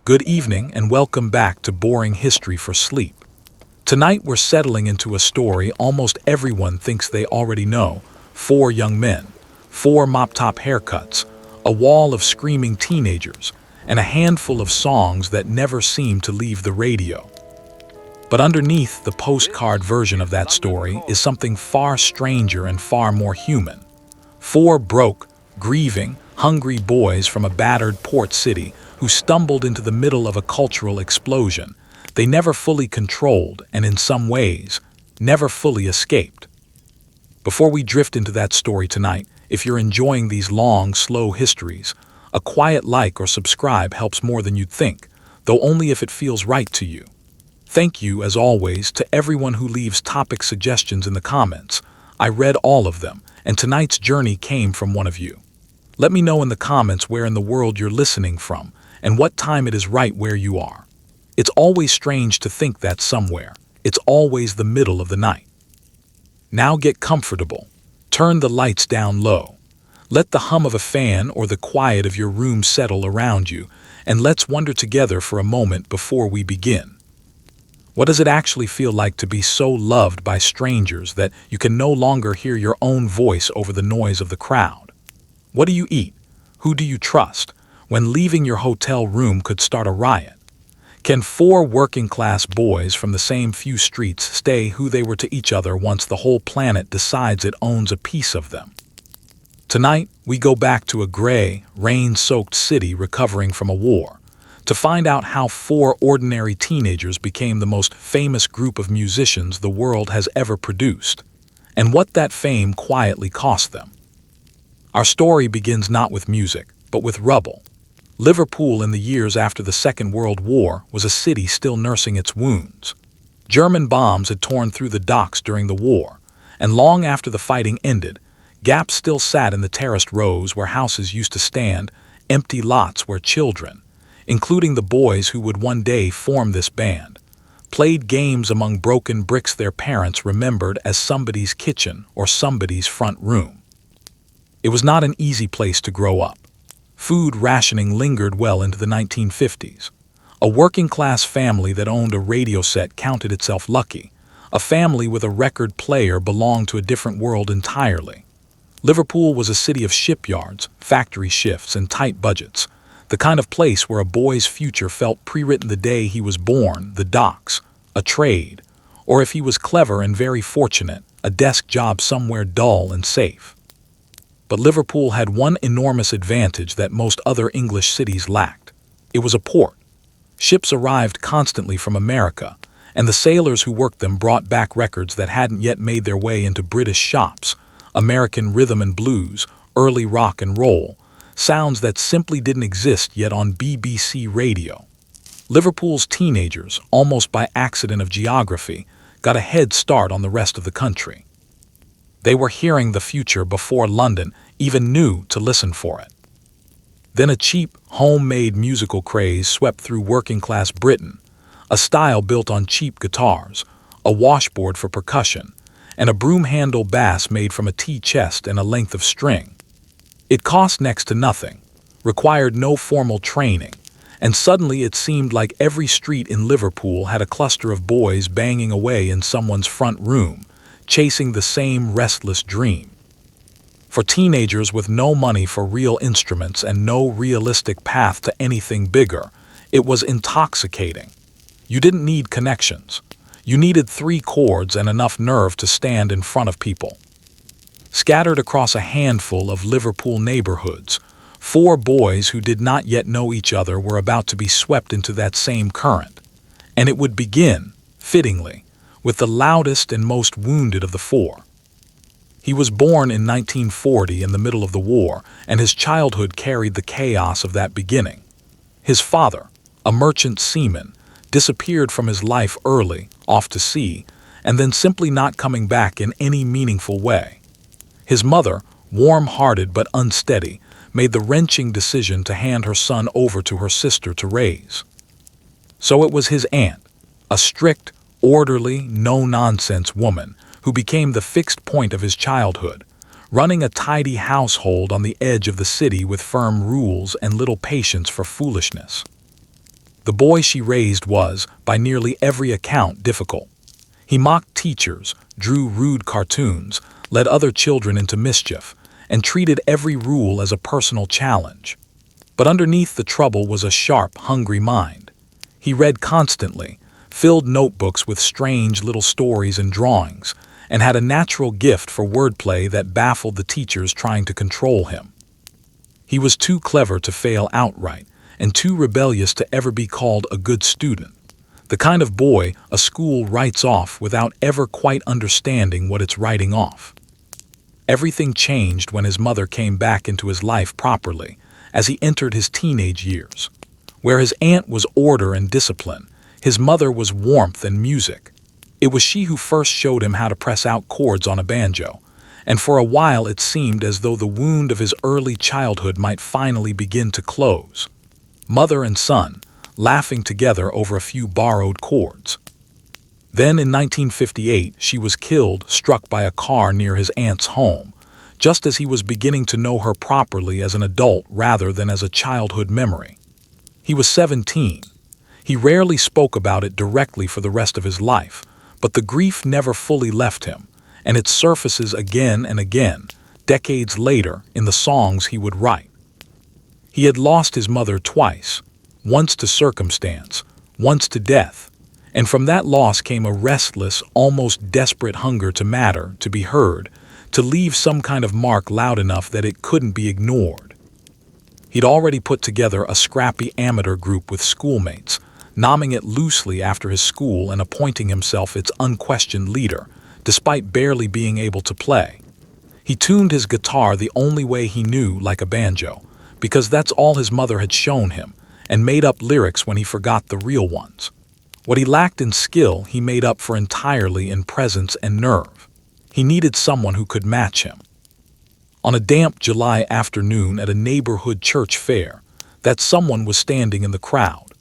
Good evening and welcome back to Boring History for Sleep. Tonight we're settling into a story almost everyone thinks they already know. Four young men, four mop-top haircuts, a wall of screaming teenagers, and a handful of songs that never seem to leave the radio. But underneath the postcard version of that story is something far stranger and far more human. Four broke, grieving, hungry boys from a battered port city who stumbled into the middle of a cultural explosion they never fully controlled and in some ways, never fully escaped. Before we drift into that story tonight, if you're enjoying these long, slow histories, a quiet like or subscribe helps more than you'd think, though only if it feels right to you. Thank you, as always, to everyone who leaves topic suggestions in the comments. I read all of them, and tonight's journey came from one of you. Let me know in the comments where in the world you're listening from, and what time it is right where you are. It's always strange to think that somewhere. It's always the middle of the night. Now get comfortable. Turn the lights down low. Let the hum of a fan or the quiet of your room settle around you, and let's wonder together for a moment before we begin. What does it actually feel like to be so loved by strangers that you can no longer hear your own voice over the noise of the crowd? What do you eat? Who do you trust? When leaving your hotel room could start a riot? Can four working-class boys from the same few streets stay who they were to each other once the whole planet decides it owns a piece of them? Tonight, we go back to a gray, rain-soaked city recovering from a war, to find out how four ordinary teenagers became the most famous group of musicians the world has ever produced, and what that fame quietly cost them. Our story begins not with music, but with rubble. Liverpool in the years after the Second World War was a city still nursing its wounds. German bombs had torn through the docks during the war, and long after the fighting ended, gaps still sat in the terraced rows where houses used to stand, empty lots where children, including the boys who would one day form this band, played games among broken bricks their parents remembered as somebody's kitchen or somebody's front room. It was not an easy place to grow up. Food rationing lingered well into the 1950s. A working-class family that owned a radio set counted itself lucky. A family with a record player belonged to a different world entirely. Liverpool was a city of shipyards, factory shifts, and tight budgets. The kind of place where a boy's future felt pre-written the day he was born, the docks, a trade, or if he was clever and very fortunate, a desk job somewhere dull and safe. But Liverpool had one enormous advantage that most other English cities lacked. It was a port. Ships arrived constantly from America, and the sailors who worked them brought back records that hadn't yet made their way into British shops, American rhythm and blues, early rock and roll, sounds that simply didn't exist yet on BBC radio. Liverpool's teenagers, almost by accident of geography, got a head start on the rest of the country. They were hearing the future before London even knew to listen for it. Then a cheap, homemade musical craze swept through working-class Britain, a style built on cheap guitars, a washboard for percussion, and a broom-handle bass made from a tea chest and a length of string. It cost next to nothing, required no formal training, and suddenly it seemed like every street in Liverpool had a cluster of boys banging away in someone's front room, chasing the same restless dream. For teenagers with no money for real instruments and no realistic path to anything bigger, it was intoxicating. You didn't need connections. You needed 3 chords and enough nerve to stand in front of people. Scattered across a handful of Liverpool neighborhoods, 4 boys who did not yet know each other were about to be swept into that same current. And it would begin, fittingly, with the loudest and most wounded of the 4. He was born in 1940 in the middle of the war, and his childhood carried the chaos of that beginning. His father, a merchant seaman, disappeared from his life early, off to sea, and then simply not coming back in any meaningful way. His mother, warm-hearted but unsteady, made the wrenching decision to hand her son over to her sister to raise. So it was his aunt, a strict, orderly, no-nonsense woman, who became the fixed point of his childhood, running a tidy household on the edge of the city with firm rules and little patience for foolishness. The boy she raised was, by nearly every account, difficult. He mocked teachers, drew rude cartoons, led other children into mischief, and treated every rule as a personal challenge. But underneath the trouble was a sharp, hungry mind. He read constantly, filled notebooks with strange little stories and drawings, and had a natural gift for wordplay that baffled the teachers trying to control him. He was too clever to fail outright, and too rebellious to ever be called a good student. The kind of boy a school writes off without ever quite understanding what it's writing off. Everything changed when his mother came back into his life properly, as he entered his teenage years. Where his aunt was order and discipline, his mother was warmth and music. It was she who first showed him how to press out chords on a banjo, and for a while it seemed as though the wound of his early childhood might finally begin to close. Mother and son, laughing together over a few borrowed chords. Then in 1958 she was killed, struck by a car near his aunt's home, just as he was beginning to know her properly as an adult rather than as a childhood memory. He was 17. He rarely spoke about it directly for the rest of his life, but the grief never fully left him, and it surfaces again and again, decades later, in the songs he would write. He had lost his mother twice, once to circumstance, once to death, and from that loss came a restless, almost desperate hunger to matter, to be heard, to leave some kind of mark loud enough that it couldn't be ignored. He'd already put together a scrappy amateur group with schoolmates, nomming it loosely after his school and appointing himself its unquestioned leader, despite barely being able to play. He tuned his guitar the only way he knew, like a banjo, because that's all his mother had shown him, and made up lyrics when he forgot the real ones. What he lacked in skill, he made up for entirely in presence and nerve. He needed someone who could match him. On a damp July afternoon at a neighborhood church fair, that someone was standing in the crowd.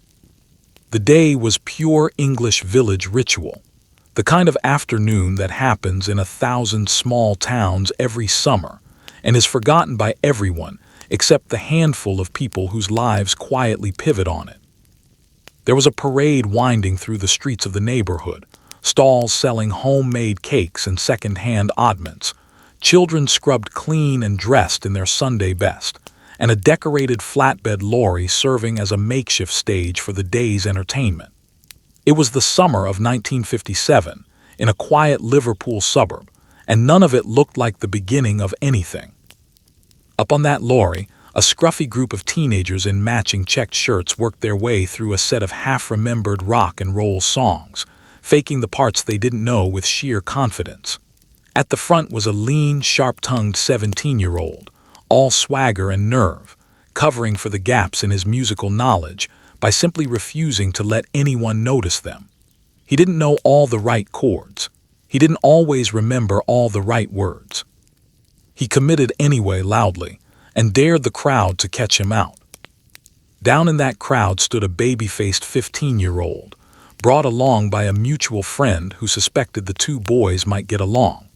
The day was pure English village ritual, the kind of afternoon that happens in 1,000 small towns every summer and is forgotten by everyone except the handful of people whose lives quietly pivot on it. There was a parade winding through the streets of the neighborhood, stalls selling homemade cakes and second-hand oddments, children scrubbed clean and dressed in their Sunday best, and a decorated flatbed lorry serving as a makeshift stage for the day's entertainment. It was the summer of 1957, in a quiet Liverpool suburb, and none of it looked like the beginning of anything. Up on that lorry, a scruffy group of teenagers in matching checked shirts worked their way through a set of half-remembered rock and roll songs, faking the parts they didn't know with sheer confidence. At the front was a lean, sharp-tongued 17-year-old, all swagger and nerve, covering for the gaps in his musical knowledge by simply refusing to let anyone notice them. He didn't know all the right chords. He didn't always remember all the right words. He committed anyway loudly, and dared the crowd to catch him out. Down in that crowd stood a baby-faced 15-year-old, brought along by a mutual friend who suspected the two boys might get along.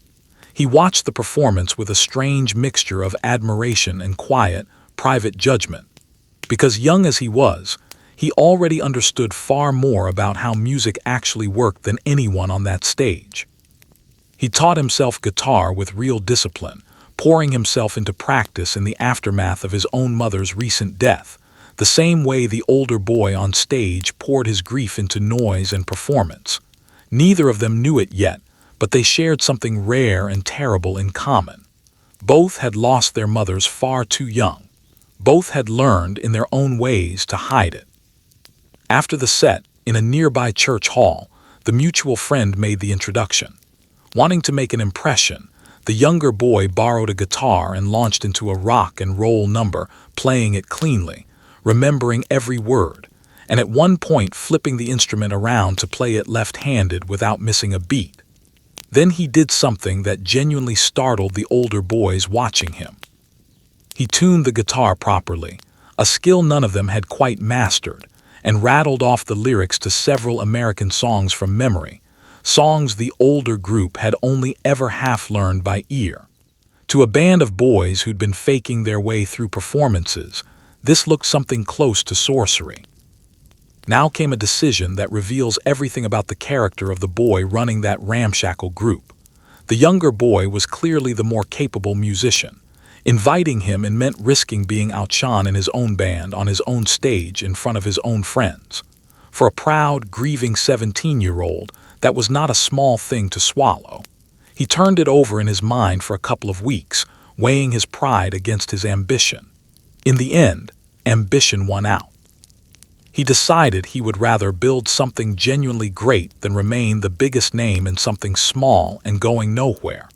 He watched the performance with a strange mixture of admiration and quiet, private judgment. Because young as he was, he already understood far more about how music actually worked than anyone on that stage. He taught himself guitar with real discipline, pouring himself into practice in the aftermath of his own mother's recent death, the same way the older boy on stage poured his grief into noise and performance. Neither of them knew it yet, but they shared something rare and terrible in common. Both had lost their mothers far too young. Both had learned in their own ways to hide it. After the set, in a nearby church hall, the mutual friend made the introduction. Wanting to make an impression, the younger boy borrowed a guitar and launched into a rock and roll number, playing it cleanly, remembering every word, and at one point flipping the instrument around to play it left-handed without missing a beat. Then he did something that genuinely startled the older boys watching him. He tuned the guitar properly, a skill none of them had quite mastered, and rattled off the lyrics to several American songs from memory, songs the older group had only ever half-learned by ear. To a band of boys who'd been faking their way through performances, this looked something close to sorcery. Now came a decision that reveals everything about the character of the boy running that ramshackle group. The younger boy was clearly the more capable musician. Inviting him and meant risking being outshone in his own band on his own stage in front of his own friends. For a proud, grieving 17-year-old, that was not a small thing to swallow. He turned it over in his mind for a couple of weeks, weighing his pride against his ambition. In the end, ambition won out. He decided he would rather build something genuinely great than remain the biggest name in something small and going nowhere.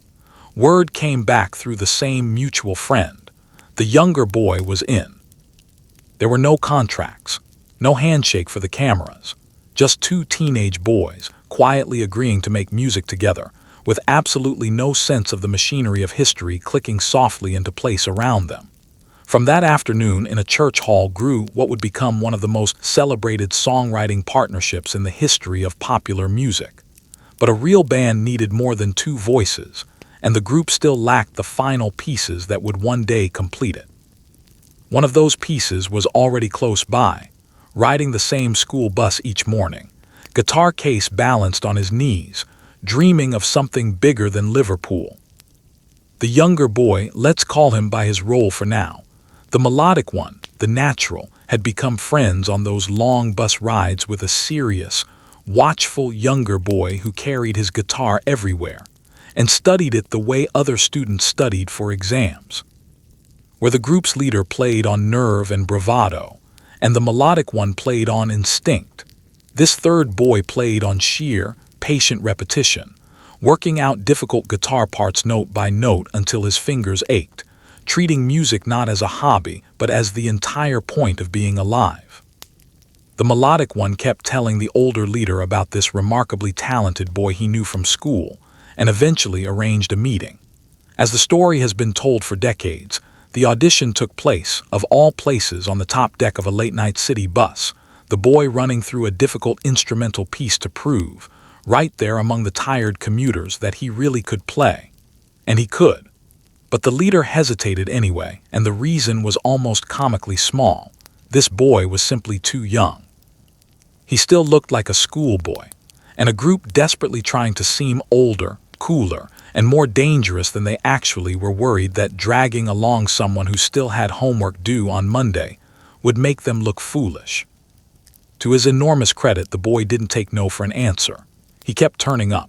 Word came back through the same mutual friend. The younger boy was in. There were no contracts, no handshake for the cameras, just two teenage boys quietly agreeing to make music together, with absolutely no sense of the machinery of history clicking softly into place around them. From that afternoon in a church hall grew what would become one of the most celebrated songwriting partnerships in the history of popular music. But a real band needed more than two voices, and the group still lacked the final pieces that would one day complete it. One of those pieces was already close by, riding the same school bus each morning, guitar case balanced on his knees, dreaming of something bigger than Liverpool. The younger boy, let's call him by his role for now, the melodic one, the natural, had become friends on those long bus rides with a serious, watchful younger boy who carried his guitar everywhere and studied it the way other students studied for exams. Where the group's leader played on nerve and bravado, and the melodic one played on instinct, this third boy played on sheer, patient repetition, working out difficult guitar parts note by note until his fingers ached, treating music not as a hobby but as the entire point of being alive. The melodic one kept telling the older leader about this remarkably talented boy he knew from school, and eventually arranged a meeting. As the story has been told for decades, the audition took place, of all places, on the top deck of a late-night city bus, the boy running through a difficult instrumental piece to prove, right there among the tired commuters, that he really could play. And he could. But the leader hesitated anyway, and the reason was almost comically small. This boy was simply too young. He still looked like a schoolboy, and a group desperately trying to seem older, cooler, and more dangerous than they actually were worried that dragging along someone who still had homework due on Monday would make them look foolish. To his enormous credit, the boy didn't take no for an answer. He kept turning up.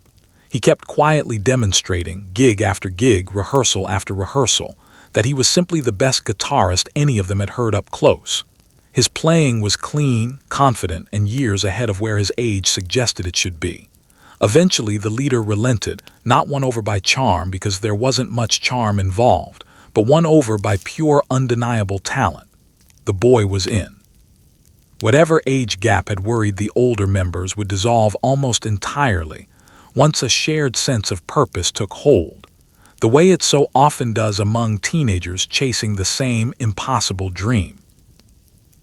He kept quietly demonstrating, gig after gig, rehearsal after rehearsal, that he was simply the best guitarist any of them had heard up close. His playing was clean, confident, and years ahead of where his age suggested it should be. Eventually, the leader relented, not won over by charm because there wasn't much charm involved, but won over by pure, undeniable talent. The boy was in. Whatever age gap had worried the older members would dissolve almost entirely once a shared sense of purpose took hold, the way it so often does among teenagers chasing the same impossible dream.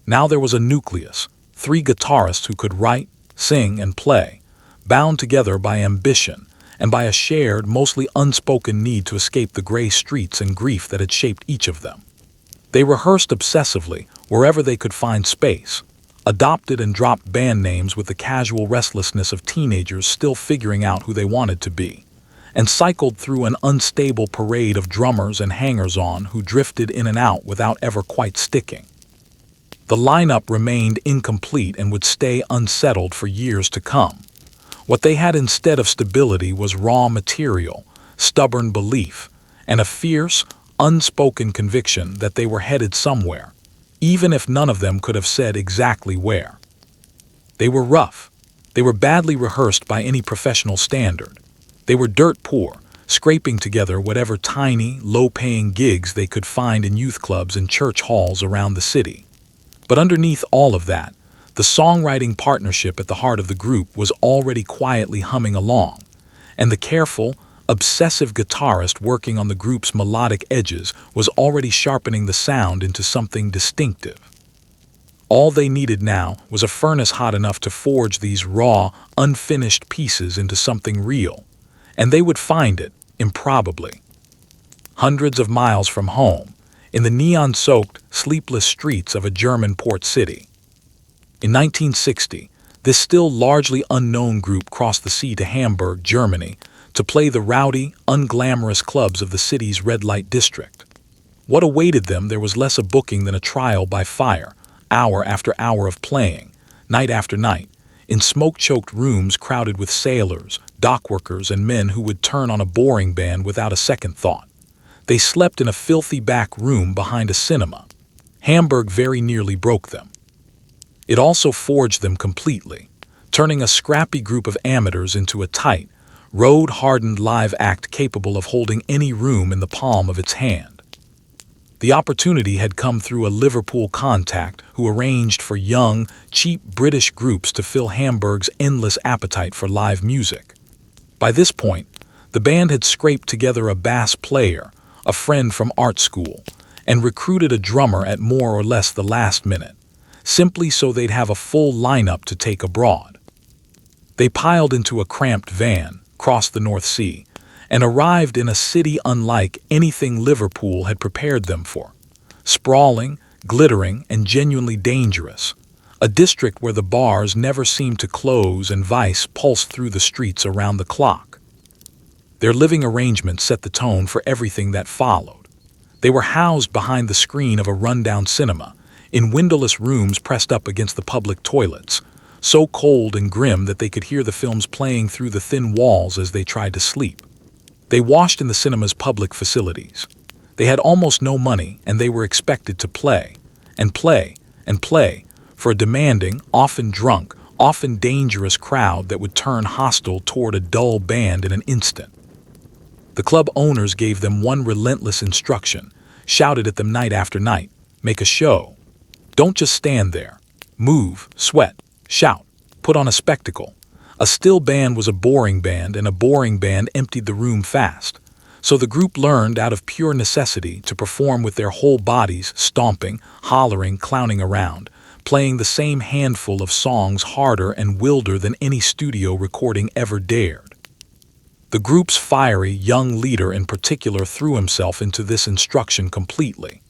Now there was a nucleus, 3 guitarists who could write, sing, and play, bound together by ambition and by a shared, mostly unspoken need to escape the gray streets and grief that had shaped each of them. They rehearsed obsessively wherever they could find space, adopted and dropped band names with the casual restlessness of teenagers still figuring out who they wanted to be, and cycled through an unstable parade of drummers and hangers-on who drifted in and out without ever quite sticking. The lineup remained incomplete and would stay unsettled for years to come. What they had instead of stability was raw material, stubborn belief, and a fierce, unspoken conviction that they were headed somewhere, even if none of them could have said exactly where. They were rough. They were badly rehearsed by any professional standard. They were dirt poor, scraping together whatever tiny, low-paying gigs they could find in youth clubs and church halls around the city. But underneath all of that, the songwriting partnership at the heart of the group was already quietly humming along, and the careful, obsessive guitarist working on the group's melodic edges was already sharpening the sound into something distinctive. All they needed now was a furnace hot enough to forge these raw, unfinished pieces into something real, and they would find it, improbably. Hundreds of miles from home, in the neon-soaked, sleepless streets of a German port city. In 1960, this still largely unknown group crossed the sea to Hamburg, Germany, to play the rowdy, unglamorous clubs of the city's red light district. What awaited them there was less a booking than a trial by fire, hour after hour of playing, night after night, in smoke-choked rooms crowded with sailors, dockworkers, and men who would turn on a boring band without a second thought. They slept in a filthy back room behind a cinema. Hamburg very nearly broke them. It also forged them completely, turning a scrappy group of amateurs into a tight, road-hardened live act capable of holding any room in the palm of its hand. The opportunity had come through a Liverpool contact who arranged for young, cheap British groups to fill Hamburg's endless appetite for live music. By this point, the band had scraped together a bass player, a friend from art school, and recruited a drummer at more or less the last minute, simply so they'd have a full lineup to take abroad. They piled into a cramped van, crossed the North Sea, and arrived in a city unlike anything Liverpool had prepared them for. Sprawling, glittering, and genuinely dangerous. A district where the bars never seemed to close and vice pulsed through the streets around the clock. Their living arrangements set the tone for everything that followed. They were housed behind the screen of a rundown cinema, in windowless rooms pressed up against the public toilets, so cold and grim that they could hear the films playing through the thin walls as they tried to sleep. They washed in the cinema's public facilities. They had almost no money, and they were expected to play, and play, and play, for a demanding, often drunk, often dangerous crowd that would turn hostile toward a dull band in an instant. The club owners gave them one relentless instruction, shouted at them night after night, make a show. Don't just stand there. Move, sweat, shout, put on a spectacle. A still band was a boring band, and a boring band emptied the room fast. So the group learned out of pure necessity to perform with their whole bodies, stomping, hollering, clowning around, playing the same handful of songs harder and wilder than any studio recording ever dared. The group's fiery, young leader in particular threw himself into this instruction completely,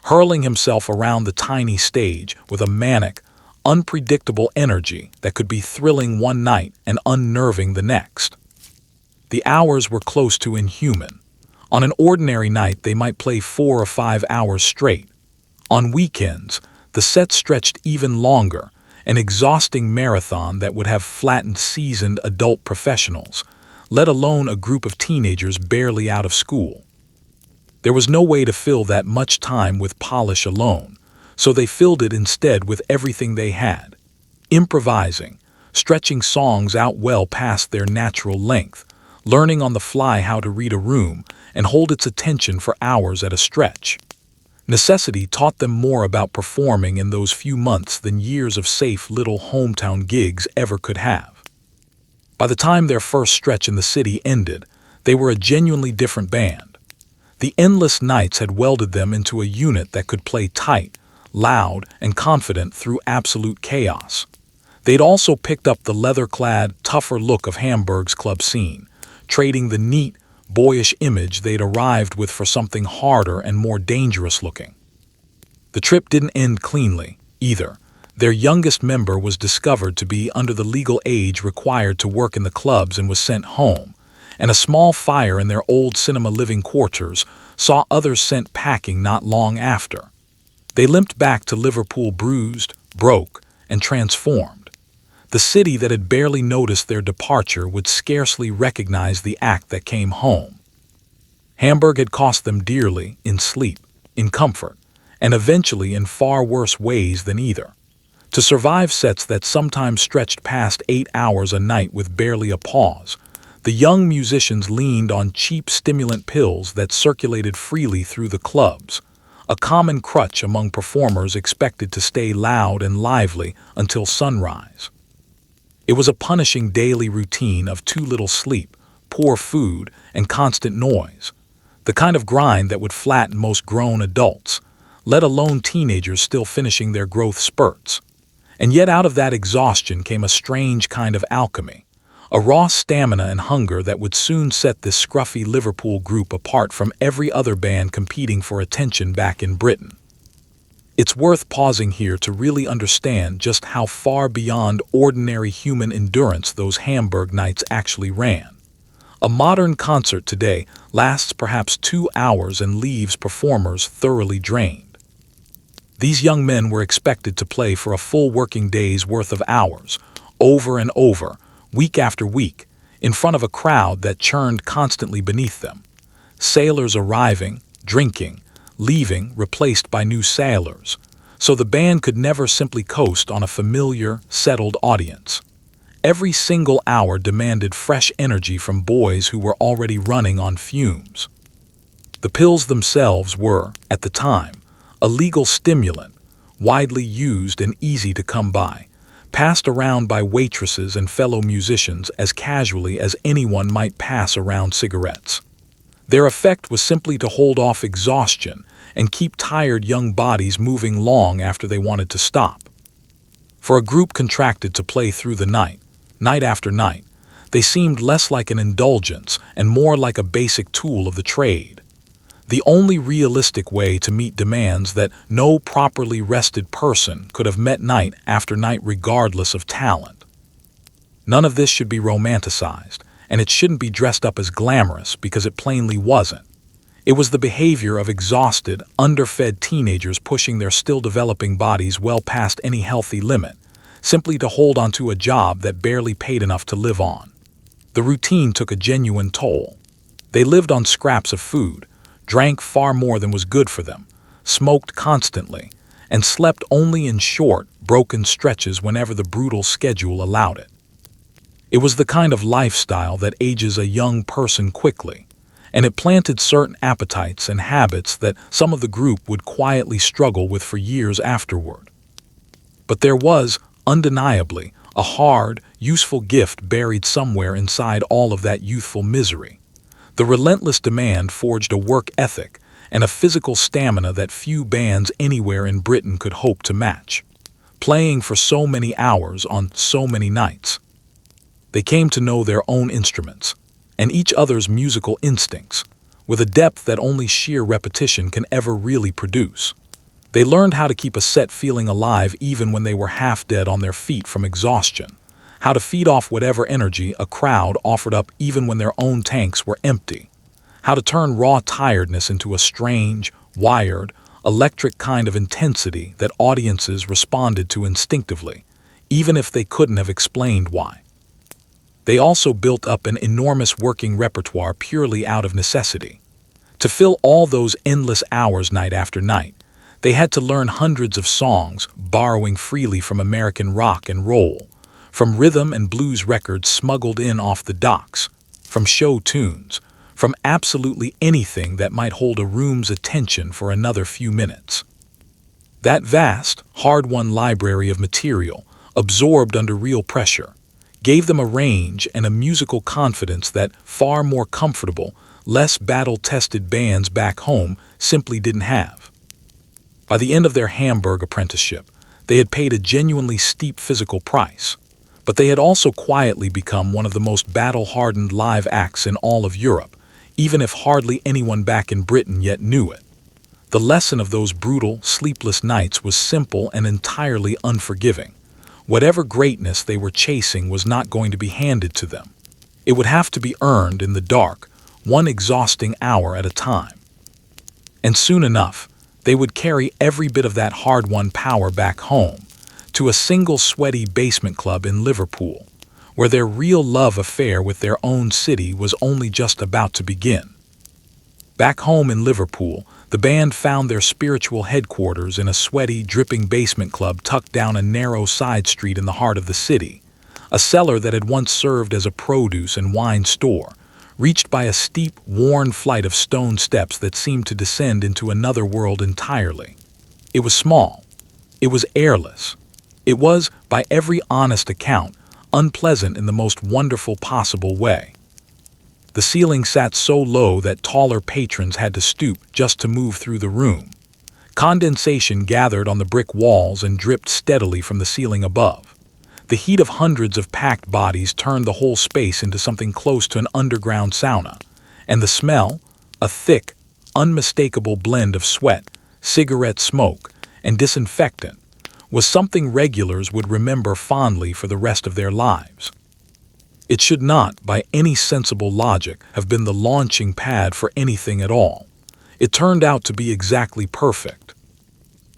hurling himself around the tiny stage with a manic, unpredictable energy that could be thrilling one night and unnerving the next. The hours were close to inhuman. On an ordinary night, they might play 4 or 5 hours straight. On weekends, the set stretched even longer, an exhausting marathon that would have flattened seasoned adult professionals, let alone a group of teenagers barely out of school. There was no way to fill that much time with polish alone, so they filled it instead with everything they had. Improvising, stretching songs out well past their natural length, learning on the fly how to read a room and hold its attention for hours at a stretch. Necessity taught them more about performing in those few months than years of safe little hometown gigs ever could have. By the time their first stretch in the city ended, they were a genuinely different band. The endless nights had welded them into a unit that could play tight, loud, and confident through absolute chaos. They'd also picked up the leather-clad, tougher look of Hamburg's club scene, trading the neat, boyish image they'd arrived with for something harder and more dangerous looking. The trip didn't end cleanly, either. Their youngest member was discovered to be under the legal age required to work in the clubs and was sent home, and a small fire in their old cinema living quarters saw others sent packing not long after. They limped back to Liverpool bruised, broke, and transformed. The city that had barely noticed their departure would scarcely recognize the act that came home. Hamburg had cost them dearly in sleep, in comfort, and eventually in far worse ways than either. To survive sets that sometimes stretched past 8 hours a night with barely a pause, the young musicians leaned on cheap stimulant pills that circulated freely through the clubs, a common crutch among performers expected to stay loud and lively until sunrise. It was a punishing daily routine of too little sleep, poor food, and constant noise, the kind of grind that would flatten most grown adults, let alone teenagers still finishing their growth spurts. And yet out of that exhaustion came a strange kind of alchemy, a raw stamina and hunger that would soon set this scruffy Liverpool group apart from every other band competing for attention back in Britain. It's worth pausing here to really understand just how far beyond ordinary human endurance those Hamburg nights actually ran. A modern concert today lasts perhaps 2 hours and leaves performers thoroughly drained. These young men were expected to play for a full working day's worth of hours, over and over, week after week, in front of a crowd that churned constantly beneath them. Sailors arriving, drinking, leaving, replaced by new sailors, so the band could never simply coast on a familiar, settled audience. Every single hour demanded fresh energy from boys who were already running on fumes. The pills themselves were, at the time, a legal stimulant, widely used and easy to come by, passed around by waitresses and fellow musicians as casually as anyone might pass around cigarettes. Their effect was simply to hold off exhaustion and keep tired young bodies moving long after they wanted to stop. For a group contracted to play through the night, night after night, they seemed less like an indulgence and more like a basic tool of the trade. The only realistic way to meet demands that no properly rested person could have met night after night regardless of talent. None of this should be romanticized, and it shouldn't be dressed up as glamorous because it plainly wasn't. It was the behavior of exhausted, underfed teenagers pushing their still-developing bodies well past any healthy limit, simply to hold onto a job that barely paid enough to live on. The routine took a genuine toll. They lived on scraps of food, drank far more than was good for them, smoked constantly, and slept only in short, broken stretches whenever the brutal schedule allowed it. It was the kind of lifestyle that ages a young person quickly, and it planted certain appetites and habits that some of the group would quietly struggle with for years afterward. But there was, undeniably, a hard, useful gift buried somewhere inside all of that youthful misery. The relentless demand forged a work ethic and a physical stamina that few bands anywhere in Britain could hope to match. Playing for so many hours on so many nights, they came to know their own instruments and each other's musical instincts with a depth that only sheer repetition can ever really produce. They learned how to keep a set feeling alive even when they were half dead on their feet from exhaustion, how to feed off whatever energy a crowd offered up even when their own tanks were empty, how to turn raw tiredness into a strange, wired, electric kind of intensity that audiences responded to instinctively, even if they couldn't have explained why. They also built up an enormous working repertoire purely out of necessity. To fill all those endless hours night after night, they had to learn hundreds of songs, borrowing freely from American rock and roll, from rhythm and blues records smuggled in off the docks, from show tunes, from absolutely anything that might hold a room's attention for another few minutes. That vast, hard-won library of material, absorbed under real pressure, gave them a range and a musical confidence that far more comfortable, less battle-tested bands back home simply didn't have. By the end of their Hamburg apprenticeship, they had paid a genuinely steep physical price, but they had also quietly become one of the most battle-hardened live acts in all of Europe, even if hardly anyone back in Britain yet knew it. The lesson of those brutal, sleepless nights was simple and entirely unforgiving. Whatever greatness they were chasing was not going to be handed to them. It would have to be earned in the dark, one exhausting hour at a time. And soon enough, they would carry every bit of that hard-won power back home, to a single sweaty basement club in Liverpool, where their real love affair with their own city was only just about to begin. Back home in Liverpool, the band found their spiritual headquarters in a sweaty, dripping basement club tucked down a narrow side street in the heart of the city, a cellar that had once served as a produce and wine store, reached by a steep, worn flight of stone steps that seemed to descend into another world entirely. It was small. It was airless. It was, by every honest account, unpleasant in the most wonderful possible way. The ceiling sat so low that taller patrons had to stoop just to move through the room. Condensation gathered on the brick walls and dripped steadily from the ceiling above. The heat of hundreds of packed bodies turned the whole space into something close to an underground sauna, and the smell, a thick, unmistakable blend of sweat, cigarette smoke, and disinfectant, was something regulars would remember fondly for the rest of their lives. It should not, by any sensible logic, have been the launching pad for anything at all. It turned out to be exactly perfect.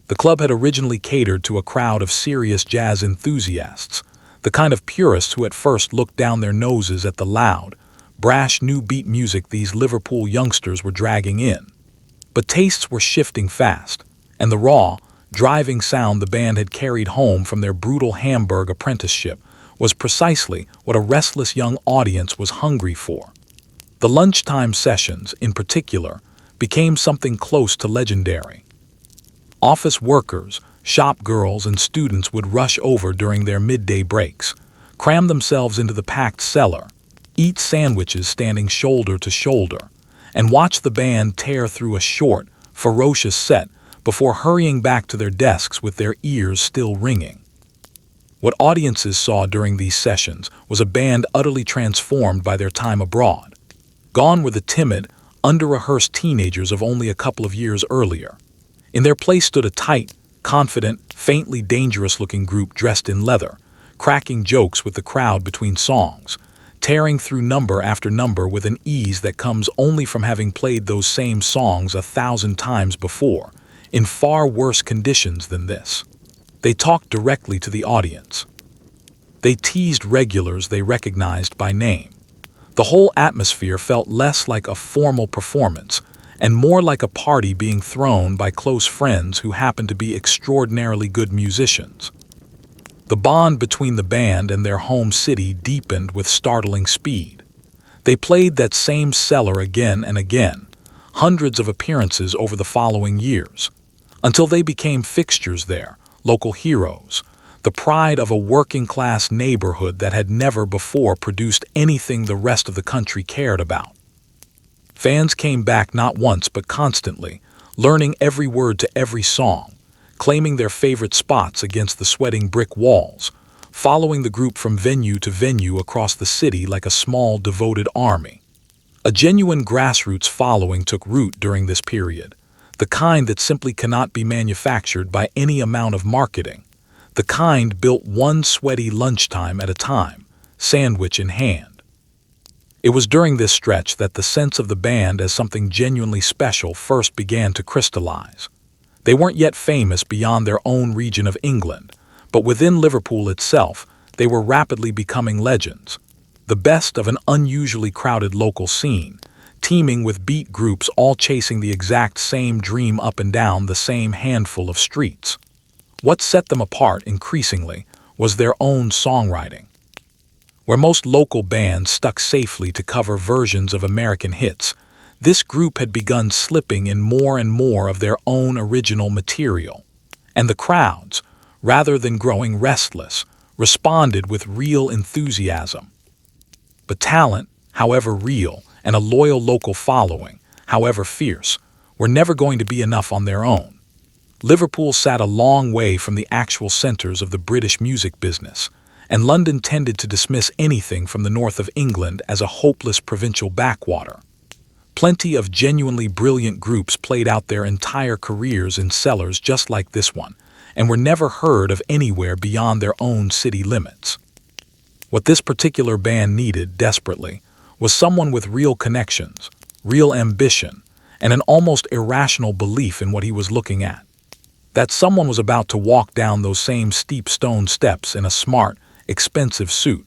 The club had originally catered to a crowd of serious jazz enthusiasts, the kind of purists who at first looked down their noses at the loud, brash new beat music these Liverpool youngsters were dragging in. But tastes were shifting fast, and the raw, driving sound the band had carried home from their brutal Hamburg apprenticeship was precisely what a restless young audience was hungry for. The lunchtime sessions, in particular, became something close to legendary. Office workers, shop girls, and students would rush over during their midday breaks, cram themselves into the packed cellar, eat sandwiches standing shoulder to shoulder, and watch the band tear through a short, ferocious set before hurrying back to their desks with their ears still ringing. What audiences saw during these sessions was a band utterly transformed by their time abroad. Gone were the timid, under-rehearsed teenagers of only a couple of years earlier. In their place stood a tight, confident, faintly dangerous-looking group dressed in leather, cracking jokes with the crowd between songs, tearing through number after number with an ease that comes only from having played those same songs 1,000 times before, in far worse conditions than this. They talked directly to the audience. They teased regulars they recognized by name. The whole atmosphere felt less like a formal performance and more like a party being thrown by close friends who happened to be extraordinarily good musicians. The bond between the band and their home city deepened with startling speed. They played that same cellar again and again, hundreds of appearances over the following years, until they became fixtures there, local heroes, the pride of a working-class neighborhood that had never before produced anything the rest of the country cared about. Fans came back not once but constantly, learning every word to every song, claiming their favorite spots against the sweating brick walls, following the group from venue to venue across the city like a small, devoted army. A genuine grassroots following took root during this period, the kind that simply cannot be manufactured by any amount of marketing, the kind built one sweaty lunchtime at a time, sandwich in hand. It was during this stretch that the sense of the band as something genuinely special first began to crystallize. They weren't yet famous beyond their own region of England, but within Liverpool itself, they were rapidly becoming legends, the best of an unusually crowded local scene, teeming with beat groups all chasing the exact same dream up and down the same handful of streets. What set them apart increasingly was their own songwriting. Where most local bands stuck safely to cover versions of American hits, this group had begun slipping in more and more of their own original material. And the crowds, rather than growing restless, responded with real enthusiasm. But talent, however real, and a loyal local following, however fierce, were never going to be enough on their own. Liverpool sat a long way from the actual centers of the British music business, and London tended to dismiss anything from the north of England as a hopeless provincial backwater. Plenty of genuinely brilliant groups played out their entire careers in cellars just like this one, and were never heard of anywhere beyond their own city limits. What this particular band needed desperately was someone with real connections, real ambition, and an almost irrational belief in what he was looking at. That someone was about to walk down those same steep stone steps in a smart, expensive suit,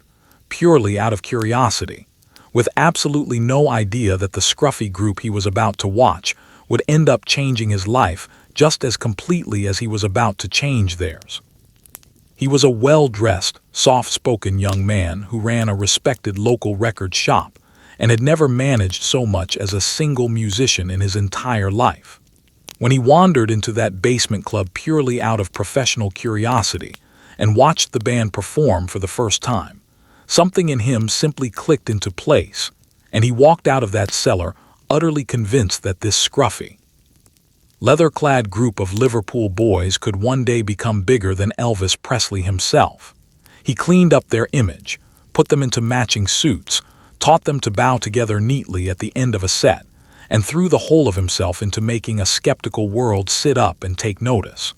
purely out of curiosity, with absolutely no idea that the scruffy group he was about to watch would end up changing his life just as completely as he was about to change theirs. He was a well-dressed, soft-spoken young man who ran a respected local record shop and had never managed so much as a single musician in his entire life. When he wandered into that basement club purely out of professional curiosity and watched the band perform for the first time, something in him simply clicked into place, and he walked out of that cellar utterly convinced that this scruffy, leather-clad group of Liverpool boys could one day become bigger than Elvis Presley himself. He cleaned up their image, put them into matching suits, taught them to bow together neatly at the end of a set, and threw the whole of himself into making a skeptical world sit up and take notice.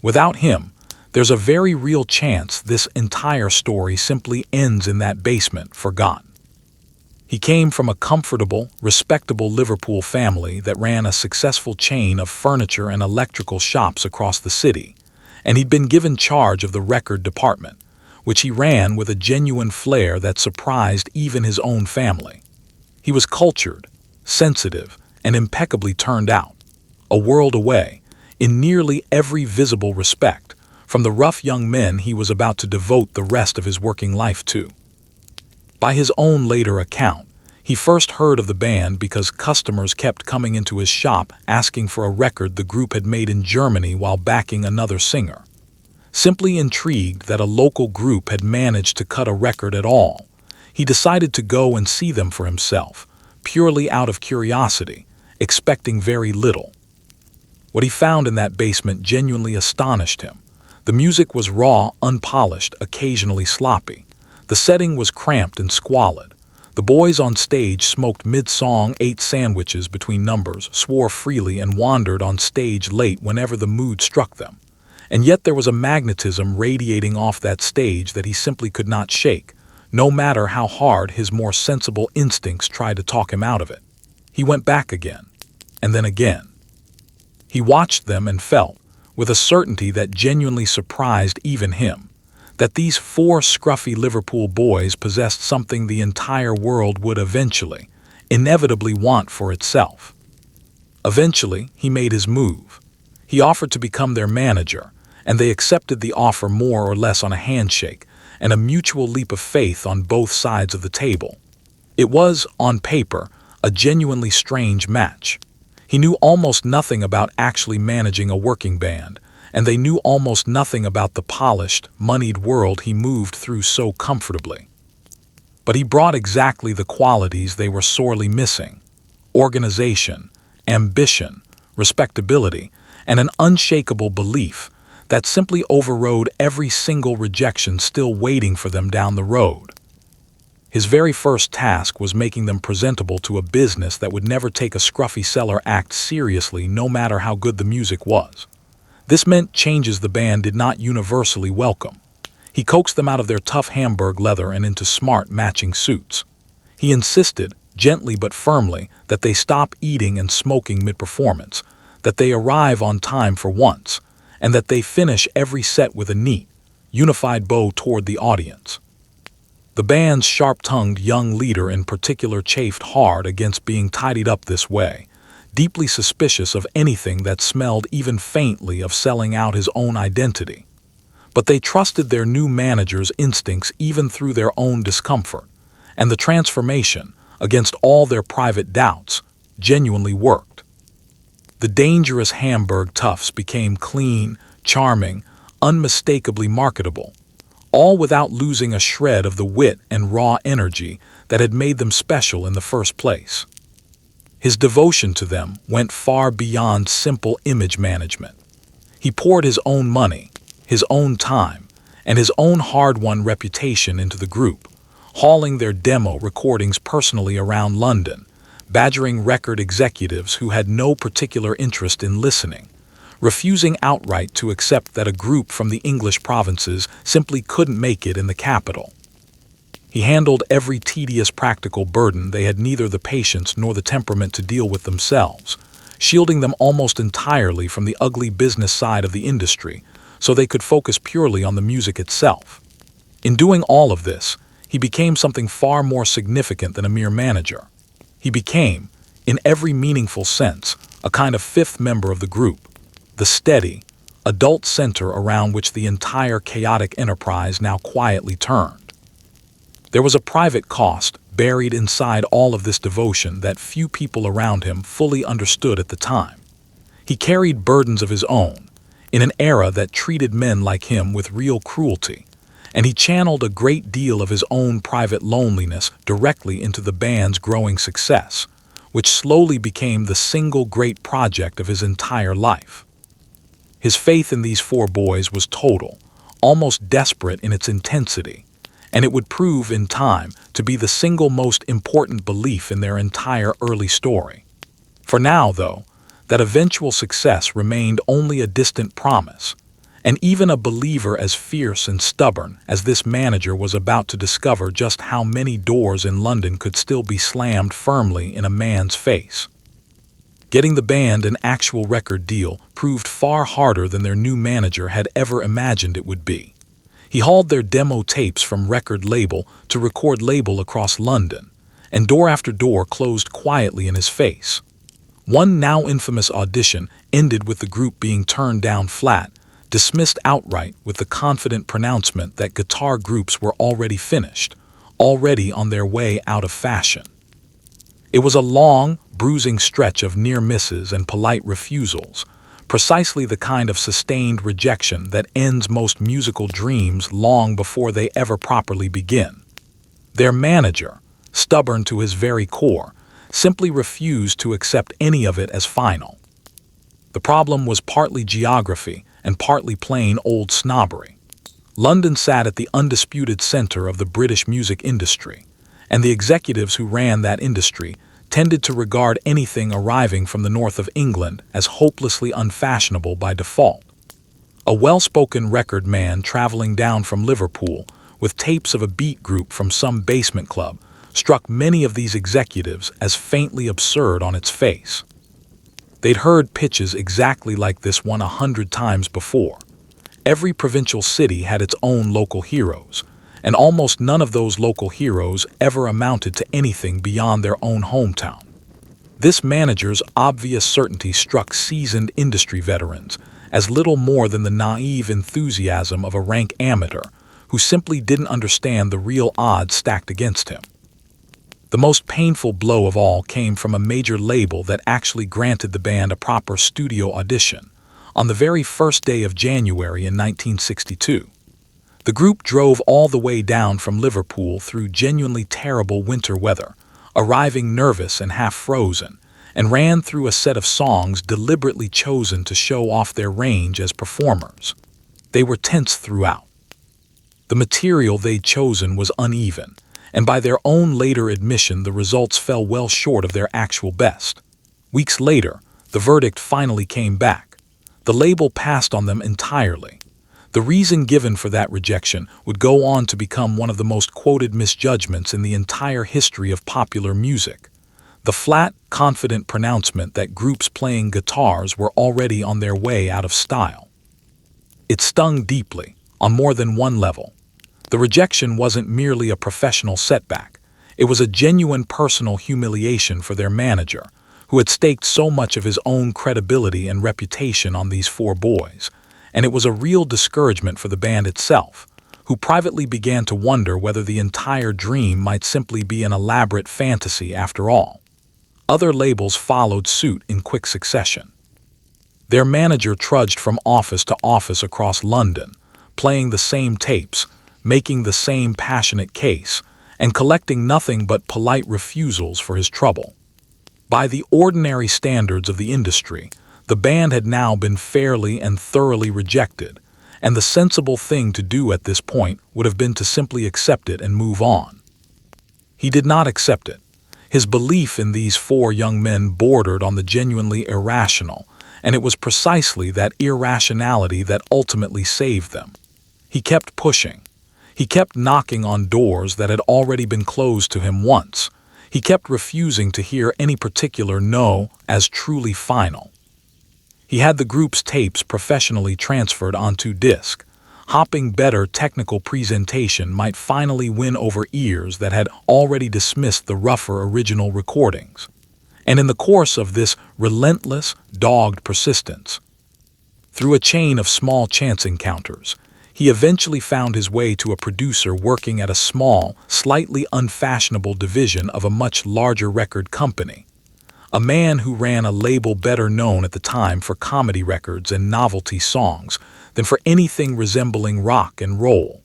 Without him, there's a very real chance this entire story simply ends in that basement, forgotten. He came from a comfortable, respectable Liverpool family that ran a successful chain of furniture and electrical shops across the city, and he'd been given charge of the record department, which he ran with a genuine flair that surprised even his own family. He was cultured, sensitive, and impeccably turned out, a world away, in nearly every visible respect, from the rough young men he was about to devote the rest of his working life to. By his own later account, he first heard of the band because customers kept coming into his shop asking for a record the group had made in Germany while backing another singer. Simply intrigued that a local group had managed to cut a record at all, he decided to go and see them for himself, purely out of curiosity, expecting very little. What he found in that basement genuinely astonished him. The music was raw, unpolished, occasionally sloppy. The setting was cramped and squalid. The boys on stage smoked mid-song, ate sandwiches between numbers, swore freely, and wandered on stage late whenever the mood struck them. And yet there was a magnetism radiating off that stage that he simply could not shake, no matter how hard his more sensible instincts tried to talk him out of it. He went back again, and then again. He watched them and felt, with a certainty that genuinely surprised even him, that these four scruffy Liverpool boys possessed something the entire world would eventually, inevitably want for itself. Eventually, he made his move. He offered to become their manager, and they accepted the offer more or less on a handshake and a mutual leap of faith on both sides of the table. It was, on paper, a genuinely strange match. He knew almost nothing about actually managing a working band, and they knew almost nothing about the polished, moneyed world he moved through so comfortably. But he brought exactly the qualities they were sorely missing: organization, ambition, respectability, and an unshakable belief that simply overrode every single rejection still waiting for them down the road. His very first task was making them presentable to a business that would never take a scruffy cellar act seriously, no matter how good the music was. This meant changes the band did not universally welcome. He coaxed them out of their tough Hamburg leather and into smart matching suits. He insisted, gently but firmly, that they stop eating and smoking mid-performance, that they arrive on time for once, and that they finish every set with a neat, unified bow toward the audience. The band's sharp-tongued young leader in particular chafed hard against being tidied up this way, deeply suspicious of anything that smelled even faintly of selling out his own identity. But they trusted their new manager's instincts even through their own discomfort, and the transformation, against all their private doubts, genuinely worked. The dangerous Hamburg toughs became clean, charming, unmistakably marketable, all without losing a shred of the wit and raw energy that had made them special in the first place. His devotion to them went far beyond simple image management. He poured his own money, his own time, and his own hard-won reputation into the group, hauling their demo recordings personally around London, badgering record executives who had no particular interest in listening, refusing outright to accept that a group from the English provinces simply couldn't make it in the capital. He handled every tedious practical burden they had neither the patience nor the temperament to deal with themselves, shielding them almost entirely from the ugly business side of the industry so they could focus purely on the music itself. In doing all of this, he became something far more significant than a mere manager. He became, in every meaningful sense, a kind of fifth member of the group, the steady, adult center around which the entire chaotic enterprise now quietly turned. There was a private cost buried inside all of this devotion that few people around him fully understood at the time. He carried burdens of his own, in an era that treated men like him with real cruelty, and he channeled a great deal of his own private loneliness directly into the band's growing success, which slowly became the single great project of his entire life. His faith in these four boys was total, almost desperate in its intensity, and it would prove in time to be the single most important belief in their entire early story. For now, though, that eventual success remained only a distant promise, and even a believer as fierce and stubborn as this manager was about to discover just how many doors in London could still be slammed firmly in a man's face. Getting the band an actual record deal proved far harder than their new manager had ever imagined it would be. He hauled their demo tapes from record label to record label across London, and door after door closed quietly in his face. One now infamous audition ended with the group being turned down flat, dismissed outright with the confident pronouncement that guitar groups were already finished, already on their way out of fashion. It was a long, bruising stretch of near misses and polite refusals, precisely the kind of sustained rejection that ends most musical dreams long before they ever properly begin. Their manager, stubborn to his very core, simply refused to accept any of it as final. The problem was partly geography and partly plain old snobbery. London sat at the undisputed center of the British music industry, and the executives who ran that industry tended to regard anything arriving from the north of England as hopelessly unfashionable by default. A well-spoken record man traveling down from Liverpool with tapes of a beat group from some basement club struck many of these executives as faintly absurd on its face. They'd heard pitches exactly like this one 100 times before. Every provincial city had its own local heroes, and almost none of those local heroes ever amounted to anything beyond their own hometown. This manager's obvious certainty struck seasoned industry veterans as little more than the naive enthusiasm of a rank amateur who simply didn't understand the real odds stacked against him. The most painful blow of all came from a major label that actually granted the band a proper studio audition on the very first day of January in 1962. The group drove all the way down from Liverpool through genuinely terrible winter weather, arriving nervous and half frozen, and ran through a set of songs deliberately chosen to show off their range as performers. They were tense throughout. The material they'd chosen was uneven, and by their own later admission the results fell well short of their actual best. Weeks later, the verdict finally came back. The label passed on them entirely. The reason given for that rejection would go on to become one of the most quoted misjudgments in the entire history of popular music. The flat, confident pronouncement that groups playing guitars were already on their way out of style. It stung deeply, on more than one level. The rejection wasn't merely a professional setback. It was a genuine personal humiliation for their manager, who had staked so much of his own credibility and reputation on these four boys. And it was a real discouragement for the band itself, who privately began to wonder whether the entire dream might simply be an elaborate fantasy after all. Other labels followed suit in quick succession. Their manager trudged from office to office across London, playing the same tapes, making the same passionate case, and collecting nothing but polite refusals for his trouble. By the ordinary standards of the industry, the band had now been fairly and thoroughly rejected, and the sensible thing to do at this point would have been to simply accept it and move on. He did not accept it. His belief in these four young men bordered on the genuinely irrational, and it was precisely that irrationality that ultimately saved them. He kept pushing. He kept knocking on doors that had already been closed to him once. He kept refusing to hear any particular no as truly final. He had the group's tapes professionally transferred onto disc. Hopping better technical presentation might finally win over ears that had already dismissed the rougher original recordings. And in the course of this relentless, dogged persistence, through a chain of small chance encounters, he eventually found his way to a producer working at a small, slightly unfashionable division of a much larger record company. A man who ran a label better known at the time for comedy records and novelty songs than for anything resembling rock and roll.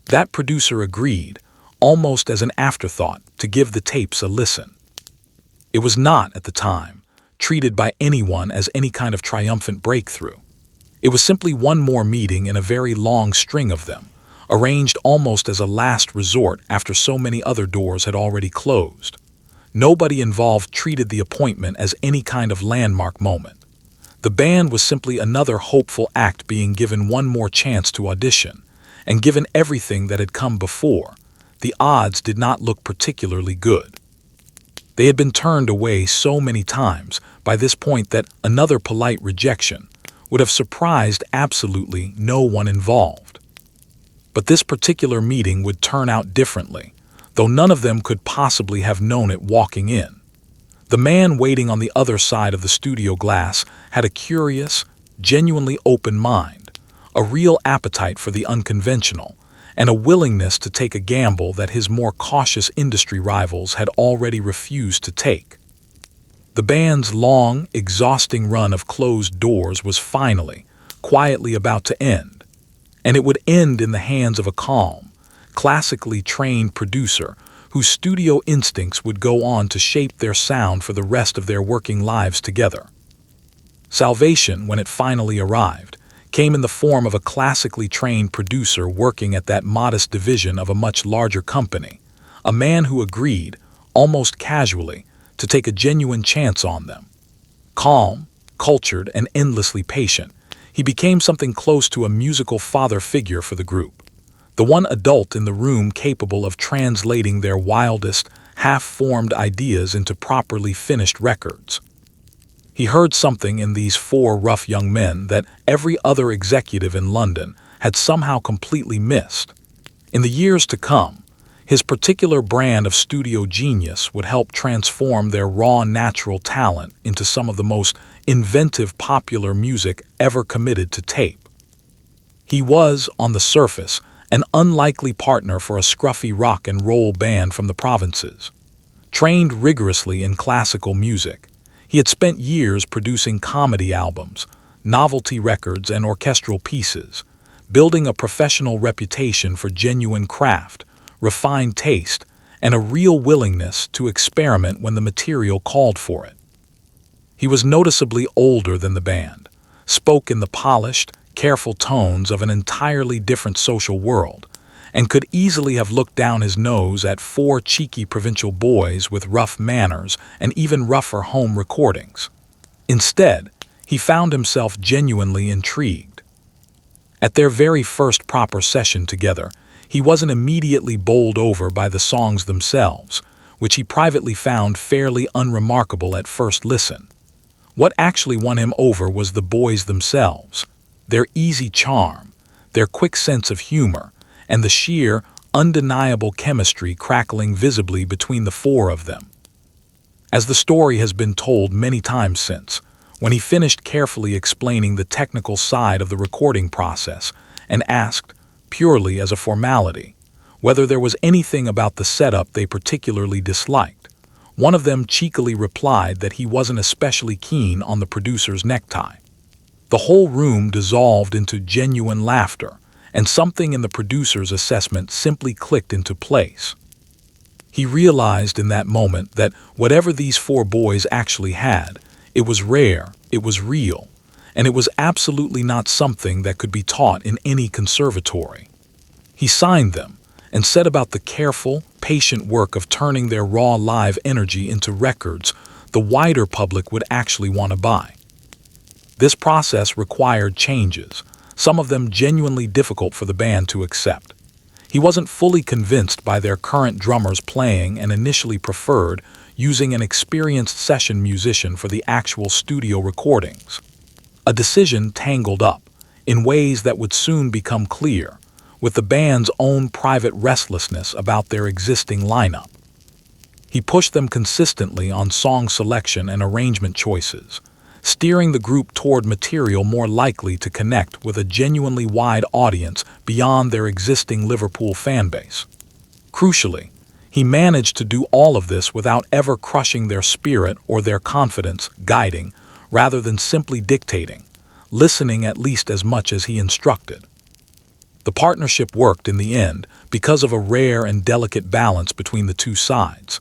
That producer agreed, almost as an afterthought, to give the tapes a listen. It was not, at the time, treated by anyone as any kind of triumphant breakthrough. It was simply one more meeting in a very long string of them, arranged almost as a last resort after so many other doors had already closed. Nobody involved treated the appointment as any kind of landmark moment. The band was simply another hopeful act being given one more chance to audition, and given everything that had come before, the odds did not look particularly good. They had been turned away so many times by this point that another polite rejection would have surprised absolutely no one involved. But this particular meeting would turn out differently, though none of them could possibly have known it walking in. The man waiting on the other side of the studio glass had a curious, genuinely open mind, a real appetite for the unconventional, and a willingness to take a gamble that his more cautious industry rivals had already refused to take. The band's long, exhausting run of closed doors was finally, quietly about to end, and it would end in the hands of a calm, classically trained producer whose studio instincts would go on to shape their sound for the rest of their working lives together. Salvation, when it finally arrived, came in the form of a classically trained producer working at that modest division of a much larger company, a man who agreed, almost casually, to take a genuine chance on them. Calm, cultured, and endlessly patient, he became something close to a musical father figure for the group, the one adult in the room capable of translating their wildest, half-formed ideas into properly finished records. He heard something in these four rough young men that every other executive in London had somehow completely missed. In the years to come, his particular brand of studio genius would help transform their raw natural talent into some of the most inventive popular music ever committed to tape. He was, on the surface, an unlikely partner for a scruffy rock and roll band from the provinces. Trained rigorously in classical music, he had spent years producing comedy albums, novelty records, and orchestral pieces, building a professional reputation for genuine craft, refined taste, and a real willingness to experiment when the material called for it. He was noticeably older than the band, spoke in the polished, careful tones of an entirely different social world, and could easily have looked down his nose at four cheeky provincial boys with rough manners and even rougher home recordings. Instead, he found himself genuinely intrigued. At their very first proper session together, he wasn't immediately bowled over by the songs themselves, which he privately found fairly unremarkable at first listen. What actually won him over was the boys themselves, their easy charm, their quick sense of humor, and the sheer, undeniable chemistry crackling visibly between the four of them. As the story has been told many times since, when he finished carefully explaining the technical side of the recording process and asked, purely as a formality, whether there was anything about the setup they particularly disliked, one of them cheekily replied that he wasn't especially keen on the producer's necktie. The whole room dissolved into genuine laughter, and something in the producer's assessment simply clicked into place. He realized in that moment that whatever these four boys actually had, it was rare, it was real, and it was absolutely not something that could be taught in any conservatory. He signed them and set about the careful, patient work of turning their raw live energy into records the wider public would actually want to buy. This process required changes, some of them genuinely difficult for the band to accept. He wasn't fully convinced by their current drummer's playing and initially preferred using an experienced session musician for the actual studio recordings. A decision tangled up, in ways that would soon become clear, with the band's own private restlessness about their existing lineup. He pushed them consistently on song selection and arrangement choices, steering the group toward material more likely to connect with a genuinely wide audience beyond their existing Liverpool fanbase. Crucially, he managed to do all of this without ever crushing their spirit or their confidence, guiding, rather than simply dictating, listening at least as much as he instructed. The partnership worked in the end because of a rare and delicate balance between the two sides.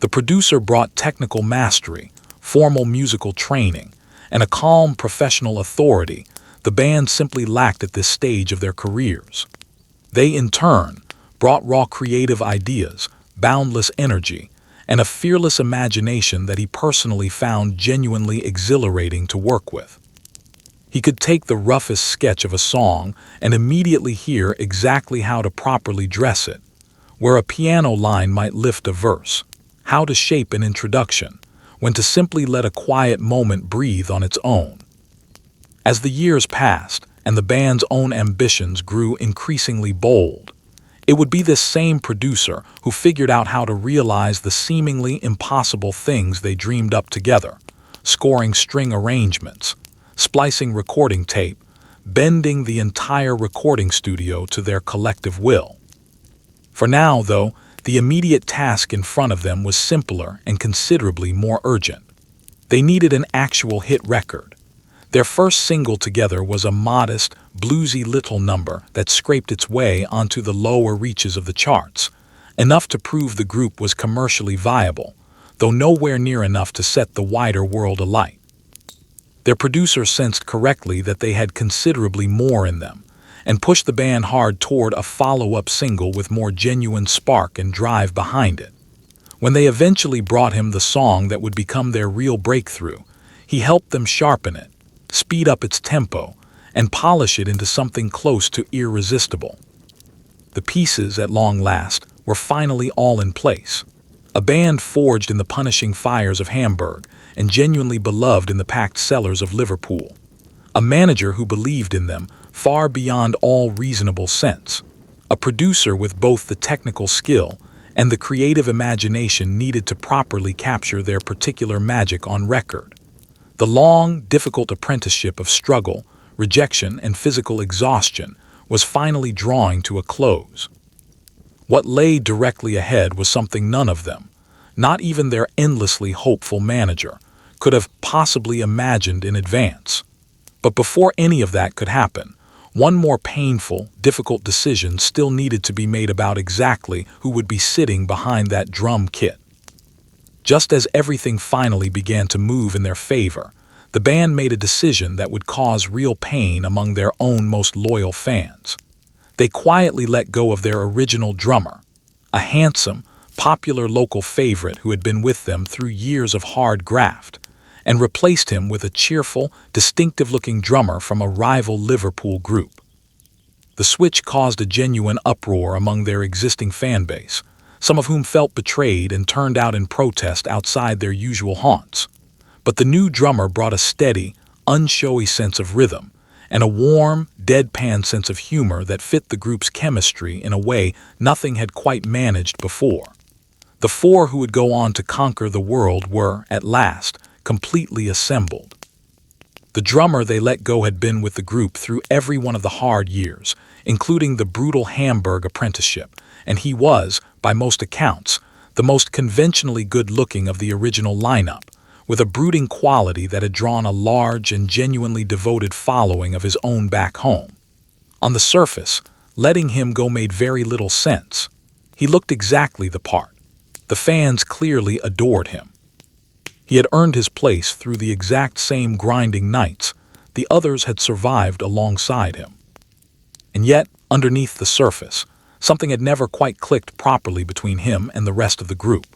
The producer brought technical mastery, formal musical training, and a calm professional authority the band simply lacked at this stage of their careers. They, in turn, brought raw creative ideas, boundless energy, and a fearless imagination that he personally found genuinely exhilarating to work with. He could take the roughest sketch of a song and immediately hear exactly how to properly dress it, where a piano line might lift a verse, how to shape an introduction, when to simply let a quiet moment breathe on its own. As the years passed and the band's own ambitions grew increasingly bold, it would be this same producer who figured out how to realize the seemingly impossible things they dreamed up together, scoring string arrangements, splicing recording tape, bending the entire recording studio to their collective will. For now, though, the immediate task in front of them was simpler and considerably more urgent. They needed an actual hit record. Their first single together was a modest, bluesy little number that scraped its way onto the lower reaches of the charts, enough to prove the group was commercially viable, though nowhere near enough to set the wider world alight. Their producer sensed correctly that they had considerably more in them, and pushed the band hard toward a follow-up single with more genuine spark and drive behind it. When they eventually brought him the song that would become their real breakthrough, he helped them sharpen it, speed up its tempo, and polish it into something close to irresistible. The pieces, at long last, were finally all in place. A band forged in the punishing fires of Hamburg and genuinely beloved in the packed cellars of Liverpool. A manager who believed in them far beyond all reasonable sense. A producer with both the technical skill and the creative imagination needed to properly capture their particular magic on record. The long, difficult apprenticeship of struggle, rejection, and physical exhaustion was finally drawing to a close. What lay directly ahead was something none of them, not even their endlessly hopeful manager, could have possibly imagined in advance. But before any of that could happen, one more painful, difficult decision still needed to be made about exactly who would be sitting behind that drum kit. Just as everything finally began to move in their favor, the band made a decision that would cause real pain among their own most loyal fans. They quietly let go of their original drummer, a handsome, popular local favorite who had been with them through years of hard graft, and replaced him with a cheerful, distinctive-looking drummer from a rival Liverpool group. The switch caused a genuine uproar among their existing fan base, some of whom felt betrayed and turned out in protest outside their usual haunts. But the new drummer brought a steady, unshowy sense of rhythm, and a warm, deadpan sense of humor that fit the group's chemistry in a way nothing had quite managed before. The four who would go on to conquer the world were, at last, completely assembled. The drummer they let go had been with the group through every one of the hard years, including the brutal Hamburg apprenticeship, and he was, by most accounts, the most conventionally good-looking of the original lineup, with a brooding quality that had drawn a large and genuinely devoted following of his own back home. On the surface, letting him go made very little sense. He looked exactly the part. The fans clearly adored him. He had earned his place through the exact same grinding nights the others had survived alongside him. And yet, underneath the surface, something had never quite clicked properly between him and the rest of the group.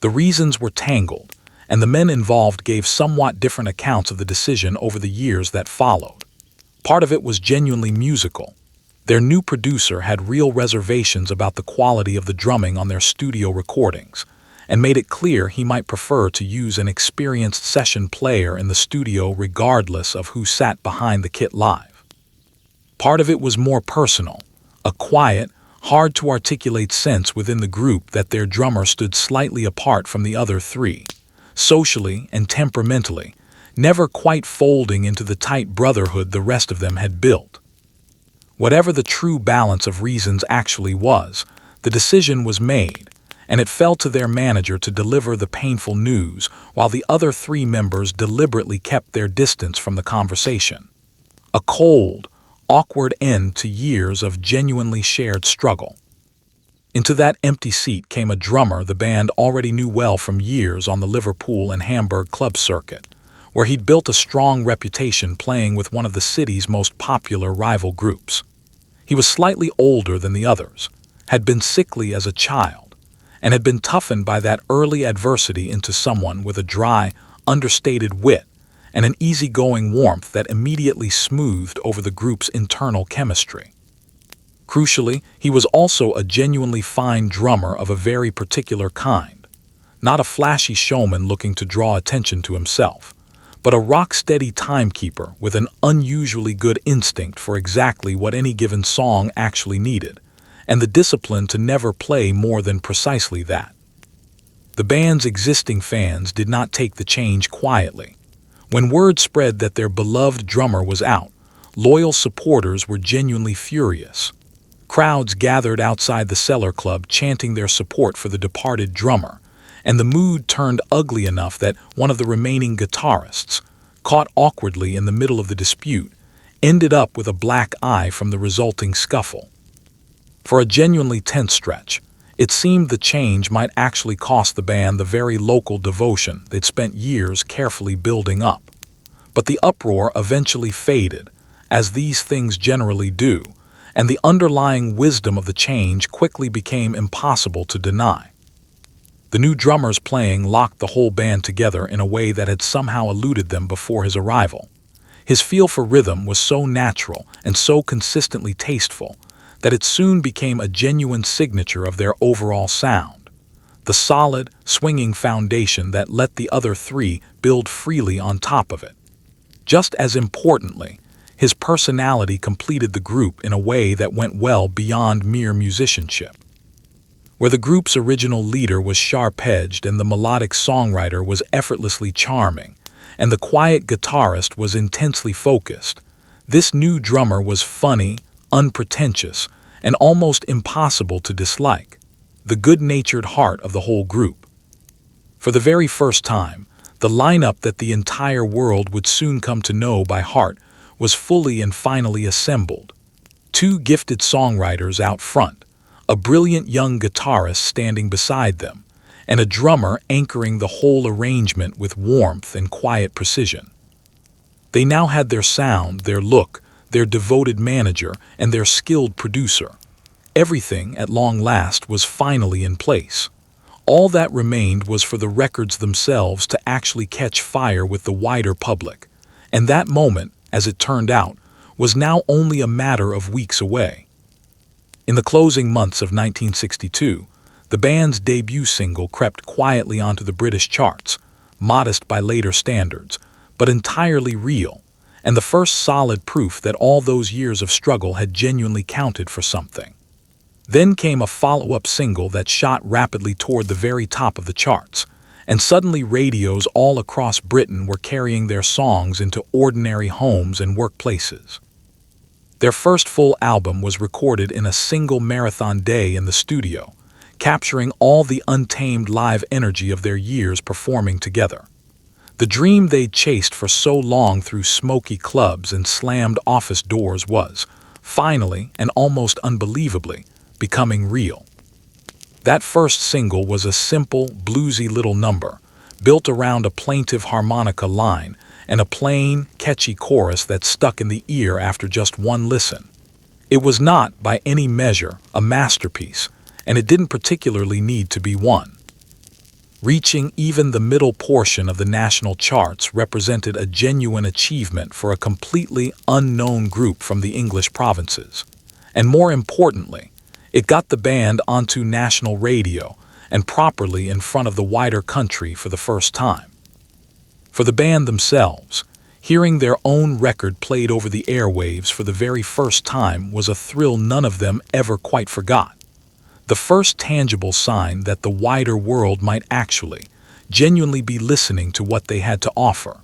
The reasons were tangled, and the men involved gave somewhat different accounts of the decision over the years that followed. Part of it was genuinely musical. Their new producer had real reservations about the quality of the drumming on their studio recordings, and made it clear he might prefer to use an experienced session player in the studio regardless of who sat behind the kit live. Part of it was more personal, a quiet, hard-to-articulate sense within the group that their drummer stood slightly apart from the other three, socially and temperamentally, never quite folding into the tight brotherhood the rest of them had built. Whatever the true balance of reasons actually was, the decision was made, and it fell to their manager to deliver the painful news while the other three members deliberately kept their distance from the conversation. A cold, awkward end to years of genuinely shared struggle. Into that empty seat came a drummer the band already knew well from years on the Liverpool and Hamburg club circuit, where he'd built a strong reputation playing with one of the city's most popular rival groups. He was slightly older than the others, had been sickly as a child, and had been toughened by that early adversity into someone with a dry, understated wit and an easygoing warmth that immediately smoothed over the group's internal chemistry. Crucially, he was also a genuinely fine drummer of a very particular kind, not a flashy showman looking to draw attention to himself, but a rock-steady timekeeper with an unusually good instinct for exactly what any given song actually needed, and the discipline to never play more than precisely that. The band's existing fans did not take the change quietly. When word spread that their beloved drummer was out, loyal supporters were genuinely furious. Crowds gathered outside the Cellar Club chanting their support for the departed drummer, and the mood turned ugly enough that one of the remaining guitarists, caught awkwardly in the middle of the dispute, ended up with a black eye from the resulting scuffle. For a genuinely tense stretch, it seemed the change might actually cost the band the very local devotion they'd spent years carefully building up. But the uproar eventually faded, as these things generally do, and the underlying wisdom of the change quickly became impossible to deny. The new drummer's playing locked the whole band together in a way that had somehow eluded them before his arrival. His feel for rhythm was so natural and so consistently tasteful that it soon became a genuine signature of their overall sound, the solid, swinging foundation that let the other three build freely on top of it. Just as importantly, his personality completed the group in a way that went well beyond mere musicianship. Where the group's original leader was sharp-edged and the melodic songwriter was effortlessly charming, and the quiet guitarist was intensely focused, this new drummer was funny, unpretentious, and almost impossible to dislike, the good-natured heart of the whole group. For the very first time, the lineup that the entire world would soon come to know by heart was fully and finally assembled. Two gifted songwriters out front, a brilliant young guitarist standing beside them, and a drummer anchoring the whole arrangement with warmth and quiet precision. They now had their sound, their look, their devoted manager, and their skilled producer. Everything, at long last, was finally in place. All that remained was for the records themselves to actually catch fire with the wider public, and that moment, as it turned out, was now only a matter of weeks away. In the closing months of 1962, the band's debut single crept quietly onto the British charts, modest by later standards, but entirely real, and the first solid proof that all those years of struggle had genuinely counted for something. Then came a follow-up single that shot rapidly toward the very top of the charts, and suddenly radios all across Britain were carrying their songs into ordinary homes and workplaces. Their first full album was recorded in a single marathon day in the studio, capturing all the untamed live energy of their years performing together. The dream they'd chased for so long through smoky clubs and slammed office doors was, finally and almost unbelievably, becoming real. That first single was a simple, bluesy little number, built around a plaintive harmonica line and a plain, catchy chorus that stuck in the ear after just one listen. It was not, by any measure, a masterpiece, and it didn't particularly need to be one. Reaching even the middle portion of the national charts represented a genuine achievement for a completely unknown group from the English provinces. And more importantly, it got the band onto national radio and properly in front of the wider country for the first time. For the band themselves, hearing their own record played over the airwaves for the very first time was a thrill none of them ever quite forgot. The first tangible sign that the wider world might actually, genuinely be listening to what they had to offer.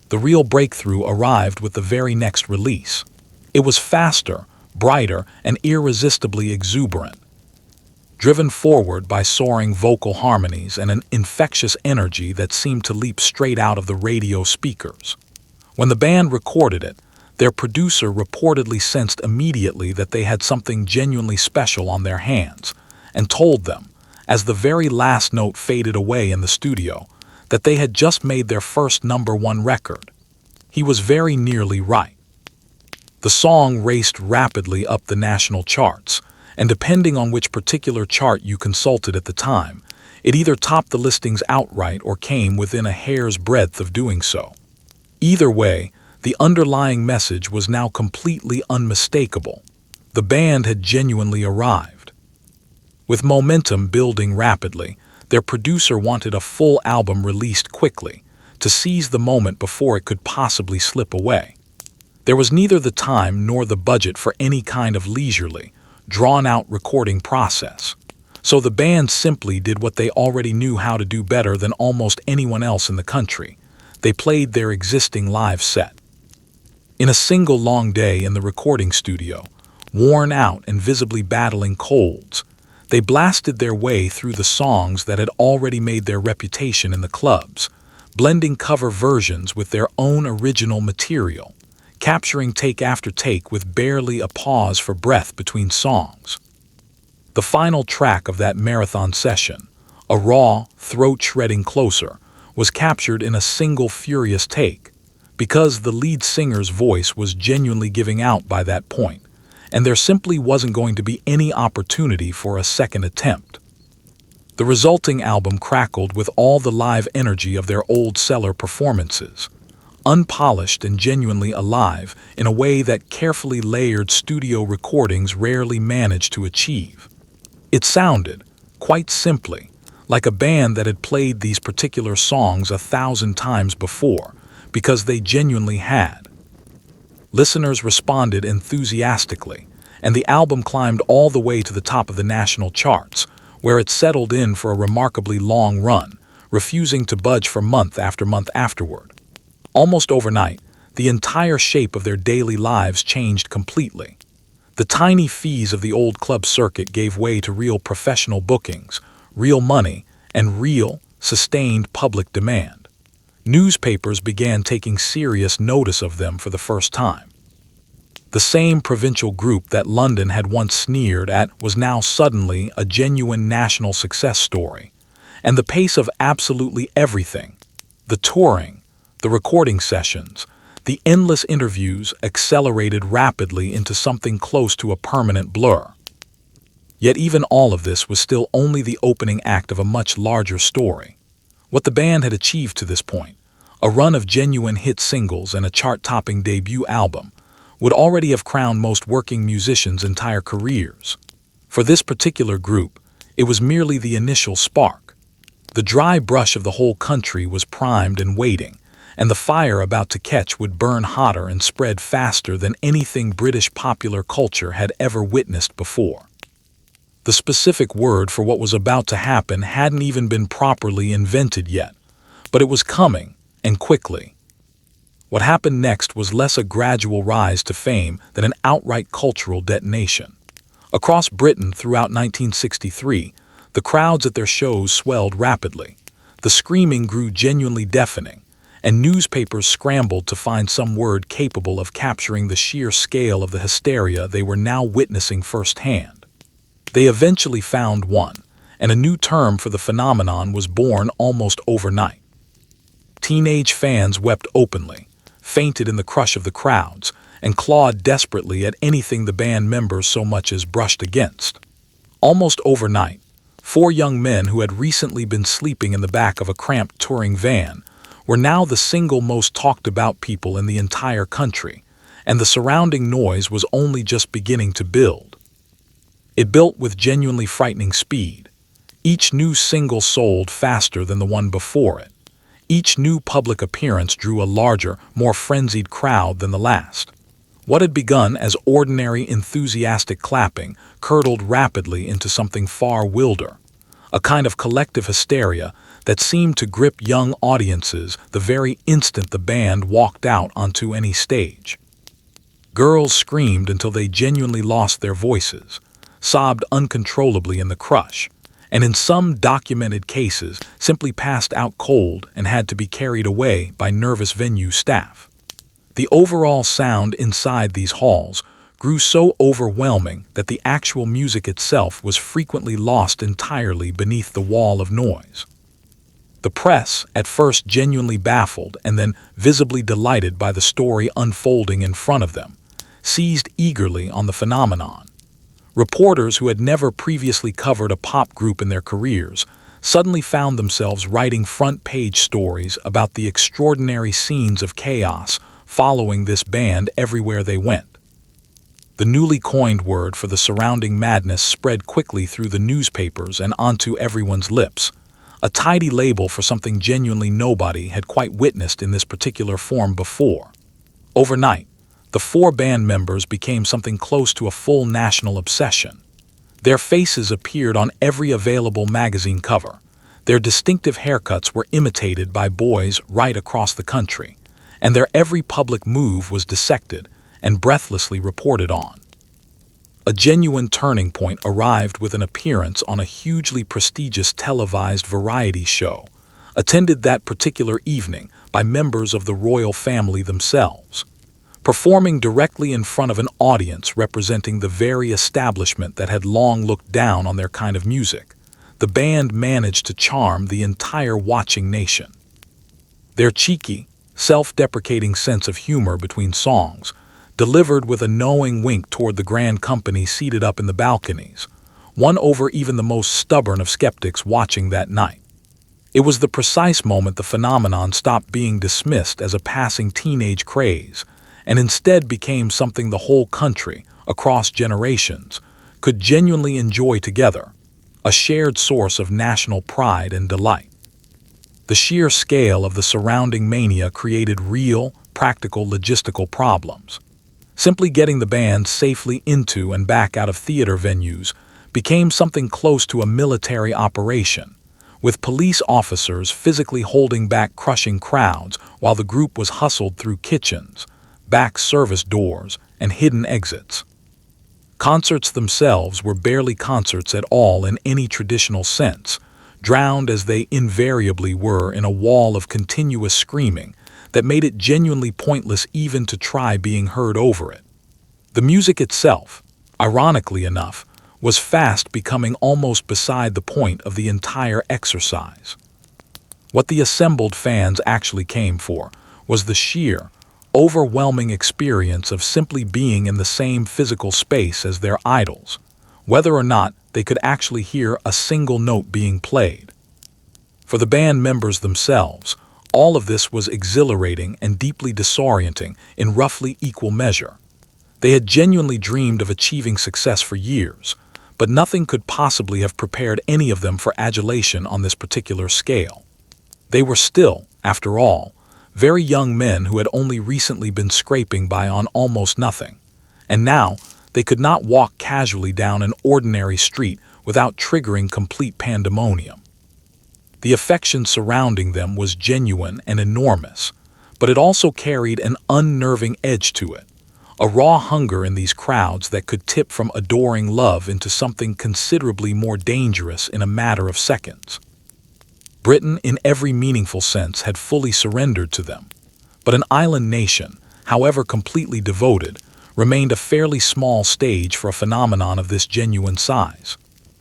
The real breakthrough arrived with the very next release. It was faster, brighter, and irresistibly exuberant. Driven forward by soaring vocal harmonies and an infectious energy that seemed to leap straight out of the radio speakers. When the band recorded it, their producer reportedly sensed immediately that they had something genuinely special on their hands, and told them, as the very last note faded away in the studio, that they had just made their first #1 record. He was very nearly right. The song raced rapidly up the national charts, and depending on which particular chart you consulted at the time, it either topped the listings outright or came within a hair's breadth of doing so. Either way, the underlying message was now completely unmistakable. The band had genuinely arrived. With momentum building rapidly, their producer wanted a full album released quickly, to seize the moment before it could possibly slip away. There was neither the time nor the budget for any kind of leisurely, drawn-out recording process. So the band simply did what they already knew how to do better than almost anyone else in the country. They played their existing live set. In a single long day in the recording studio, worn out and visibly battling colds, they blasted their way through the songs that had already made their reputation in the clubs, blending cover versions with their own original material, capturing take after take with barely a pause for breath between songs. The final track of that marathon session, a raw, throat-shredding closer, was captured in a single furious take, because the lead singer's voice was genuinely giving out by that point, and there simply wasn't going to be any opportunity for a second attempt. The resulting album crackled with all the live energy of their old cellar performances, unpolished and genuinely alive in a way that carefully layered studio recordings rarely managed to achieve. It sounded, quite simply, like a band that had played these particular songs 1,000 times before, because they genuinely had. Listeners responded enthusiastically, and the album climbed all the way to the top of the national charts, where it settled in for a remarkably long run, refusing to budge for month after month afterward. Almost overnight, the entire shape of their daily lives changed completely. The tiny fees of the old club circuit gave way to real professional bookings, real money, and real, sustained public demand. Newspapers began taking serious notice of them for the first time. The same provincial group that London had once sneered at was now suddenly a genuine national success story. And the pace of absolutely everything, the touring, the recording sessions, the endless interviews accelerated rapidly into something close to a permanent blur. Yet even all of this was still only the opening act of a much larger story. What the band had achieved to this point, a run of genuine hit singles and a chart-topping debut album, would already have crowned most working musicians' entire careers. For this particular group, it was merely the initial spark. The dry brush of the whole country was primed and waiting, and the fire about to catch would burn hotter and spread faster than anything British popular culture had ever witnessed before. The specific word for what was about to happen hadn't even been properly invented yet, but it was coming, and quickly. What happened next was less a gradual rise to fame than an outright cultural detonation. Across Britain throughout 1963, the crowds at their shows swelled rapidly. The screaming grew genuinely deafening, and newspapers scrambled to find some word capable of capturing the sheer scale of the hysteria they were now witnessing firsthand. They eventually found one, and a new term for the phenomenon was born almost overnight. Teenage fans wept openly, fainted in the crush of the crowds, and clawed desperately at anything the band members so much as brushed against. Almost overnight, 4 young men who had recently been sleeping in the back of a cramped touring van were now the single most talked about people in the entire country, and the surrounding noise was only just beginning to build. It built with genuinely frightening speed. Each new single sold faster than the one before it. Each new public appearance drew a larger, more frenzied crowd than the last. What had begun as ordinary enthusiastic clapping curdled rapidly into something far wilder, a kind of collective hysteria that seemed to grip young audiences the very instant the band walked out onto any stage. Girls screamed until they genuinely lost their voices, sobbed uncontrollably in the crush, and in some documented cases simply passed out cold and had to be carried away by nervous venue staff. The overall sound inside these halls grew so overwhelming that the actual music itself was frequently lost entirely beneath the wall of noise. The press, at first genuinely baffled and then visibly delighted by the story unfolding in front of them, seized eagerly on the phenomenon. Reporters who had never previously covered a pop group in their careers suddenly found themselves writing front-page stories about the extraordinary scenes of chaos following this band everywhere they went. The newly coined word for the surrounding madness spread quickly through the newspapers and onto everyone's lips, a tidy label for something genuinely nobody had quite witnessed in this particular form before. Overnight, the four band members became something close to a full national obsession. Their faces appeared on every available magazine cover. Their distinctive haircuts were imitated by boys right across the country, and their every public move was dissected and breathlessly reported on. A genuine turning point arrived with an appearance on a hugely prestigious televised variety show, attended that particular evening by members of the royal family themselves. Performing directly in front of an audience representing the very establishment that had long looked down on their kind of music, the band managed to charm the entire watching nation. Their cheeky, self-deprecating sense of humor between songs, delivered with a knowing wink toward the grand company seated up in the balconies, won over even the most stubborn of skeptics watching that night. It was the precise moment the phenomenon stopped being dismissed as a passing teenage craze, and instead became something the whole country, across generations, could genuinely enjoy together, a shared source of national pride and delight. The sheer scale of the surrounding mania created real, practical logistical problems. Simply getting the band safely into and back out of theater venues became something close to a military operation, with police officers physically holding back crushing crowds while the group was hustled through kitchens, back service doors, and hidden exits. Concerts themselves were barely concerts at all in any traditional sense, drowned as they invariably were in a wall of continuous screaming that made it genuinely pointless even to try being heard over it. The music itself, ironically enough, was fast becoming almost beside the point of the entire exercise. What the assembled fans actually came for was the sheer, overwhelming experience of simply being in the same physical space as their idols, whether or not they could actually hear a single note being played. For the band members themselves, all of this was exhilarating and deeply disorienting in roughly equal measure. They had genuinely dreamed of achieving success for years, but nothing could possibly have prepared any of them for adulation on this particular scale. They were still, after all, very young men who had only recently been scraping by on almost nothing, and now they could not walk casually down an ordinary street without triggering complete pandemonium. The affection surrounding them was genuine and enormous, but it also carried an unnerving edge to it, a raw hunger in these crowds that could tip from adoring love into something considerably more dangerous in a matter of seconds. Britain, in every meaningful sense, had fully surrendered to them, but an island nation, however completely devoted, remained a fairly small stage for a phenomenon of this genuine size.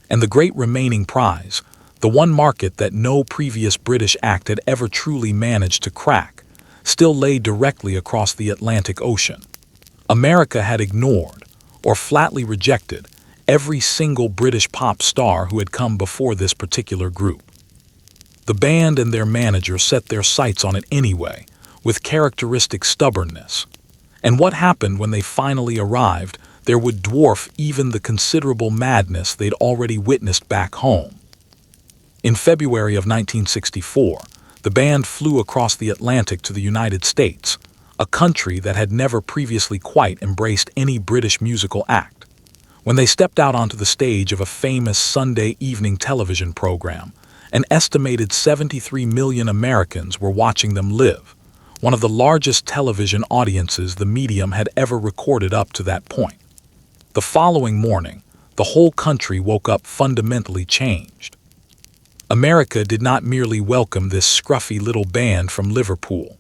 And the great remaining prize, the one market that no previous British act had ever truly managed to crack, still lay directly across the Atlantic Ocean. America had ignored, or flatly rejected, every single British pop star who had come before this particular group. The band and their manager set their sights on it anyway, with characteristic stubbornness. And what happened when they finally arrived there would dwarf even the considerable madness they'd already witnessed back home. In February of 1964, the band flew across the Atlantic to the United States, a country that had never previously quite embraced any British musical act. When they stepped out onto the stage of a famous Sunday evening television program, an estimated 73 million Americans were watching them live, one of the largest television audiences the medium had ever recorded up to that point. The following morning, the whole country woke up fundamentally changed. America did not merely welcome this scruffy little band from Liverpool.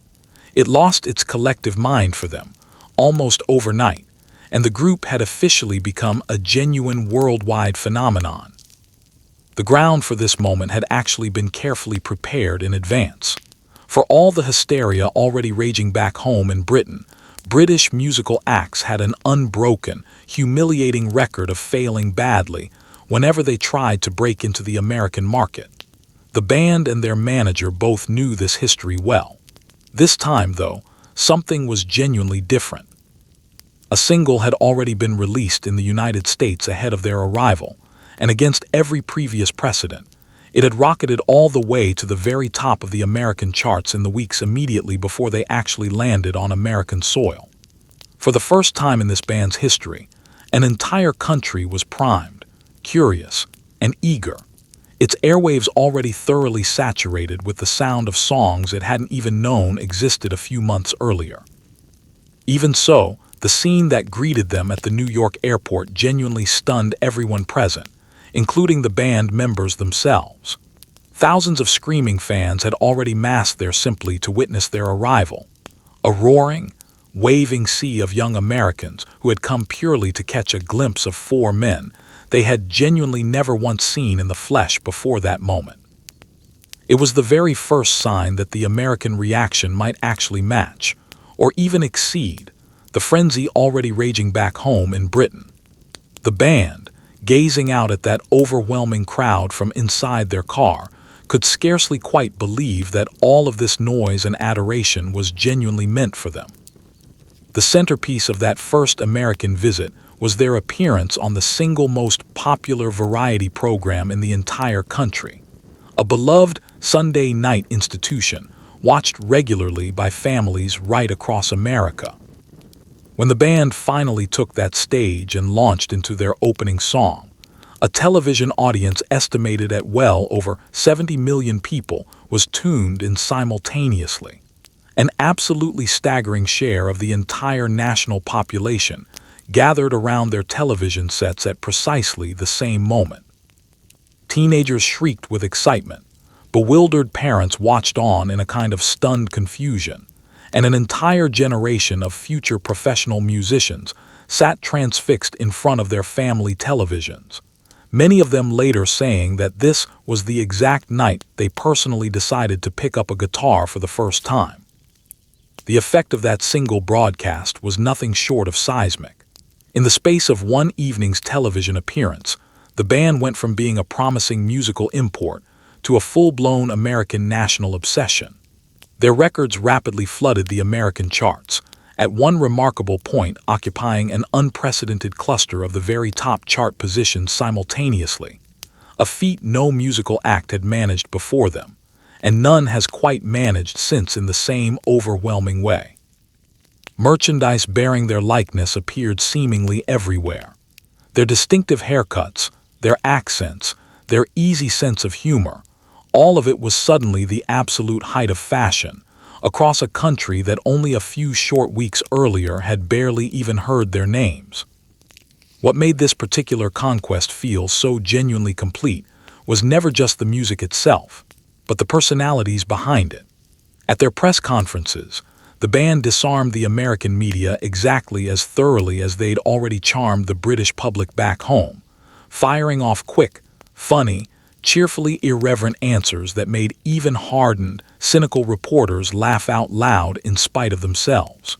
It lost its collective mind for them, almost overnight, and the group had officially become a genuine worldwide phenomenon. The ground for this moment had actually been carefully prepared in advance. For all the hysteria already raging back home in Britain, British musical acts had an unbroken, humiliating record of failing badly whenever they tried to break into the American market. The band and their manager both knew this history well. This time, though, something was genuinely different. A single had already been released in the United States ahead of their arrival, and against every previous precedent, it had rocketed all the way to the very top of the American charts in the weeks immediately before they actually landed on American soil. For the first time in this band's history, an entire country was primed, curious, and eager, its airwaves already thoroughly saturated with the sound of songs it hadn't even known existed a few months earlier. Even so, the scene that greeted them at the New York airport genuinely stunned everyone present, including the band members themselves. Thousands of screaming fans had already massed there simply to witness their arrival. A roaring, waving sea of young Americans who had come purely to catch a glimpse of four men they had genuinely never once seen in the flesh before that moment. It was the very first sign that the American reaction might actually match, or even exceed, the frenzy already raging back home in Britain. The band, gazing out at that overwhelming crowd from inside their car, could scarcely quite believe that all of this noise and adoration was genuinely meant for them. The centerpiece of that first American visit was their appearance on the single most popular variety program in the entire country, a beloved Sunday night institution watched regularly by families right across America. When the band finally took that stage and launched into their opening song, a television audience estimated at well over 70 million people was tuned in simultaneously, an absolutely staggering share of the entire national population gathered around their television sets at precisely the same moment. Teenagers shrieked with excitement, bewildered parents watched on in a kind of stunned confusion, and an entire generation of future professional musicians sat transfixed in front of their family televisions, many of them later saying that this was the exact night they personally decided to pick up a guitar for the first time. The effect of that single broadcast was nothing short of seismic. In the space of one evening's television appearance, the band went from being a promising musical import to a full-blown American national obsession. Their records rapidly flooded the American charts, at one remarkable point occupying an unprecedented cluster of the very top chart positions simultaneously, a feat no musical act had managed before them, and none has quite managed since in the same overwhelming way. Merchandise bearing their likeness appeared seemingly everywhere. Their distinctive haircuts, their accents, their easy sense of humor, all of it was suddenly the absolute height of fashion, across a country that only a few short weeks earlier had barely even heard their names. What made this particular conquest feel so genuinely complete was never just the music itself, but the personalities behind it. At their press conferences, the band disarmed the American media exactly as thoroughly as they'd already charmed the British public back home, firing off quick, funny, cheerfully irreverent answers that made even hardened, cynical reporters laugh out loud in spite of themselves.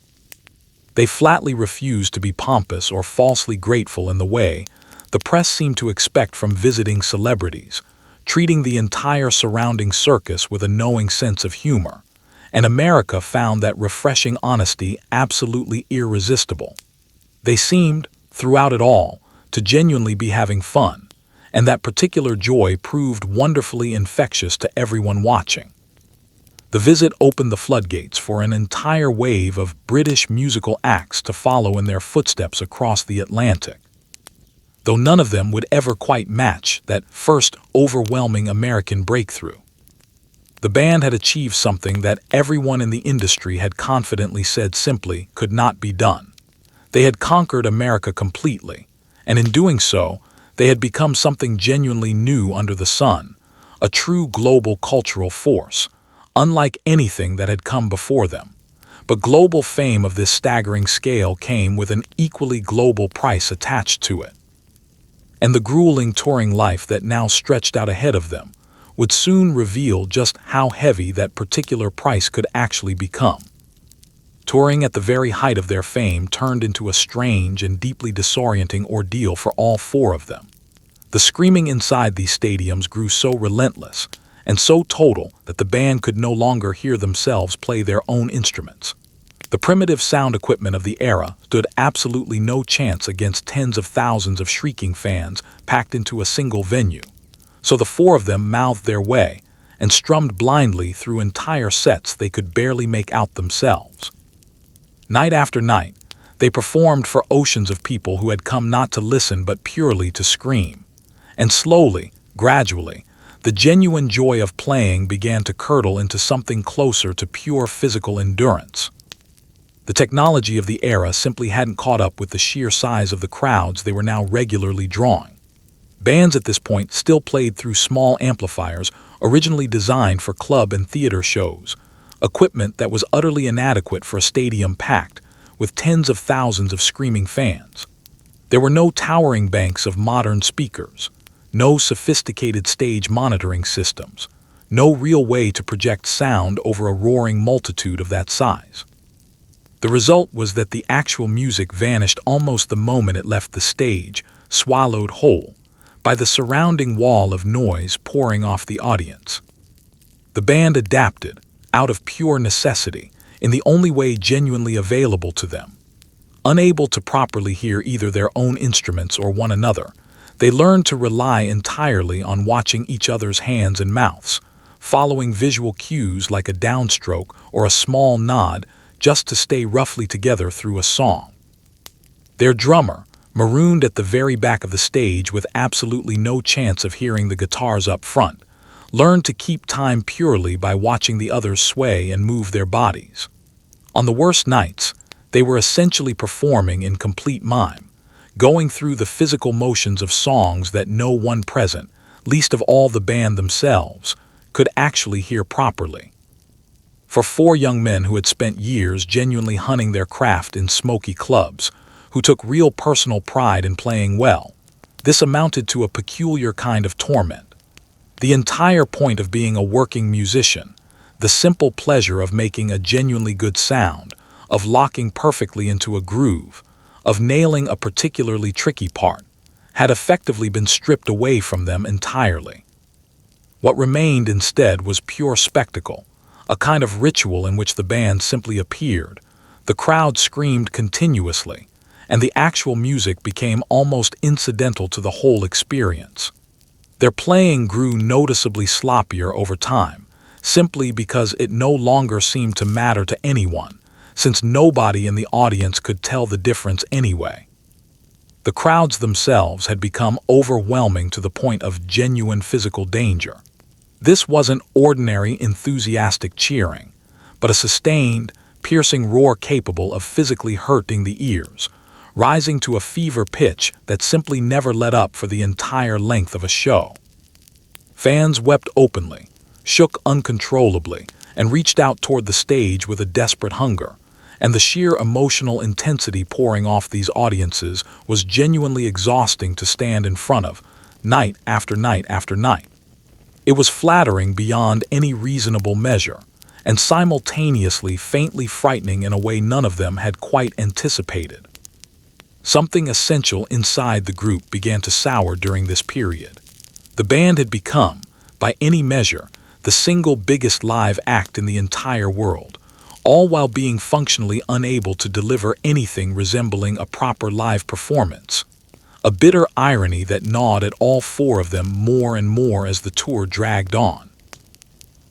They flatly refused to be pompous or falsely grateful in the way the press seemed to expect from visiting celebrities, treating the entire surrounding circus with a knowing sense of humor. And America found that refreshing honesty absolutely irresistible. They seemed, throughout it all, to genuinely be having fun, and that particular joy proved wonderfully infectious to everyone watching. The visit opened the floodgates for an entire wave of British musical acts to follow in their footsteps across the Atlantic, though none of them would ever quite match that first overwhelming American breakthrough. The band had achieved something that everyone in the industry had confidently said simply could not be done. They had conquered America completely, and in doing so, they had become something genuinely new under the sun, a true global cultural force, unlike anything that had come before them. But global fame of this staggering scale came with an equally global price attached to it. And the grueling touring life that now stretched out ahead of them would soon reveal just how heavy that particular price could actually become. Touring at the very height of their fame turned into a strange and deeply disorienting ordeal for all four of them. The screaming inside these stadiums grew so relentless, and so total that the band could no longer hear themselves play their own instruments. The primitive sound equipment of the era stood absolutely no chance against tens of thousands of shrieking fans packed into a single venue. So the four of them mouthed their way and strummed blindly through entire sets they could barely make out themselves. Night after night, they performed for oceans of people who had come not to listen but purely to scream. And slowly, gradually, the genuine joy of playing began to curdle into something closer to pure physical endurance. The technology of the era simply hadn't caught up with the sheer size of the crowds they were now regularly drawing. Bands at this point still played through small amplifiers originally designed for club and theater shows, equipment that was utterly inadequate for a stadium packed with tens of thousands of screaming fans. There were no towering banks of modern speakers, no sophisticated stage monitoring systems, no real way to project sound over a roaring multitude of that size. The result was that the actual music vanished almost the moment it left the stage, swallowed whole by the surrounding wall of noise pouring off the audience. The band adapted, out of pure necessity, in the only way genuinely available to them. Unable to properly hear either their own instruments or one another, they learned to rely entirely on watching each other's hands and mouths, following visual cues like a downstroke or a small nod just to stay roughly together through a song. Their drummer, marooned at the very back of the stage with absolutely no chance of hearing the guitars up front, learned to keep time purely by watching the others sway and move their bodies. On the worst nights, they were essentially performing in complete mime, going through the physical motions of songs that no one present, least of all the band themselves, could actually hear properly. For four young men who had spent years genuinely hunting their craft in smoky clubs, who took real personal pride in playing well, this amounted to a peculiar kind of torment. The entire point of being a working musician, the simple pleasure of making a genuinely good sound, of locking perfectly into a groove, of nailing a particularly tricky part, had effectively been stripped away from them entirely. What remained instead was pure spectacle, a kind of ritual in which the band simply appeared, the crowd screamed continuously, and the actual music became almost incidental to the whole experience. Their playing grew noticeably sloppier over time, simply because it no longer seemed to matter to anyone, since nobody in the audience could tell the difference anyway. The crowds themselves had become overwhelming to the point of genuine physical danger. This wasn't ordinary enthusiastic cheering, but a sustained, piercing roar capable of physically hurting the ears, rising to a fever pitch that simply never let up for the entire length of a show. Fans wept openly, shook uncontrollably, and reached out toward the stage with a desperate hunger, and the sheer emotional intensity pouring off these audiences was genuinely exhausting to stand in front of, night after night after night. It was flattering beyond any reasonable measure, and simultaneously faintly frightening in a way none of them had quite anticipated. Something essential inside the group began to sour during this period. The band had become, by any measure, the single biggest live act in the entire world, all while being functionally unable to deliver anything resembling a proper live performance. A bitter irony that gnawed at all four of them more and more as the tour dragged on.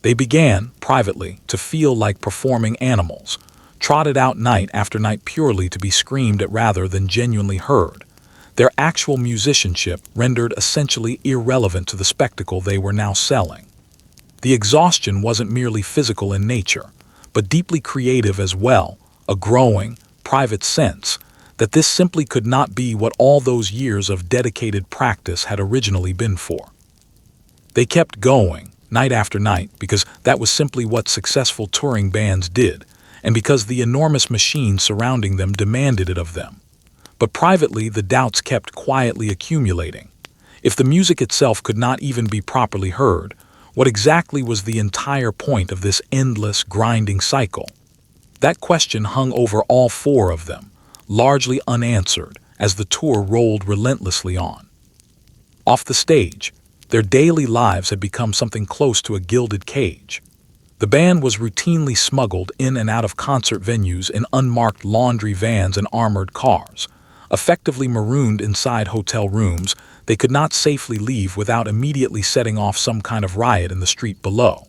They began, privately, to feel like performing animals, trotted out night after night purely to be screamed at rather than genuinely heard, their actual musicianship rendered essentially irrelevant to the spectacle they were now selling. The exhaustion wasn't merely physical in nature, but deeply creative as well, a growing, private sense that this simply could not be what all those years of dedicated practice had originally been for. They kept going, night after night, because that was simply what successful touring bands did, and because the enormous machine surrounding them demanded it of them. But privately, the doubts kept quietly accumulating. If the music itself could not even be properly heard, what exactly was the entire point of this endless, grinding cycle? That question hung over all four of them, largely unanswered, as the tour rolled relentlessly on. Off the stage, Their daily lives had become something close to a gilded cage. The band was routinely smuggled in and out of concert venues in unmarked laundry vans and armored cars. Effectively marooned inside hotel rooms, they could not safely leave without immediately setting off some kind of riot in the street below.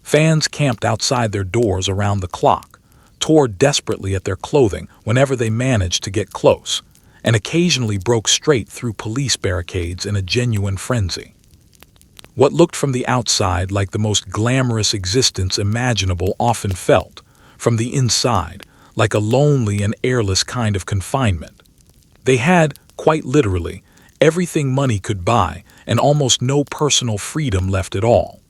Fans camped outside their doors around the clock, tore desperately at their clothing whenever they managed to get close, and occasionally broke straight through police barricades in a genuine frenzy. What looked from the outside like the most glamorous existence imaginable often felt, from the inside, like a lonely and airless kind of confinement. They had, quite literally, everything money could buy and almost no personal freedom left at all.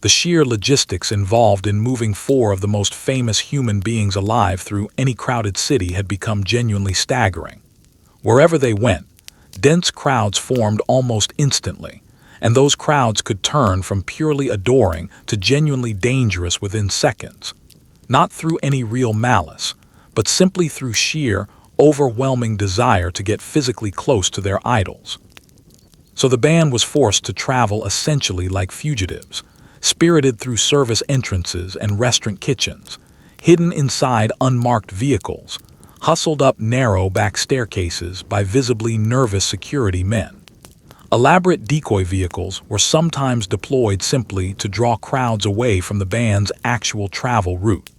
The sheer logistics involved in moving four of the most famous human beings alive through any crowded city had become genuinely staggering. Wherever they went, dense crowds formed almost instantly, and those crowds could turn from purely adoring to genuinely dangerous within seconds, not through any real malice, but simply through sheer, overwhelming desire to get physically close to their idols. So the band was forced to travel essentially like fugitives, spirited through service entrances and restaurant kitchens, hidden inside unmarked vehicles, hustled up narrow back staircases by visibly nervous security men. Elaborate decoy vehicles were sometimes deployed simply to draw crowds away from the band's actual travel route.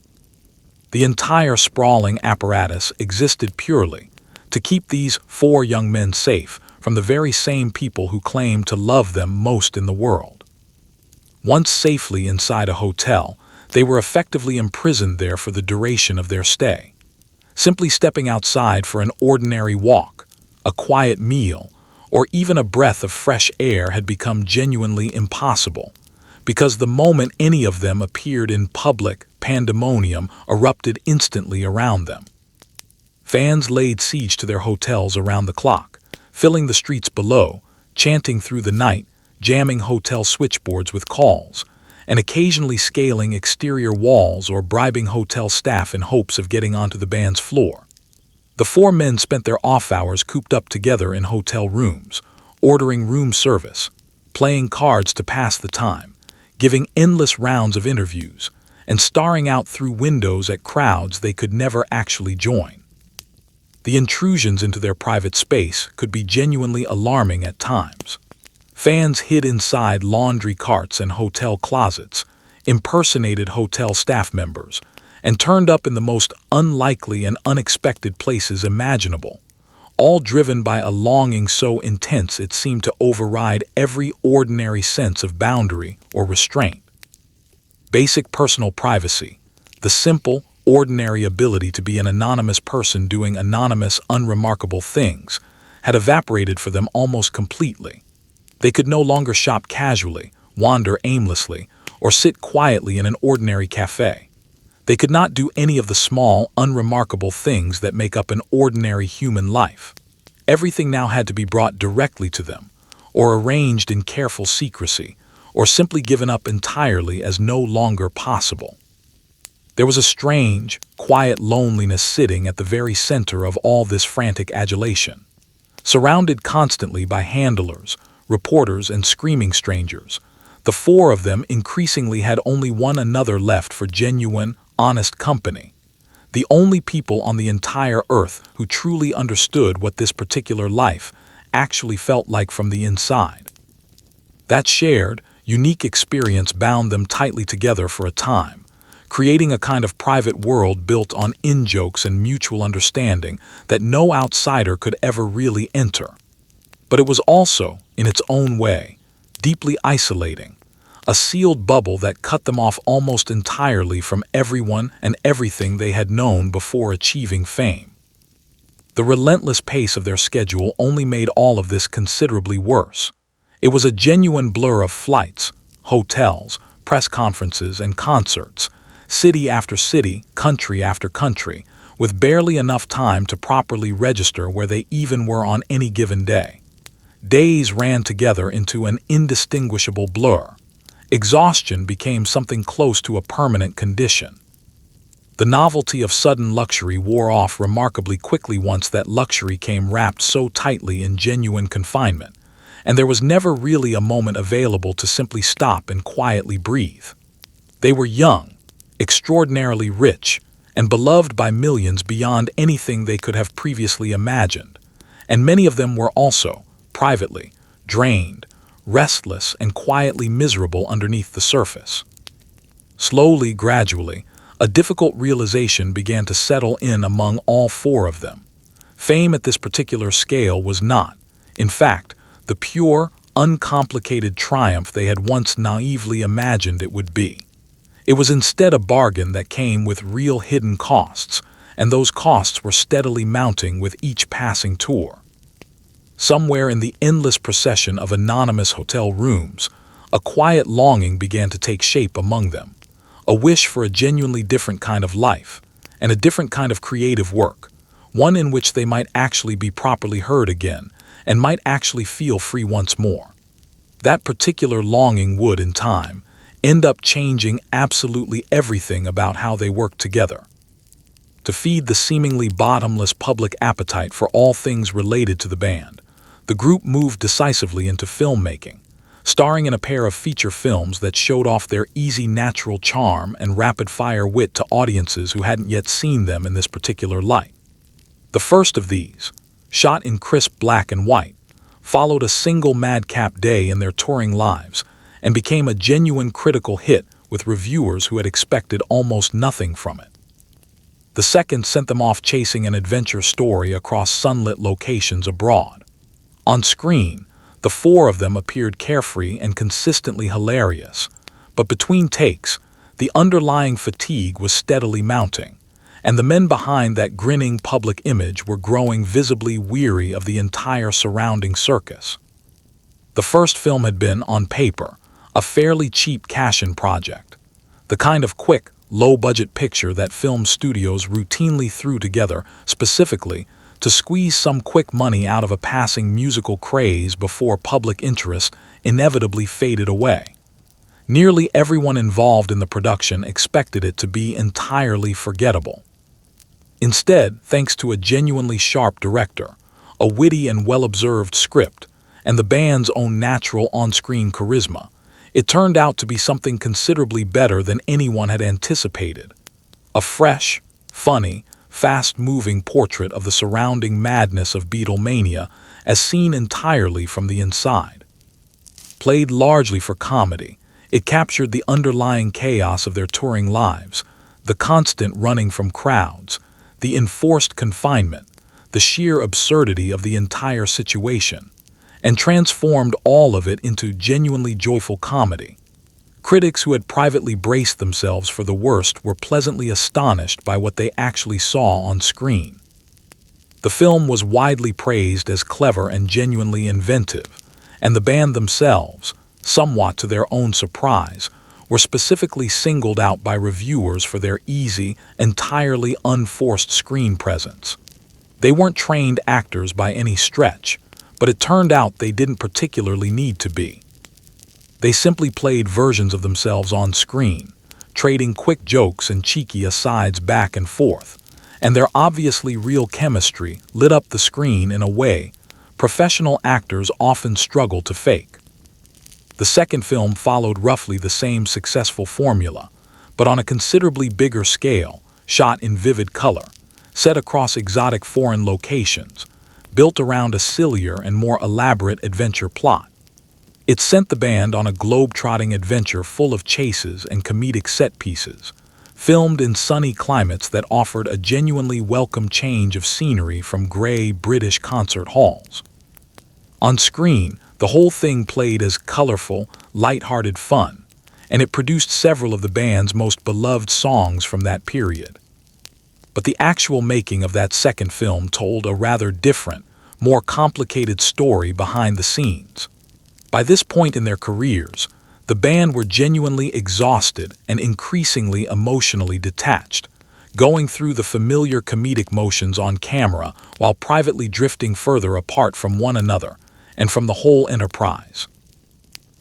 The entire sprawling apparatus existed purely to keep these four young men safe from the very same people who claimed to love them most in the world. Once safely inside a hotel, they were effectively imprisoned there for the duration of their stay. Simply stepping outside for an ordinary walk, a quiet meal, or even a breath of fresh air had become genuinely impossible, because the moment any of them appeared in public, pandemonium erupted instantly around them. Fans laid siege to their hotels around the clock, filling the streets below, chanting through the night, jamming hotel switchboards with calls, and occasionally scaling exterior walls or bribing hotel staff in hopes of getting onto the band's floor. The four men spent their off hours cooped up together in hotel rooms, ordering room service, playing cards to pass the time, giving endless rounds of interviews, and staring out through windows at crowds they could never actually join. The intrusions into their private space could be genuinely alarming at times. Fans hid inside laundry carts and hotel closets, impersonated hotel staff members, and turned up in the most unlikely and unexpected places imaginable, all driven by a longing so intense it seemed to override every ordinary sense of boundary or restraint. Basic personal privacy, the simple, ordinary ability to be an anonymous person doing anonymous, unremarkable things, had evaporated for them almost completely. They could no longer shop casually, wander aimlessly, or sit quietly in an ordinary cafe. They could not do any of the small, unremarkable things that make up an ordinary human life. Everything now had to be brought directly to them, or arranged in careful secrecy, or simply given up entirely as no longer possible. There was a strange, quiet loneliness sitting at the very center of all this frantic adulation. Surrounded constantly by handlers, reporters, and screaming strangers, the four of them increasingly had only one another left for genuine, honest company. The only people on the entire earth who truly understood what this particular life actually felt like from the inside. That shared, unique experience bound them tightly together for a time, creating a kind of private world built on in-jokes and mutual understanding that no outsider could ever really enter. But it was also, in its own way, deeply isolating, a sealed bubble that cut them off almost entirely from everyone and everything they had known before achieving fame. The relentless pace of their schedule only made all of this considerably worse. It was a genuine blur of flights, hotels, press conferences, and concerts, city after city, country after country, with barely enough time to properly register where they even were on any given day. Days ran together into an indistinguishable blur. Exhaustion became something close to a permanent condition. The novelty of sudden luxury wore off remarkably quickly once that luxury came wrapped so tightly in genuine confinement, and there was never really a moment available to simply stop and quietly breathe. They were young, extraordinarily rich, and beloved by millions beyond anything they could have previously imagined, and many of them were also, privately, drained, restless, and quietly miserable underneath the surface. Slowly, gradually, a difficult realization began to settle in among all four of them. Fame at this particular scale was not, in fact, the pure, uncomplicated triumph they had once naively imagined it would be. It was instead a bargain that came with real hidden costs, and those costs were steadily mounting with each passing tour. Somewhere in the endless procession of anonymous hotel rooms, a quiet longing began to take shape among them, a wish for a genuinely different kind of life, and a different kind of creative work, one in which they might actually be properly heard again, and might actually feel free once more. That particular longing would, in time, end up changing absolutely everything about how they worked together. To feed the seemingly bottomless public appetite for all things related to the band, the group moved decisively into filmmaking, starring in a pair of feature films that showed off their easy natural charm and rapid-fire wit to audiences who hadn't yet seen them in this particular light. The first of these, shot in crisp black and white, followed a single madcap day in their touring lives and became a genuine critical hit with reviewers who had expected almost nothing from it. The second sent them off chasing an adventure story across sunlit locations abroad. On screen, the four of them appeared carefree and consistently hilarious, but between takes, the underlying fatigue was steadily mounting, and the men behind that grinning public image were growing visibly weary of the entire surrounding circus. The first film had been, on paper, a fairly cheap cash-in project, the kind of quick, low-budget picture that film studios routinely threw together specifically to squeeze some quick money out of a passing musical craze before public interest inevitably faded away. Nearly everyone involved in the production expected it to be entirely forgettable. Instead, thanks to a genuinely sharp director, a witty and well-observed script, and the band's own natural on-screen charisma, it turned out to be something considerably better than anyone had anticipated. A fresh, funny, fast-moving portrait of the surrounding madness of Beatlemania as seen entirely from the inside. Played largely for comedy, it captured the underlying chaos of their touring lives, the constant running from crowds, the enforced confinement, the sheer absurdity of the entire situation, and transformed all of it into genuinely joyful comedy. Critics who had privately braced themselves for the worst were pleasantly astonished by what they actually saw on screen. The film was widely praised as clever and genuinely inventive, and the band themselves, somewhat to their own surprise, were specifically singled out by reviewers for their easy, entirely unforced screen presence. They weren't trained actors by any stretch, but it turned out they didn't particularly need to be. They simply played versions of themselves on screen, trading quick jokes and cheeky asides back and forth, and their obviously real chemistry lit up the screen in a way professional actors often struggle to fake. The second film followed roughly the same successful formula, but on a considerably bigger scale, shot in vivid color, set across exotic foreign locations, built around a sillier and more elaborate adventure plot. It sent the band on a globe-trotting adventure full of chases and comedic set pieces, filmed in sunny climates that offered a genuinely welcome change of scenery from gray British concert halls. On screen, the whole thing played as colorful, light-hearted fun, and it produced several of the band's most beloved songs from that period. But the actual making of that second film told a rather different, more complicated story behind the scenes. By this point in their careers, the band were genuinely exhausted and increasingly emotionally detached, going through the familiar comedic motions on camera while privately drifting further apart from one another and from the whole enterprise.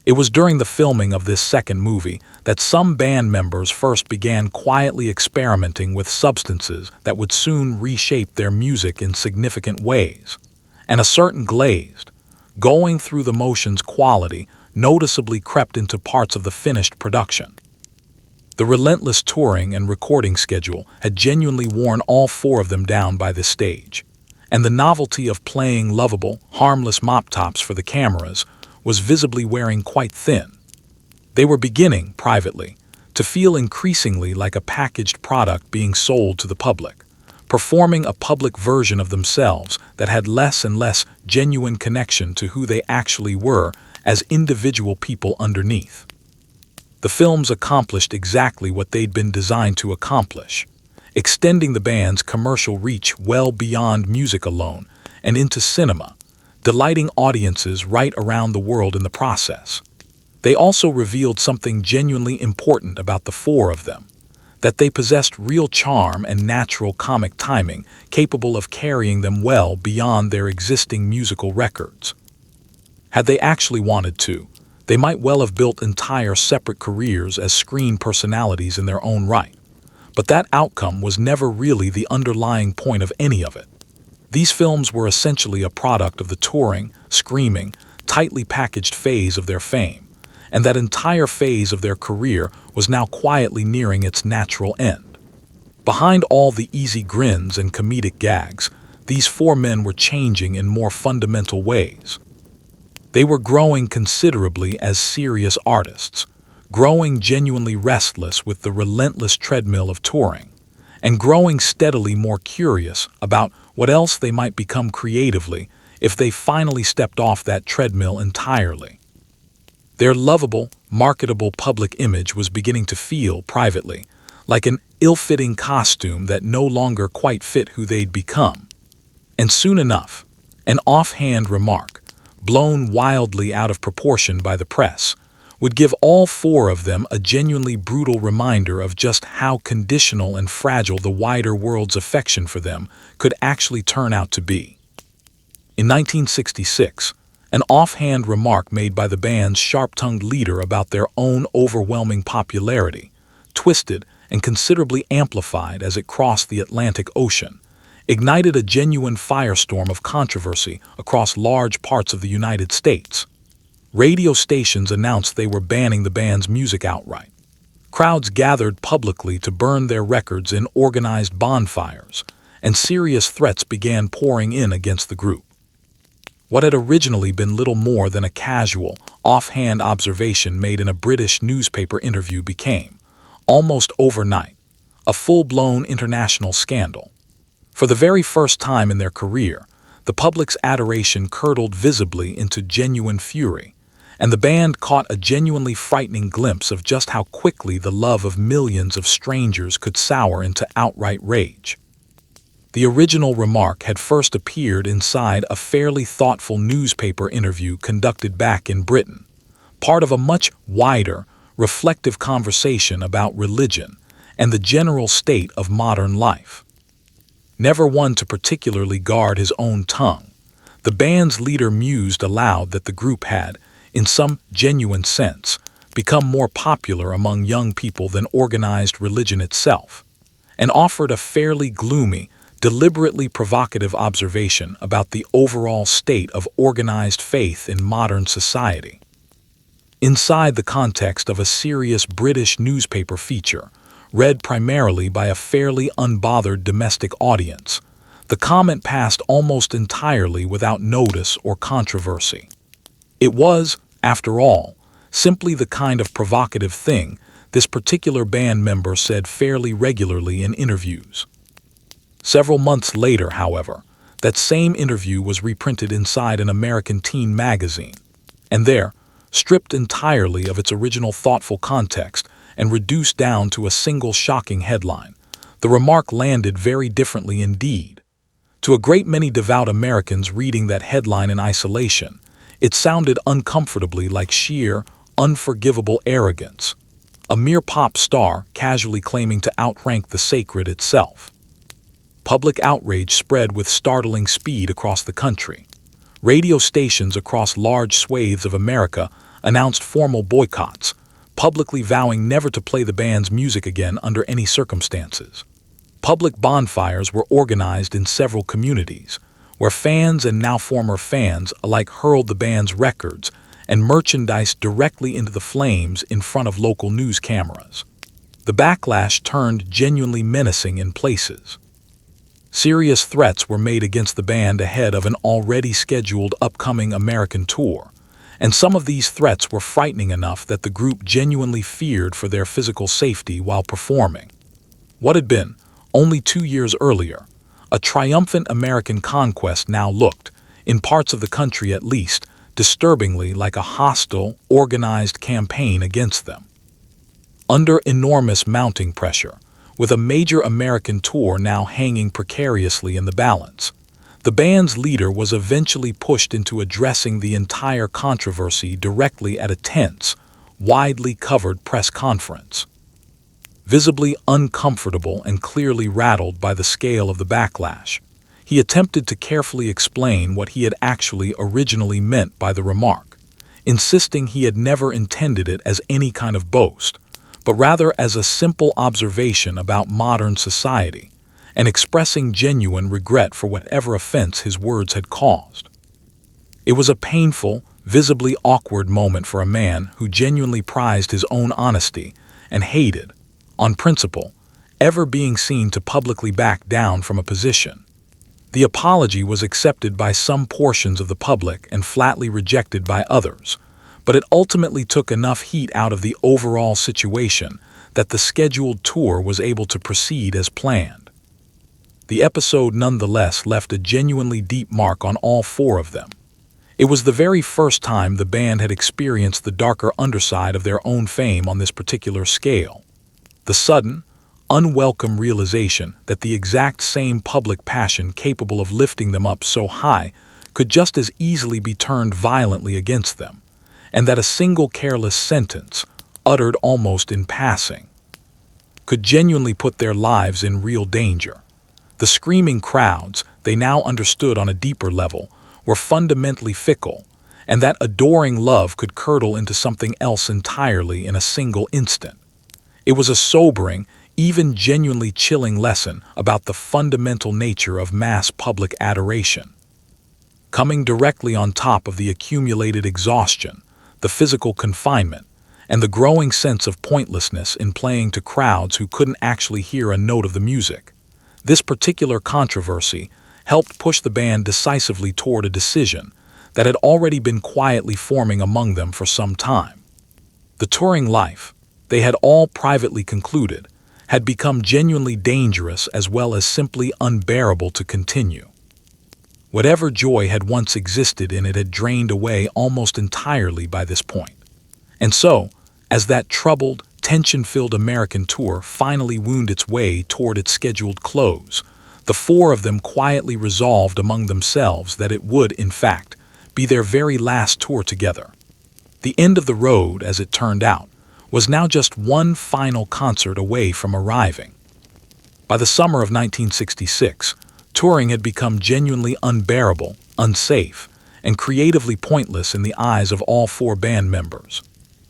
It was during the filming of this second movie that some band members first began quietly experimenting with substances that would soon reshape their music in significant ways, and a certain glazed, going through the motions quality noticeably crept into parts of the finished production. The relentless touring and recording schedule had genuinely worn all four of them down by this stage, and the novelty of playing lovable, harmless mop tops for the cameras was visibly wearing quite thin. They were beginning, privately, to feel increasingly like a packaged product being sold to the public, performing a public version of themselves that had less and less genuine connection to who they actually were as individual people underneath. The films accomplished exactly what they'd been designed to accomplish, extending the band's commercial reach well beyond music alone and into cinema, delighting audiences right around the world in the process. They also revealed something genuinely important about the four of them, that they possessed real charm and natural comic timing capable of carrying them well beyond their existing musical records. Had they actually wanted to, they might well have built entire separate careers as screen personalities in their own right. But that outcome was never really the underlying point of any of it. These films were essentially a product of the touring, screaming, tightly packaged phase of their fame, and that entire phase of their career was now quietly nearing its natural end. Behind all the easy grins and comedic gags, these four men were changing in more fundamental ways. They were growing considerably as serious artists, growing genuinely restless with the relentless treadmill of touring, and growing steadily more curious about what else they might become creatively if they finally stepped off that treadmill entirely. Their lovable, marketable public image was beginning to feel, privately, like an ill-fitting costume that no longer quite fit who they'd become. And soon enough, an offhand remark, blown wildly out of proportion by the press, would give all four of them a genuinely brutal reminder of just how conditional and fragile the wider world's affection for them could actually turn out to be. In 1966, an offhand remark made by the band's sharp-tongued leader about their own overwhelming popularity, twisted and considerably amplified as it crossed the Atlantic Ocean, ignited a genuine firestorm of controversy across large parts of the United States. Radio stations announced they were banning the band's music outright. Crowds gathered publicly to burn their records in organized bonfires, and serious threats began pouring in against the group. What had originally been little more than a casual, offhand observation made in a British newspaper interview became, almost overnight, a full-blown international scandal. For the very first time in their career, the public's adoration curdled visibly into genuine fury, and the band caught a genuinely frightening glimpse of just how quickly the love of millions of strangers could sour into outright rage. The original remark had first appeared inside a fairly thoughtful newspaper interview conducted back in Britain, part of a much wider, reflective conversation about religion and the general state of modern life. Never one to particularly guard his own tongue, the band's leader mused aloud that the group had, in some genuine sense, become more popular among young people than organized religion itself, and offered a fairly gloomy, deliberately provocative observation about the overall state of organized faith in modern society. Inside the context of a serious British newspaper feature, read primarily by a fairly unbothered domestic audience, the comment passed almost entirely without notice or controversy. It was, after all, simply the kind of provocative thing this particular band member said fairly regularly in interviews. Several months later, however, that same interview was reprinted inside an American teen magazine, and there, stripped entirely of its original thoughtful context and reduced down to a single shocking headline, the remark landed very differently indeed. To a great many devout Americans reading that headline in isolation, it sounded uncomfortably like sheer, unforgivable arrogance, a mere pop star casually claiming to outrank the sacred itself. Public outrage spread with startling speed across the country. Radio stations across large swathes of America announced formal boycotts, publicly vowing never to play the band's music again under any circumstances. Public bonfires were organized in several communities, where fans and now former fans alike hurled the band's records and merchandise directly into the flames in front of local news cameras. The backlash turned genuinely menacing in places. Serious threats were made against the band ahead of an already scheduled upcoming American tour, and some of these threats were frightening enough that the group genuinely feared for their physical safety while performing. What had been, only 2 years earlier, a triumphant American conquest now looked, in parts of the country at least, disturbingly like a hostile, organized campaign against them. Under enormous mounting pressure, with a major American tour now hanging precariously in the balance, the band's leader was eventually pushed into addressing the entire controversy directly at a tense, widely covered press conference. Visibly uncomfortable and clearly rattled by the scale of the backlash, he attempted to carefully explain what he had actually originally meant by the remark, insisting he had never intended it as any kind of boast, but rather as a simple observation about modern society, and expressing genuine regret for whatever offense his words had caused. It was a painful, visibly awkward moment for a man who genuinely prized his own honesty and hated, on principle, ever being seen to publicly back down from a position. The apology was accepted by some portions of the public and flatly rejected by others, but it ultimately took enough heat out of the overall situation that the scheduled tour was able to proceed as planned. The episode nonetheless left a genuinely deep mark on all four of them. It was the very first time the band had experienced the darker underside of their own fame on this particular scale. The sudden, unwelcome realization that the exact same public passion capable of lifting them up so high could just as easily be turned violently against them, and that a single careless sentence, uttered almost in passing, could genuinely put their lives in real danger. The screaming crowds, they now understood on a deeper level, were fundamentally fickle, and that adoring love could curdle into something else entirely in a single instant. It was a sobering, even genuinely chilling lesson about the fundamental nature of mass public adoration. Coming directly on top of the accumulated exhaustion, the physical confinement, and the growing sense of pointlessness in playing to crowds who couldn't actually hear a note of the music, this particular controversy helped push the band decisively toward a decision that had already been quietly forming among them for some time. The touring life, they had all privately concluded, had become genuinely dangerous as well as simply unbearable to continue. Whatever joy had once existed in it had drained away almost entirely by this point. And so, as that troubled, tension-filled American tour finally wound its way toward its scheduled close, the four of them quietly resolved among themselves that it would, in fact, be their very last tour together. The end of the road, as it turned out, was now just one final concert away from arriving. By the summer of 1966, touring had become genuinely unbearable, unsafe, and creatively pointless in the eyes of all four band members.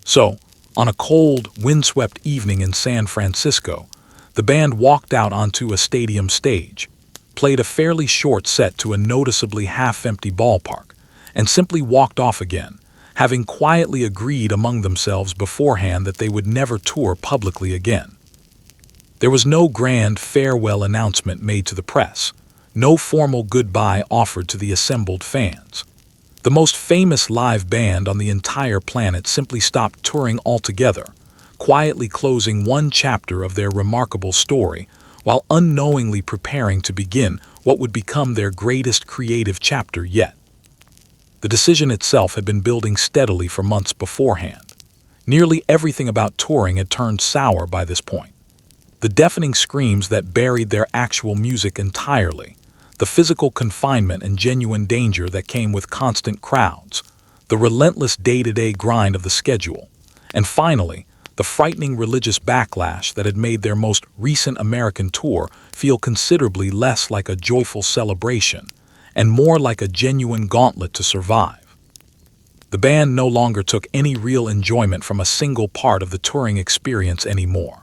So, on a cold, windswept evening in San Francisco, the band walked out onto a stadium stage, played a fairly short set to a noticeably half-empty ballpark, and simply walked off again, having quietly agreed among themselves beforehand that they would never tour publicly again. There was no grand farewell announcement made to the press, no formal goodbye offered to the assembled fans. The most famous live band on the entire planet simply stopped touring altogether, quietly closing one chapter of their remarkable story while unknowingly preparing to begin what would become their greatest creative chapter yet. The decision itself had been building steadily for months beforehand. Nearly everything about touring had turned sour by this point. The deafening screams that buried their actual music entirely, the physical confinement and genuine danger that came with constant crowds, the relentless day-to-day grind of the schedule, and finally, the frightening religious backlash that had made their most recent American tour feel considerably less like a joyful celebration and more like a genuine gauntlet to survive. The band no longer took any real enjoyment from a single part of the touring experience anymore.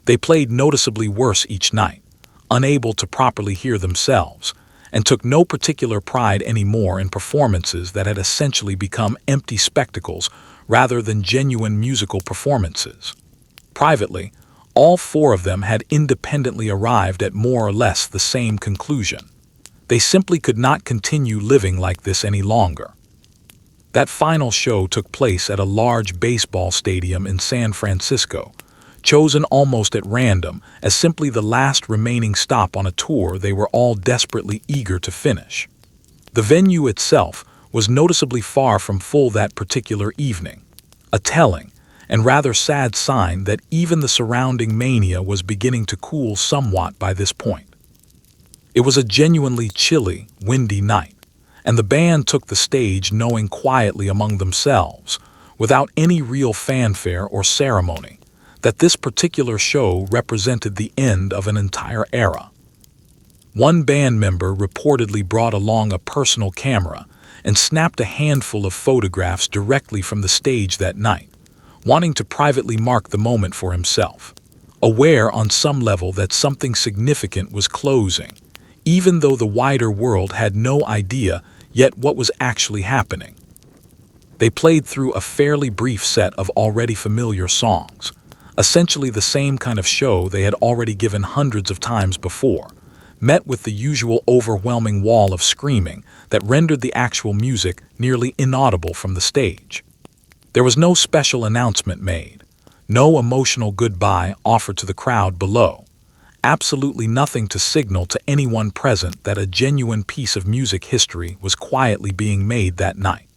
They played noticeably worse each night, unable to properly hear themselves, and took no particular pride anymore in performances that had essentially become empty spectacles rather than genuine musical performances. Privately, all four of them had independently arrived at more or less the same conclusion. They simply could not continue living like this any longer. That final show took place at a large baseball stadium in San Francisco, chosen almost at random as simply the last remaining stop on a tour they were all desperately eager to finish. The venue itself was noticeably far from full that particular evening, a telling and rather sad sign that even the surrounding mania was beginning to cool somewhat by this point. It was a genuinely chilly, windy night, and the band took the stage knowing quietly among themselves, without any real fanfare or ceremony, that this particular show represented the end of an entire era. One band member reportedly brought along a personal camera and snapped a handful of photographs directly from the stage that night, wanting to privately mark the moment for himself, aware on some level that something significant was closing, even though the wider world had no idea yet what was actually happening. They played through a fairly brief set of already familiar songs, essentially the same kind of show they had already given hundreds of times before, met with the usual overwhelming wall of screaming that rendered the actual music nearly inaudible from the stage. There was no special announcement made, no emotional goodbye offered to the crowd below, absolutely nothing to signal to anyone present that a genuine piece of music history was quietly being made that night.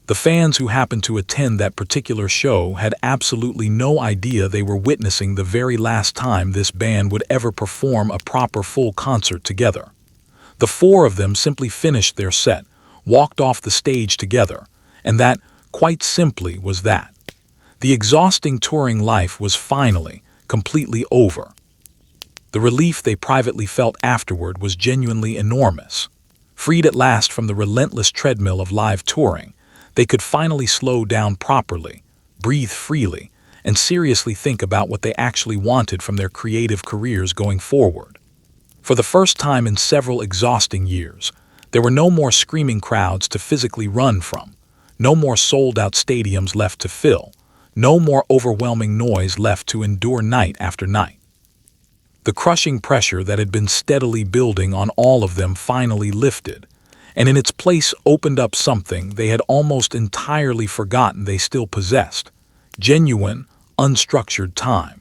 The fans who happened to attend that particular show had absolutely no idea they were witnessing the very last time this band would ever perform a proper full concert together. The four of them simply finished their set, walked off the stage together, and that, quite simply, was that. The exhausting touring life was finally, completely over. The relief they privately felt afterward was genuinely enormous. Freed at last from the relentless treadmill of live touring, they could finally slow down properly, breathe freely, and seriously think about what they actually wanted from their creative careers going forward. For the first time in several exhausting years, there were no more screaming crowds to physically run from, no more sold-out stadiums left to fill, no more overwhelming noise left to endure night after night. The crushing pressure that had been steadily building on all of them finally lifted, and in its place opened up something they had almost entirely forgotten they still possessed: genuine, unstructured time.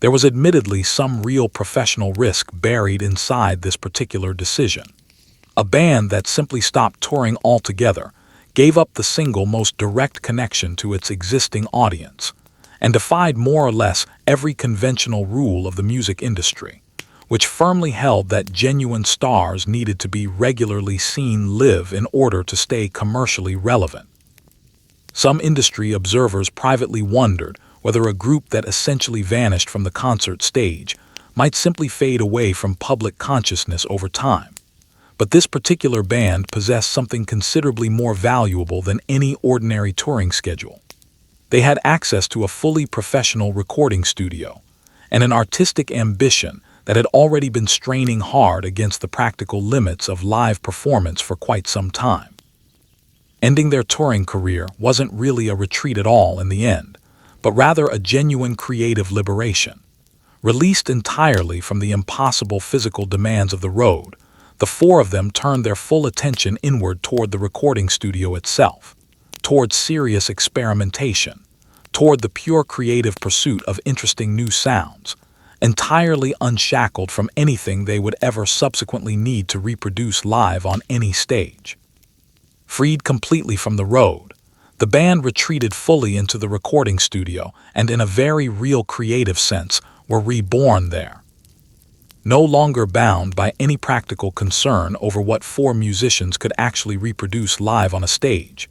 There was admittedly some real professional risk buried inside this particular decision. A band that simply stopped touring altogether, gave up the single most direct connection to its existing audience, and defied more or less every conventional rule of the music industry, which firmly held that genuine stars needed to be regularly seen live in order to stay commercially relevant. Some industry observers privately wondered whether a group that essentially vanished from the concert stage might simply fade away from public consciousness over time. But this particular band possessed something considerably more valuable than any ordinary touring schedule. They had access to a fully professional recording studio and an artistic ambition that had already been straining hard against the practical limits of live performance for quite some time. Ending their touring career wasn't really a retreat at all in the end, but rather a genuine creative liberation. Released entirely from the impossible physical demands of the road, the four of them turned their full attention inward toward the recording studio itself, toward serious experimentation, toward the pure creative pursuit of interesting new sounds, entirely unshackled from anything they would ever subsequently need to reproduce live on any stage. Freed completely from the road, the band retreated fully into the recording studio and in a very real creative sense were reborn there. No longer bound by any practical concern over what four musicians could actually reproduce live on a stage,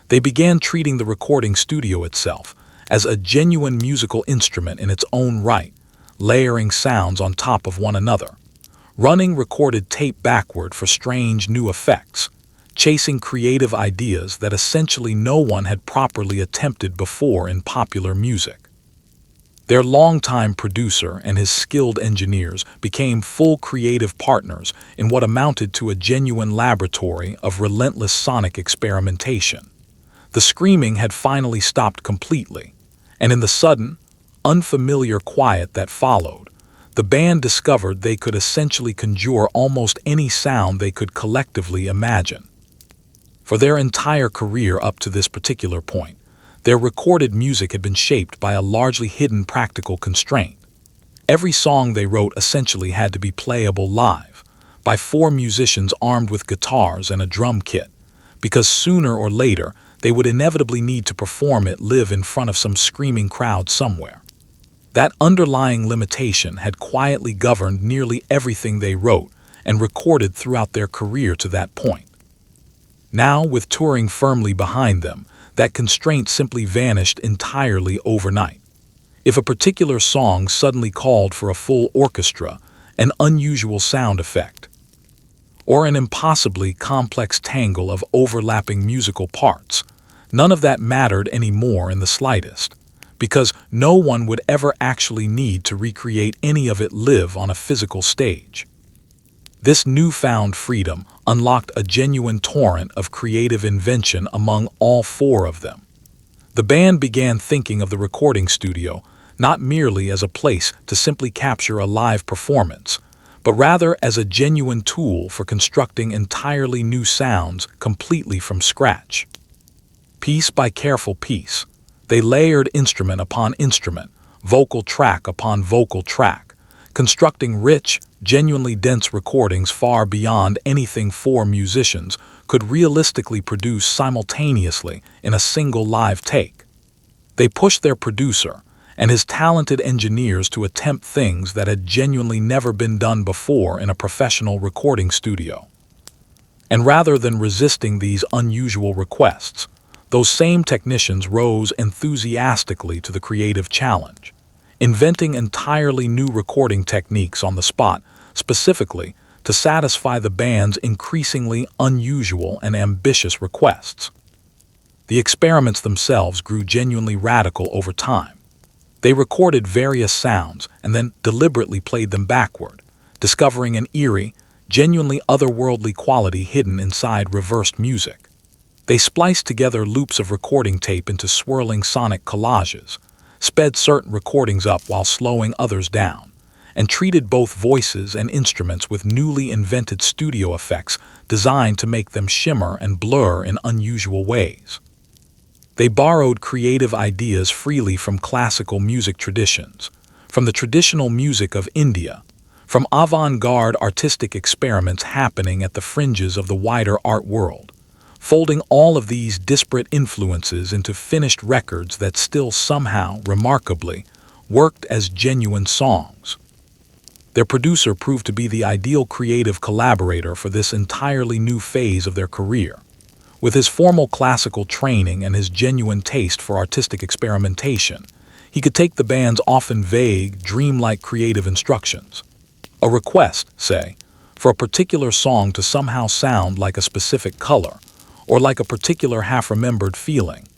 they began treating the recording studio itself as a genuine musical instrument in its own right, layering sounds on top of one another, running recorded tape backward for strange new effects, chasing creative ideas that essentially no one had properly attempted before in popular music. Their longtime producer and his skilled engineers became full creative partners in what amounted to a genuine laboratory of relentless sonic experimentation. The screaming had finally stopped completely, and in the sudden, unfamiliar quiet that followed, the band discovered they could essentially conjure almost any sound they could collectively imagine. For their entire career up to this particular point, their recorded music had been shaped by a largely hidden practical constraint. Every song they wrote essentially had to be playable live, by 4 musicians armed with guitars and a drum kit, because sooner or later they would inevitably need to perform it live in front of some screaming crowd somewhere. That underlying limitation had quietly governed nearly everything they wrote and recorded throughout their career to that point. Now, with touring firmly behind them, that constraint simply vanished entirely overnight. If a particular song suddenly called for a full orchestra, an unusual sound effect, or an impossibly complex tangle of overlapping musical parts, none of that mattered anymore in the slightest, because no one would ever actually need to recreate any of it live on a physical stage. This newfound freedom unlocked a genuine torrent of creative invention among all 4 of them. The band began thinking of the recording studio not merely as a place to simply capture a live performance, but rather as a genuine tool for constructing entirely new sounds completely from scratch. Piece by careful piece, they layered instrument upon instrument, vocal track upon vocal track, constructing rich, genuinely dense recordings far beyond anything 4 musicians could realistically produce simultaneously in a single live take. They pushed their producer and his talented engineers to attempt things that had genuinely never been done before in a professional recording studio. And rather than resisting these unusual requests, those same technicians rose enthusiastically to the creative challenge, inventing entirely new recording techniques on the spot, specifically to satisfy the band's increasingly unusual and ambitious requests. The experiments themselves grew genuinely radical over time. They recorded various sounds and then deliberately played them backward, discovering an eerie, genuinely otherworldly quality hidden inside reversed music. They spliced together loops of recording tape into swirling sonic collages, sped certain recordings up while slowing others down, and treated both voices and instruments with newly invented studio effects designed to make them shimmer and blur in unusual ways. They borrowed creative ideas freely from classical music traditions, from the traditional music of India, from avant-garde artistic experiments happening at the fringes of the wider art world, folding all of these disparate influences into finished records that still somehow, remarkably, worked as genuine songs. Their producer proved to be the ideal creative collaborator for this entirely new phase of their career. With his formal classical training and his genuine taste for artistic experimentation, he could take the band's often vague, dreamlike creative instructions. A request, say, for a particular song to somehow sound like a specific color, or like a particular half-remembered feeling,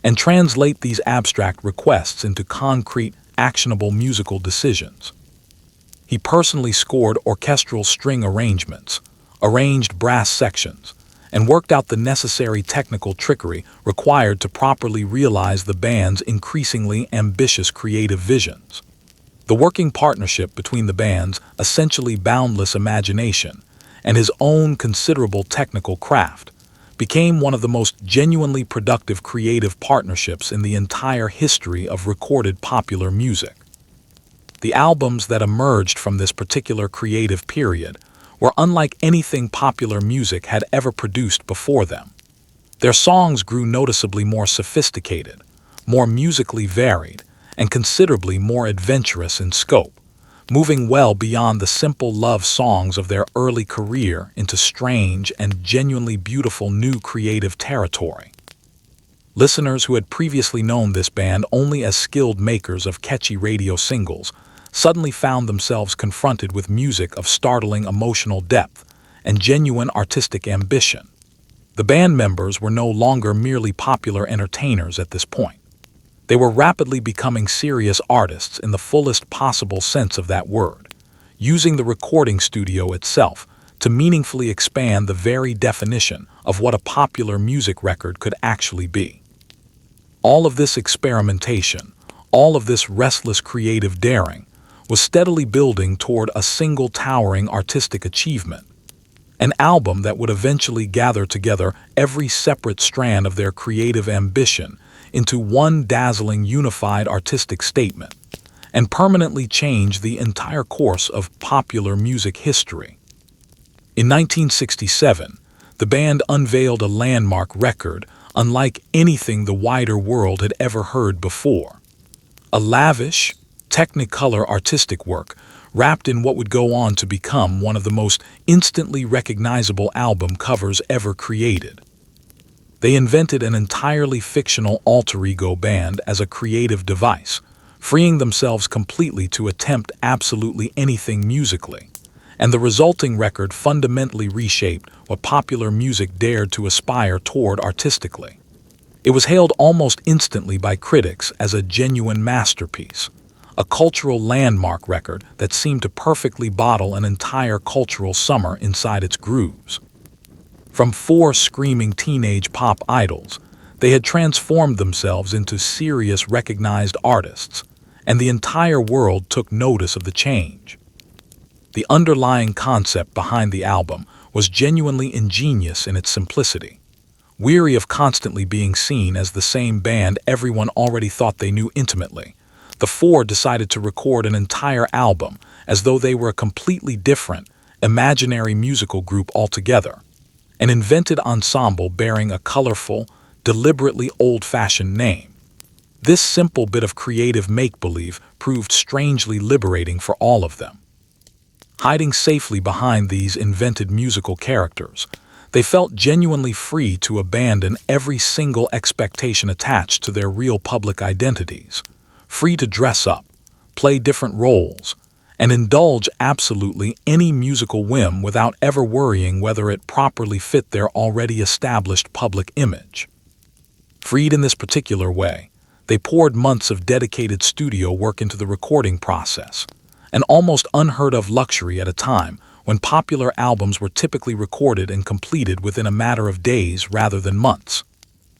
and translate these abstract requests into concrete, actionable musical decisions. He personally scored orchestral string arrangements, arranged brass sections, and worked out the necessary technical trickery required to properly realize the band's increasingly ambitious creative visions. The working partnership between the band's essentially boundless imagination and his own considerable technical craft became one of the most genuinely productive creative partnerships in the entire history of recorded popular music. The albums that emerged from this particular creative period were unlike anything popular music had ever produced before them. Their songs grew noticeably more sophisticated, more musically varied, and considerably more adventurous in scope, moving well beyond the simple love songs of their early career into strange and genuinely beautiful new creative territory. Listeners who had previously known this band only as skilled makers of catchy radio singles suddenly found themselves confronted with music of startling emotional depth and genuine artistic ambition. The band members were no longer merely popular entertainers at this point. They were rapidly becoming serious artists in the fullest possible sense of that word, using the recording studio itself to meaningfully expand the very definition of what a popular music record could actually be. All of this experimentation, all of this restless creative daring, was steadily building toward a single towering artistic achievement, an album that would eventually gather together every separate strand of their creative ambition into one dazzling unified artistic statement, and permanently change the entire course of popular music history. In 1967, the band unveiled a landmark record unlike anything the wider world had ever heard before. A lavish, technicolor artistic work wrapped in what would go on to become one of the most instantly recognizable album covers ever created. They invented an entirely fictional alter ego band as a creative device, freeing themselves completely to attempt absolutely anything musically, and the resulting record fundamentally reshaped what popular music dared to aspire toward artistically. It was hailed almost instantly by critics as a genuine masterpiece, a cultural landmark record that seemed to perfectly bottle an entire cultural summer inside its grooves. From four screaming teenage pop idols, they had transformed themselves into serious recognized artists, and the entire world took notice of the change. The underlying concept behind the album was genuinely ingenious in its simplicity. Weary of constantly being seen as the same band everyone already thought they knew intimately, the four decided to record an entire album as though they were a completely different, imaginary musical group altogether, an invented ensemble bearing a colorful, deliberately old-fashioned name. This simple bit of creative make-believe proved strangely liberating for all of them. Hiding safely behind these invented musical characters, they felt genuinely free to abandon every single expectation attached to their real public identities, free to dress up, play different roles, and indulge absolutely any musical whim without ever worrying whether it properly fit their already established public image. Freed in this particular way, they poured months of dedicated studio work into the recording process, an almost unheard-of luxury at a time when popular albums were typically recorded and completed within a matter of days rather than months.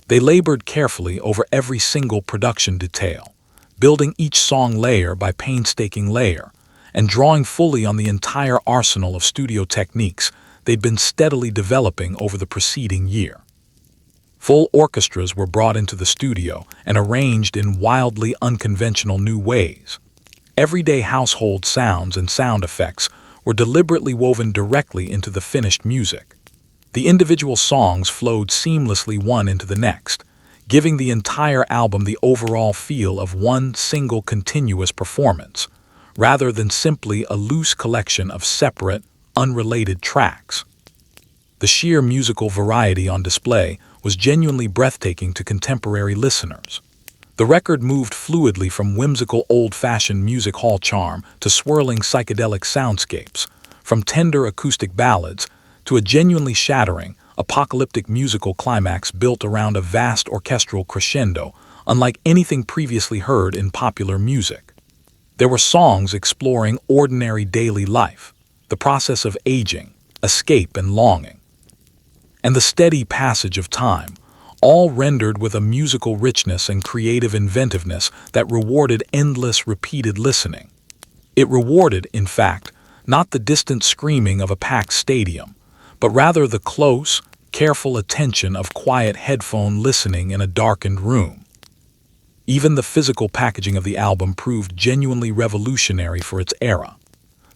They labored carefully over every single production detail, building each song layer by painstaking layer, and drawing fully on the entire arsenal of studio techniques they'd been steadily developing over the preceding year. Full orchestras were brought into the studio and arranged in wildly unconventional new ways. Everyday household sounds and sound effects were deliberately woven directly into the finished music. The individual songs flowed seamlessly one into the next, giving the entire album the overall feel of one single continuous performance, rather than simply a loose collection of separate, unrelated tracks. The sheer musical variety on display was genuinely breathtaking to contemporary listeners. The record moved fluidly from whimsical old-fashioned music hall charm to swirling psychedelic soundscapes, from tender acoustic ballads to a genuinely shattering, apocalyptic musical climax built around a vast orchestral crescendo unlike anything previously heard in popular music. There were songs exploring ordinary daily life, the process of aging, escape and longing, and the steady passage of time, all rendered with a musical richness and creative inventiveness that rewarded endless, repeated listening. It rewarded, in fact, not the distant screaming of a packed stadium, but rather the close, careful attention of quiet headphone listening in a darkened room. Even the physical packaging of the album proved genuinely revolutionary for its era.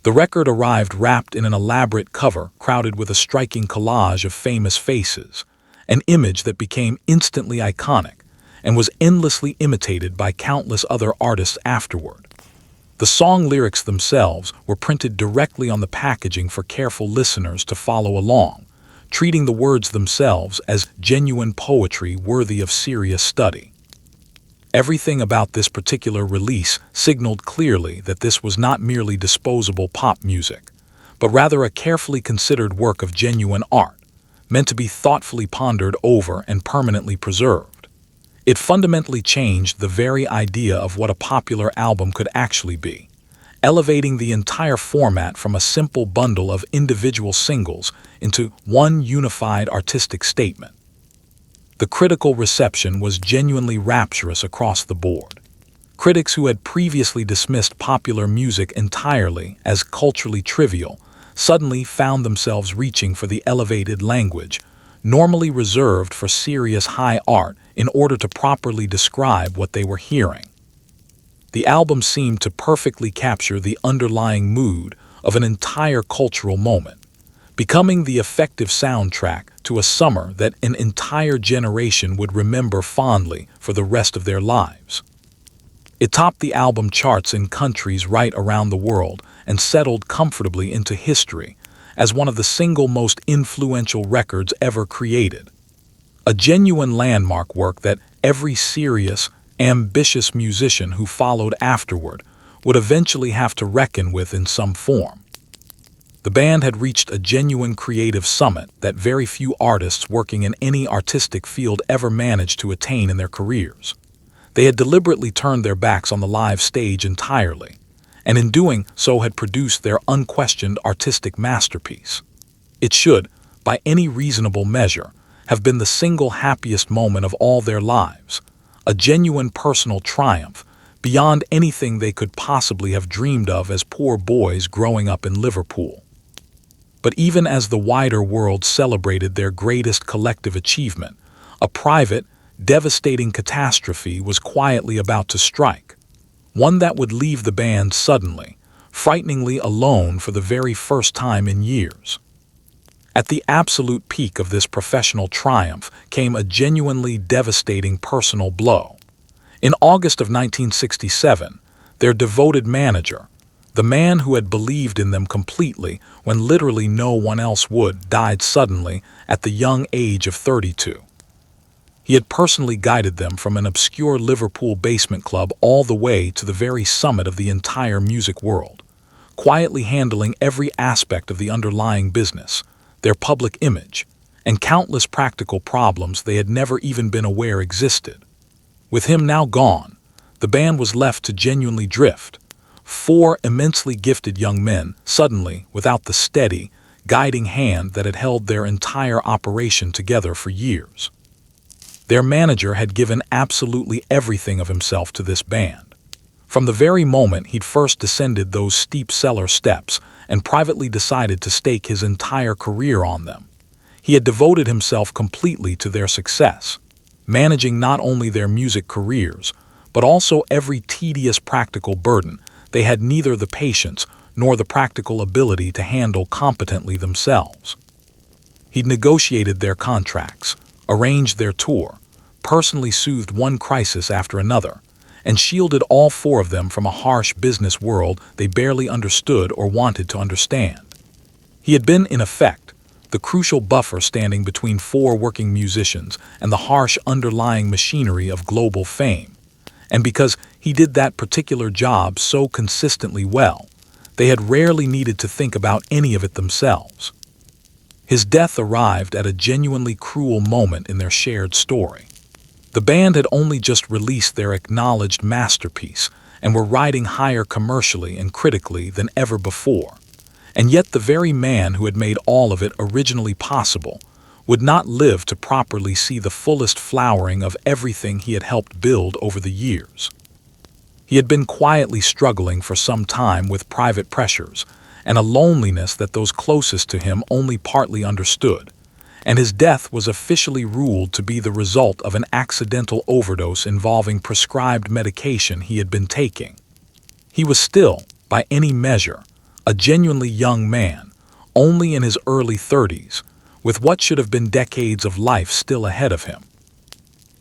The record arrived wrapped in an elaborate cover crowded with a striking collage of famous faces, an image that became instantly iconic and was endlessly imitated by countless other artists afterward. The song lyrics themselves were printed directly on the packaging for careful listeners to follow along, treating the words themselves as genuine poetry worthy of serious study. Everything about this particular release signaled clearly that this was not merely disposable pop music, but rather a carefully considered work of genuine art, meant to be thoughtfully pondered over and permanently preserved. It fundamentally changed the very idea of what a popular album could actually be, elevating the entire format from a simple bundle of individual singles into one unified artistic statement. The critical reception was genuinely rapturous across the board. Critics who had previously dismissed popular music entirely as culturally trivial suddenly found themselves reaching for the elevated language, normally reserved for serious high art, in order to properly describe what they were hearing. The album seemed to perfectly capture the underlying mood of an entire cultural moment, becoming the effective soundtrack to a summer that an entire generation would remember fondly for the rest of their lives. It topped the album charts in countries right around the world and settled comfortably into history as one of the single most influential records ever created. A genuine landmark work that every serious, ambitious musician who followed afterward would eventually have to reckon with in some form. The band had reached a genuine creative summit that very few artists working in any artistic field ever managed to attain in their careers. They had deliberately turned their backs on the live stage entirely, and in doing so had produced their unquestioned artistic masterpiece. It should, by any reasonable measure, have been the single happiest moment of all their lives, a genuine personal triumph beyond anything they could possibly have dreamed of as poor boys growing up in Liverpool. But even as the wider world celebrated their greatest collective achievement, a private, devastating catastrophe was quietly about to strike, one that would leave the band suddenly, frighteningly alone for the very first time in years. At the absolute peak of this professional triumph came a genuinely devastating personal blow. In August of 1967, their devoted manager, the man who had believed in them completely when literally no one else would, died suddenly at the young age of 32. He had personally guided them from an obscure Liverpool basement club all the way to the very summit of the entire music world, quietly handling every aspect of the underlying business, their public image, and countless practical problems they had never even been aware existed. With him now gone, the band was left to genuinely drift. Four immensely gifted young men, suddenly without the steady, guiding hand that had held their entire operation together for years. Their manager had given absolutely everything of himself to this band. From the very moment he'd first descended those steep cellar steps and privately decided to stake his entire career on them, he had devoted himself completely to their success, managing not only their music careers, but also every tedious practical burden they had neither the patience nor the practical ability to handle competently themselves. He'd negotiated their contracts, arranged their tour, personally soothed one crisis after another, and shielded all four of them from a harsh business world they barely understood or wanted to understand. He had been, in effect, the crucial buffer standing between four working musicians and the harsh underlying machinery of global fame, and because he did that particular job so consistently well, they had rarely needed to think about any of it themselves. His death arrived at a genuinely cruel moment in their shared story. The band had only just released their acknowledged masterpiece and were riding higher commercially and critically than ever before, and yet the very man who had made all of it originally possible would not live to properly see the fullest flowering of everything he had helped build over the years. He had been quietly struggling for some time with private pressures and a loneliness that those closest to him only partly understood, and his death was officially ruled to be the result of an accidental overdose involving prescribed medication he had been taking. He was still, by any measure, a genuinely young man, only in his early 30s, with what should have been decades of life still ahead of him.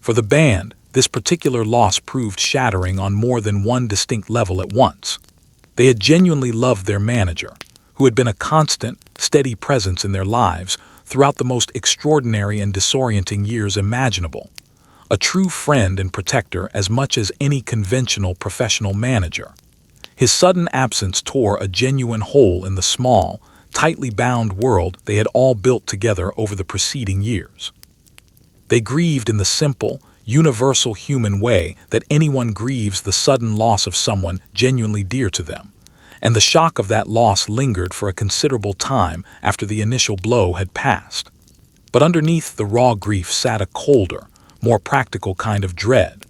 For the band, this particular loss proved shattering on more than one distinct level at once. They had genuinely loved their manager, who had been a constant, steady presence in their lives throughout the most extraordinary and disorienting years imaginable, a true friend and protector as much as any conventional professional manager. His sudden absence tore a genuine hole in the small, tightly bound world they had all built together over the preceding years. They grieved in the simple, universal human way that anyone grieves the sudden loss of someone genuinely dear to them, and the shock of that loss lingered for a considerable time after the initial blow had passed. But underneath the raw grief sat a colder, more practical kind of dread.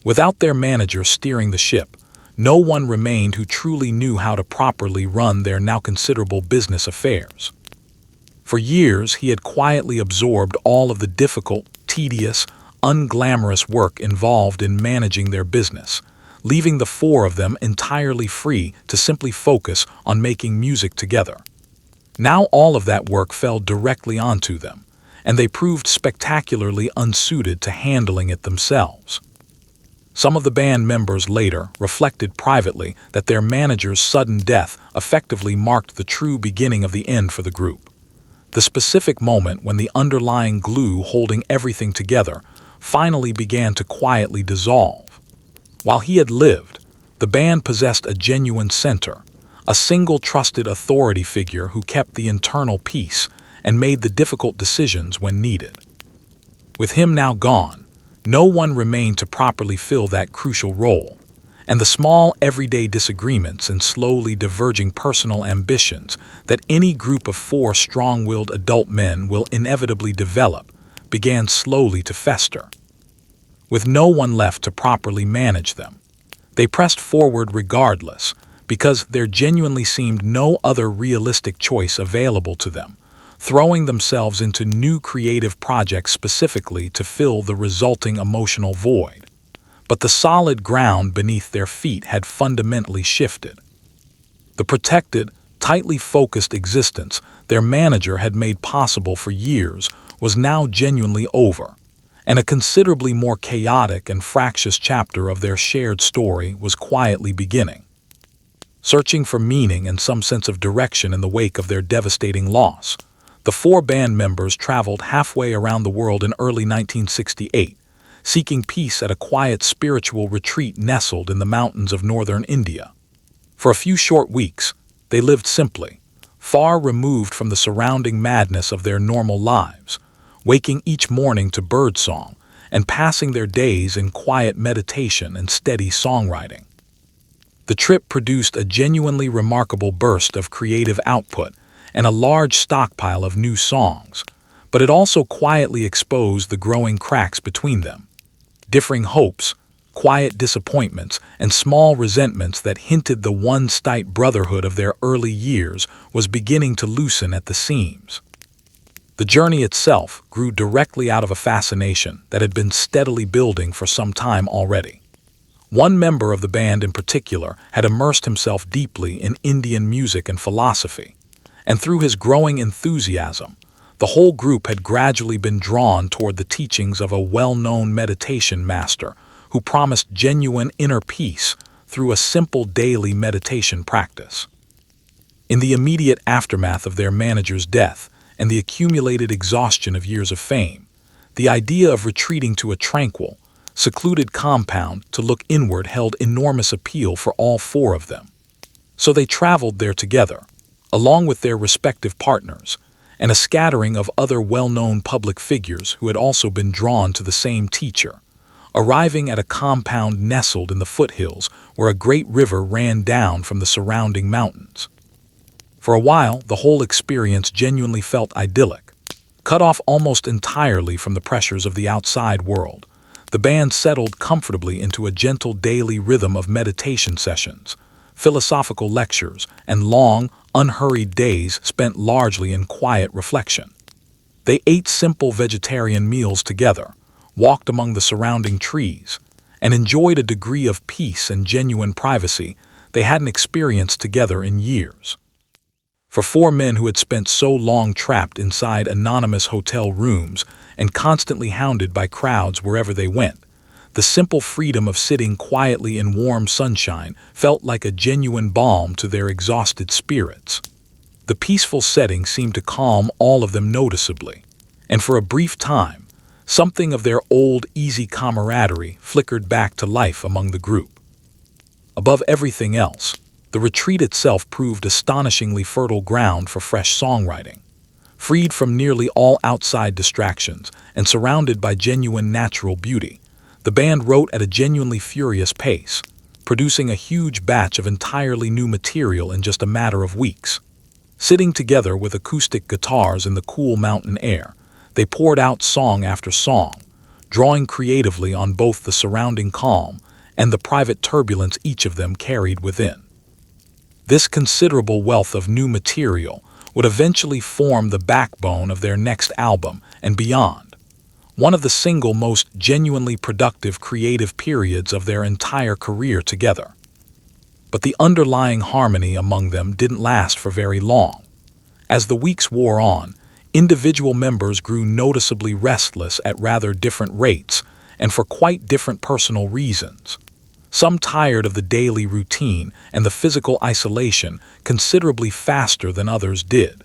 Without their manager steering the ship, no one remained who truly knew how to properly run their now considerable business affairs. For years, he had quietly absorbed all of the difficult, tedious, unglamorous work involved in managing their business, leaving the four of them entirely free to simply focus on making music together. Now all of that work fell directly onto them, and they proved spectacularly unsuited to handling it themselves. Some of the band members later reflected privately that their manager's sudden death effectively marked the true beginning of the end for the group. The specific moment when the underlying glue holding everything together finally began to quietly dissolve. While he had lived, the band possessed a genuine center, a single trusted authority figure who kept the internal peace and made the difficult decisions when needed. With him now gone, no one remained to properly fill that crucial role, and the small everyday disagreements and slowly diverging personal ambitions that any group of four strong-willed adult men will inevitably develop began slowly to fester. With no one left to properly manage them, they pressed forward regardless, because there genuinely seemed no other realistic choice available to them, throwing themselves into new creative projects specifically to fill the resulting emotional void. But the solid ground beneath their feet had fundamentally shifted. The protected, tightly focused existence their manager had made possible for years was now genuinely over, and a considerably more chaotic and fractious chapter of their shared story was quietly beginning. Searching for meaning and some sense of direction in the wake of their devastating loss, the four band members traveled halfway around the world in early 1968, seeking peace at a quiet spiritual retreat nestled in the mountains of northern India. For a few short weeks, they lived simply, far removed from the surrounding madness of their normal lives, waking each morning to birdsong and passing their days in quiet meditation and steady songwriting. The trip produced a genuinely remarkable burst of creative output and a large stockpile of new songs, but it also quietly exposed the growing cracks between them. Differing hopes, quiet disappointments, and small resentments that hinted the once-tight brotherhood of their early years was beginning to loosen at the seams. The journey itself grew directly out of a fascination that had been steadily building for some time already. One member of the band in particular had immersed himself deeply in Indian music and philosophy, and through his growing enthusiasm, the whole group had gradually been drawn toward the teachings of a well-known meditation master who promised genuine inner peace through a simple daily meditation practice. In the immediate aftermath of their manager's death and the accumulated exhaustion of years of fame, the idea of retreating to a tranquil, secluded compound to look inward held enormous appeal for all four of them. So they traveled there together, along with their respective partners, and a scattering of other well-known public figures who had also been drawn to the same teacher, arriving at a compound nestled in the foothills where a great river ran down from the surrounding mountains. For a while, the whole experience genuinely felt idyllic. Cut off almost entirely from the pressures of the outside world, the band settled comfortably into a gentle daily rhythm of meditation sessions, philosophical lectures, and long, unhurried days spent largely in quiet reflection. They ate simple vegetarian meals together, walked among the surrounding trees, and enjoyed a degree of peace and genuine privacy they hadn't experienced together in years. For four men who had spent so long trapped inside anonymous hotel rooms and constantly hounded by crowds wherever they went, the simple freedom of sitting quietly in warm sunshine felt like a genuine balm to their exhausted spirits. The peaceful setting seemed to calm all of them noticeably, and for a brief time, something of their old easy camaraderie flickered back to life among the group. Above everything else, the retreat itself proved astonishingly fertile ground for fresh songwriting. Freed from nearly all outside distractions and surrounded by genuine natural beauty, The band wrote at a genuinely furious pace, producing a huge batch of entirely new material in just a matter of weeks. Sitting together with acoustic guitars in the cool mountain air, they poured out song after song, drawing creatively on both the surrounding calm and the private turbulence each of them carried within. This considerable wealth of new material would eventually form the backbone of their next album and beyond, one of the single most genuinely productive creative periods of their entire career together. But the underlying harmony among them didn't last for very long. As the weeks wore on, individual members grew noticeably restless at rather different rates and for quite different personal reasons. Some tired of the daily routine and the physical isolation considerably faster than others did.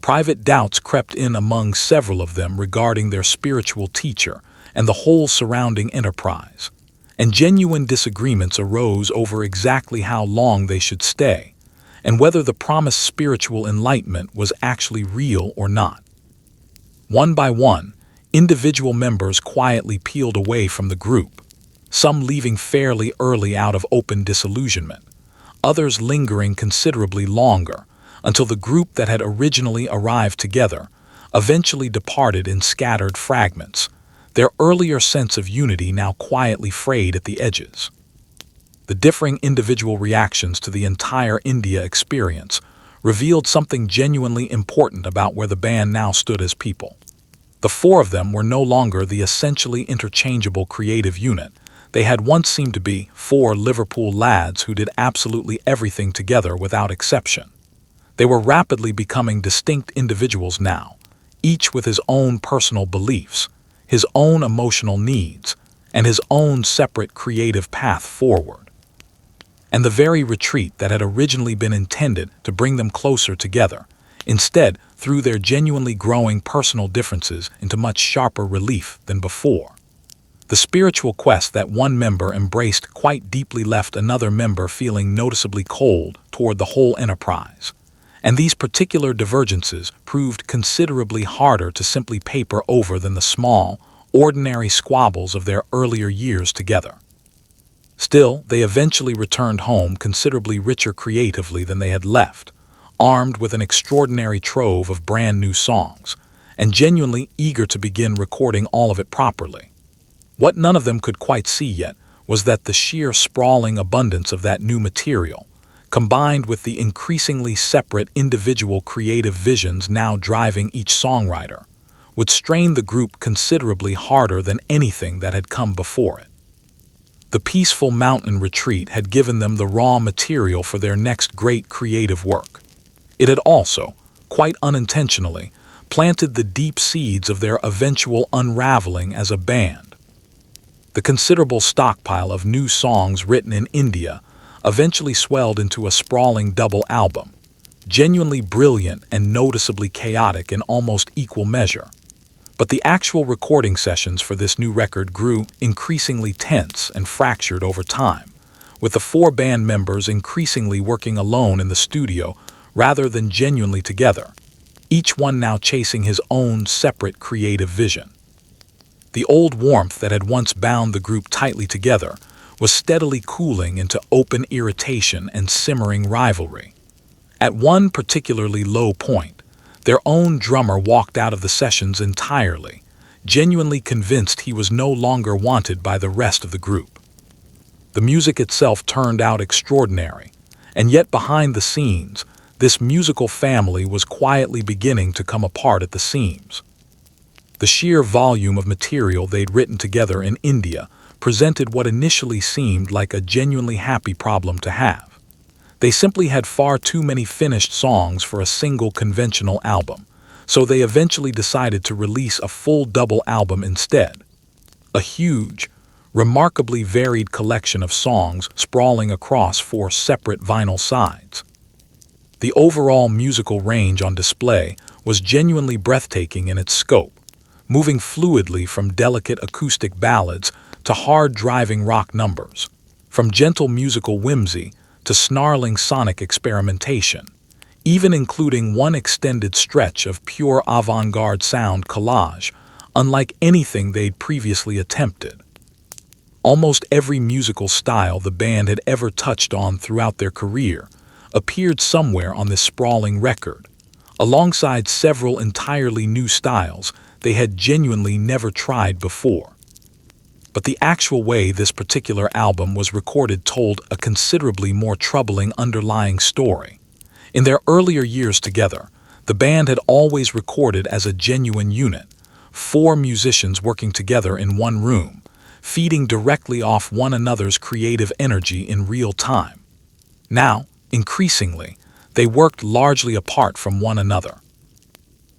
Private doubts crept in among several of them regarding their spiritual teacher and the whole surrounding enterprise, and genuine disagreements arose over exactly how long they should stay, and whether the promised spiritual enlightenment was actually real or not. One by one, individual members quietly peeled away from the group, some leaving fairly early out of open disillusionment, others lingering considerably longer, until the group that had originally arrived together eventually departed in scattered fragments, their earlier sense of unity now quietly frayed at the edges. The differing individual reactions to the entire India experience revealed something genuinely important about where the band now stood as people. The four of them were no longer the essentially interchangeable creative unit they had once seemed to be, four Liverpool lads who did absolutely everything together without exception. They were rapidly becoming distinct individuals now, each with his own personal beliefs, his own emotional needs, and his own separate creative path forward. And the very retreat that had originally been intended to bring them closer together, instead threw their genuinely growing personal differences into much sharper relief than before. The spiritual quest that one member embraced quite deeply left another member feeling noticeably cold toward the whole enterprise. And these particular divergences proved considerably harder to simply paper over than the small, ordinary squabbles of their earlier years together. Still, they eventually returned home considerably richer creatively than they had left, armed with an extraordinary trove of brand new songs, and genuinely eager to begin recording all of it properly. What none of them could quite see yet was that the sheer sprawling abundance of that new material, combined with the increasingly separate individual creative visions now driving each songwriter, would strain the group considerably harder than anything that had come before it. The peaceful mountain retreat had given them the raw material for their next great creative work. It had also, quite unintentionally, planted the deep seeds of their eventual unraveling as a band. The considerable stockpile of new songs written in India eventually swelled into a sprawling double album, genuinely brilliant and noticeably chaotic in almost equal measure. But the actual recording sessions for this new record grew increasingly tense and fractured over time, with the four band members increasingly working alone in the studio rather than genuinely together, each one now chasing his own separate creative vision. The old warmth that had once bound the group tightly together was steadily cooling into open irritation and simmering rivalry. At one particularly low point, their own drummer walked out of the sessions entirely, genuinely convinced he was no longer wanted by the rest of the group. The music itself turned out extraordinary, and yet behind the scenes, this musical family was quietly beginning to come apart at the seams. The sheer volume of material they'd written together in India presented what initially seemed like a genuinely happy problem to have. They simply had far too many finished songs for a single conventional album, so they eventually decided to release a full double album instead. A huge, remarkably varied collection of songs sprawling across four separate vinyl sides. The overall musical range on display was genuinely breathtaking in its scope, moving fluidly from delicate acoustic ballads to hard-driving rock numbers, from gentle musical whimsy to snarling sonic experimentation, even including one extended stretch of pure avant-garde sound collage, unlike anything they'd previously attempted. Almost every musical style the band had ever touched on throughout their career appeared somewhere on this sprawling record, alongside several entirely new styles they had genuinely never tried before. But the actual way this particular album was recorded told a considerably more troubling underlying story. In their earlier years together, the band had always recorded as a genuine unit, 4 musicians working together in one room, feeding directly off one another's creative energy in real time. Now, increasingly, they worked largely apart from one another.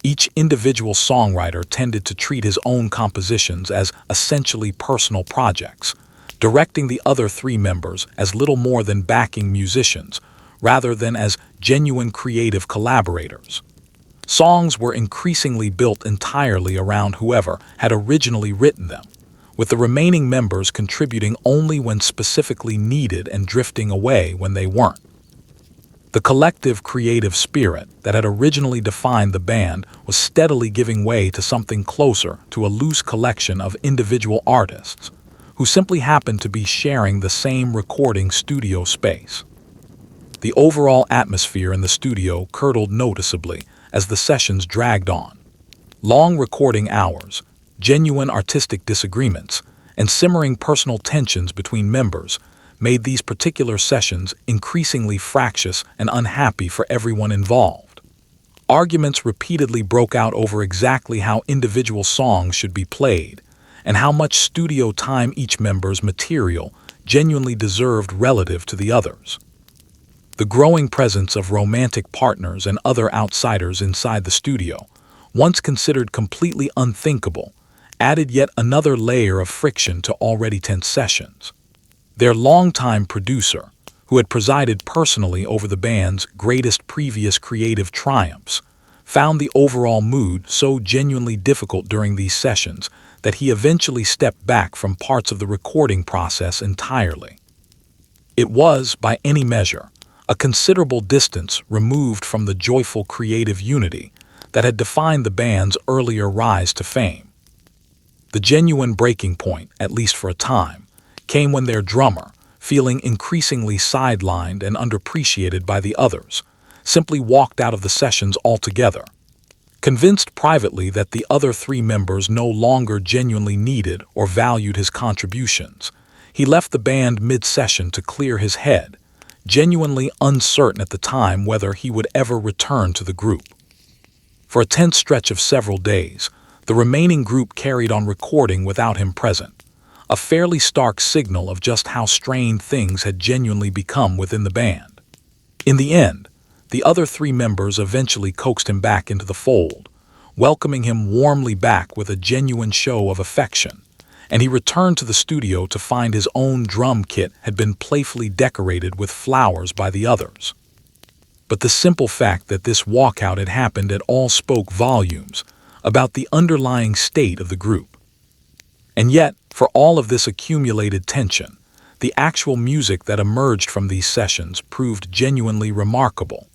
Each individual songwriter tended to treat his own compositions as essentially personal projects, directing the other 3 members as little more than backing musicians, rather than as genuine creative collaborators. Songs were increasingly built entirely around whoever had originally written them, with the remaining members contributing only when specifically needed and drifting away when they weren't. The collective creative spirit that had originally defined the band was steadily giving way to something closer to a loose collection of individual artists who simply happened to be sharing the same recording studio space. The overall atmosphere in the studio curdled noticeably as the sessions dragged on. Long recording hours, genuine artistic disagreements, and simmering personal tensions between members made these particular sessions increasingly fractious and unhappy for everyone involved. Arguments repeatedly broke out over exactly how individual songs should be played and how much studio time each member's material genuinely deserved relative to the others. The growing presence of romantic partners and other outsiders inside the studio, once considered completely unthinkable, added yet another layer of friction to already tense sessions. Their longtime producer, who had presided personally over the band's greatest previous creative triumphs, found the overall mood so genuinely difficult during these sessions that he eventually stepped back from parts of the recording process entirely. It was, by any measure, a considerable distance removed from the joyful creative unity that had defined the band's earlier rise to fame. The genuine breaking point, at least for a time, came when their drummer, feeling increasingly sidelined and underappreciated by the others, simply walked out of the sessions altogether. Convinced privately that the other 3 members no longer genuinely needed or valued his contributions, he left the band mid-session to clear his head, genuinely uncertain at the time whether he would ever return to the group. For a tense stretch of several days, the remaining group carried on recording without him present, a fairly stark signal of just how strained things had genuinely become within the band. In the end, the other 3 members eventually coaxed him back into the fold, welcoming him warmly back with a genuine show of affection, and he returned to the studio to find his own drum kit had been playfully decorated with flowers by the others. But the simple fact that this walkout had happened at all spoke volumes about the underlying state of the group. And yet, for all of this accumulated tension, the actual music that emerged from these sessions proved genuinely remarkable.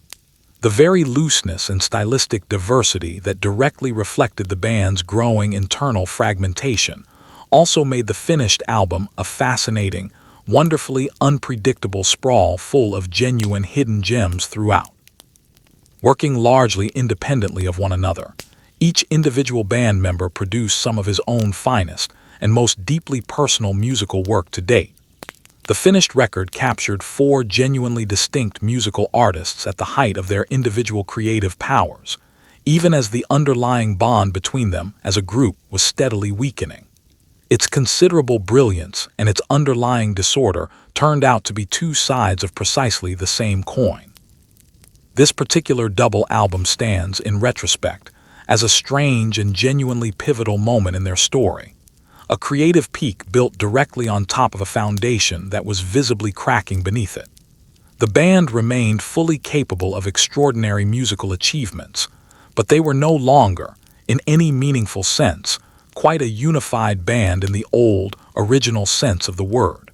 The very looseness and stylistic diversity that directly reflected the band's growing internal fragmentation also made the finished album a fascinating, wonderfully unpredictable sprawl full of genuine hidden gems throughout. Working largely independently of one another, each individual band member produced some of his own finest and most deeply personal musical work to date. The finished record captured 4 genuinely distinct musical artists at the height of their individual creative powers, even as the underlying bond between them as a group was steadily weakening. Its considerable brilliance and its underlying disorder turned out to be 2 sides of precisely the same coin. This particular double album stands, in retrospect, as a strange and genuinely pivotal moment in their story, a creative peak built directly on top of a foundation that was visibly cracking beneath it. The band remained fully capable of extraordinary musical achievements, but they were no longer, in any meaningful sense, quite a unified band in the old, original sense of the word.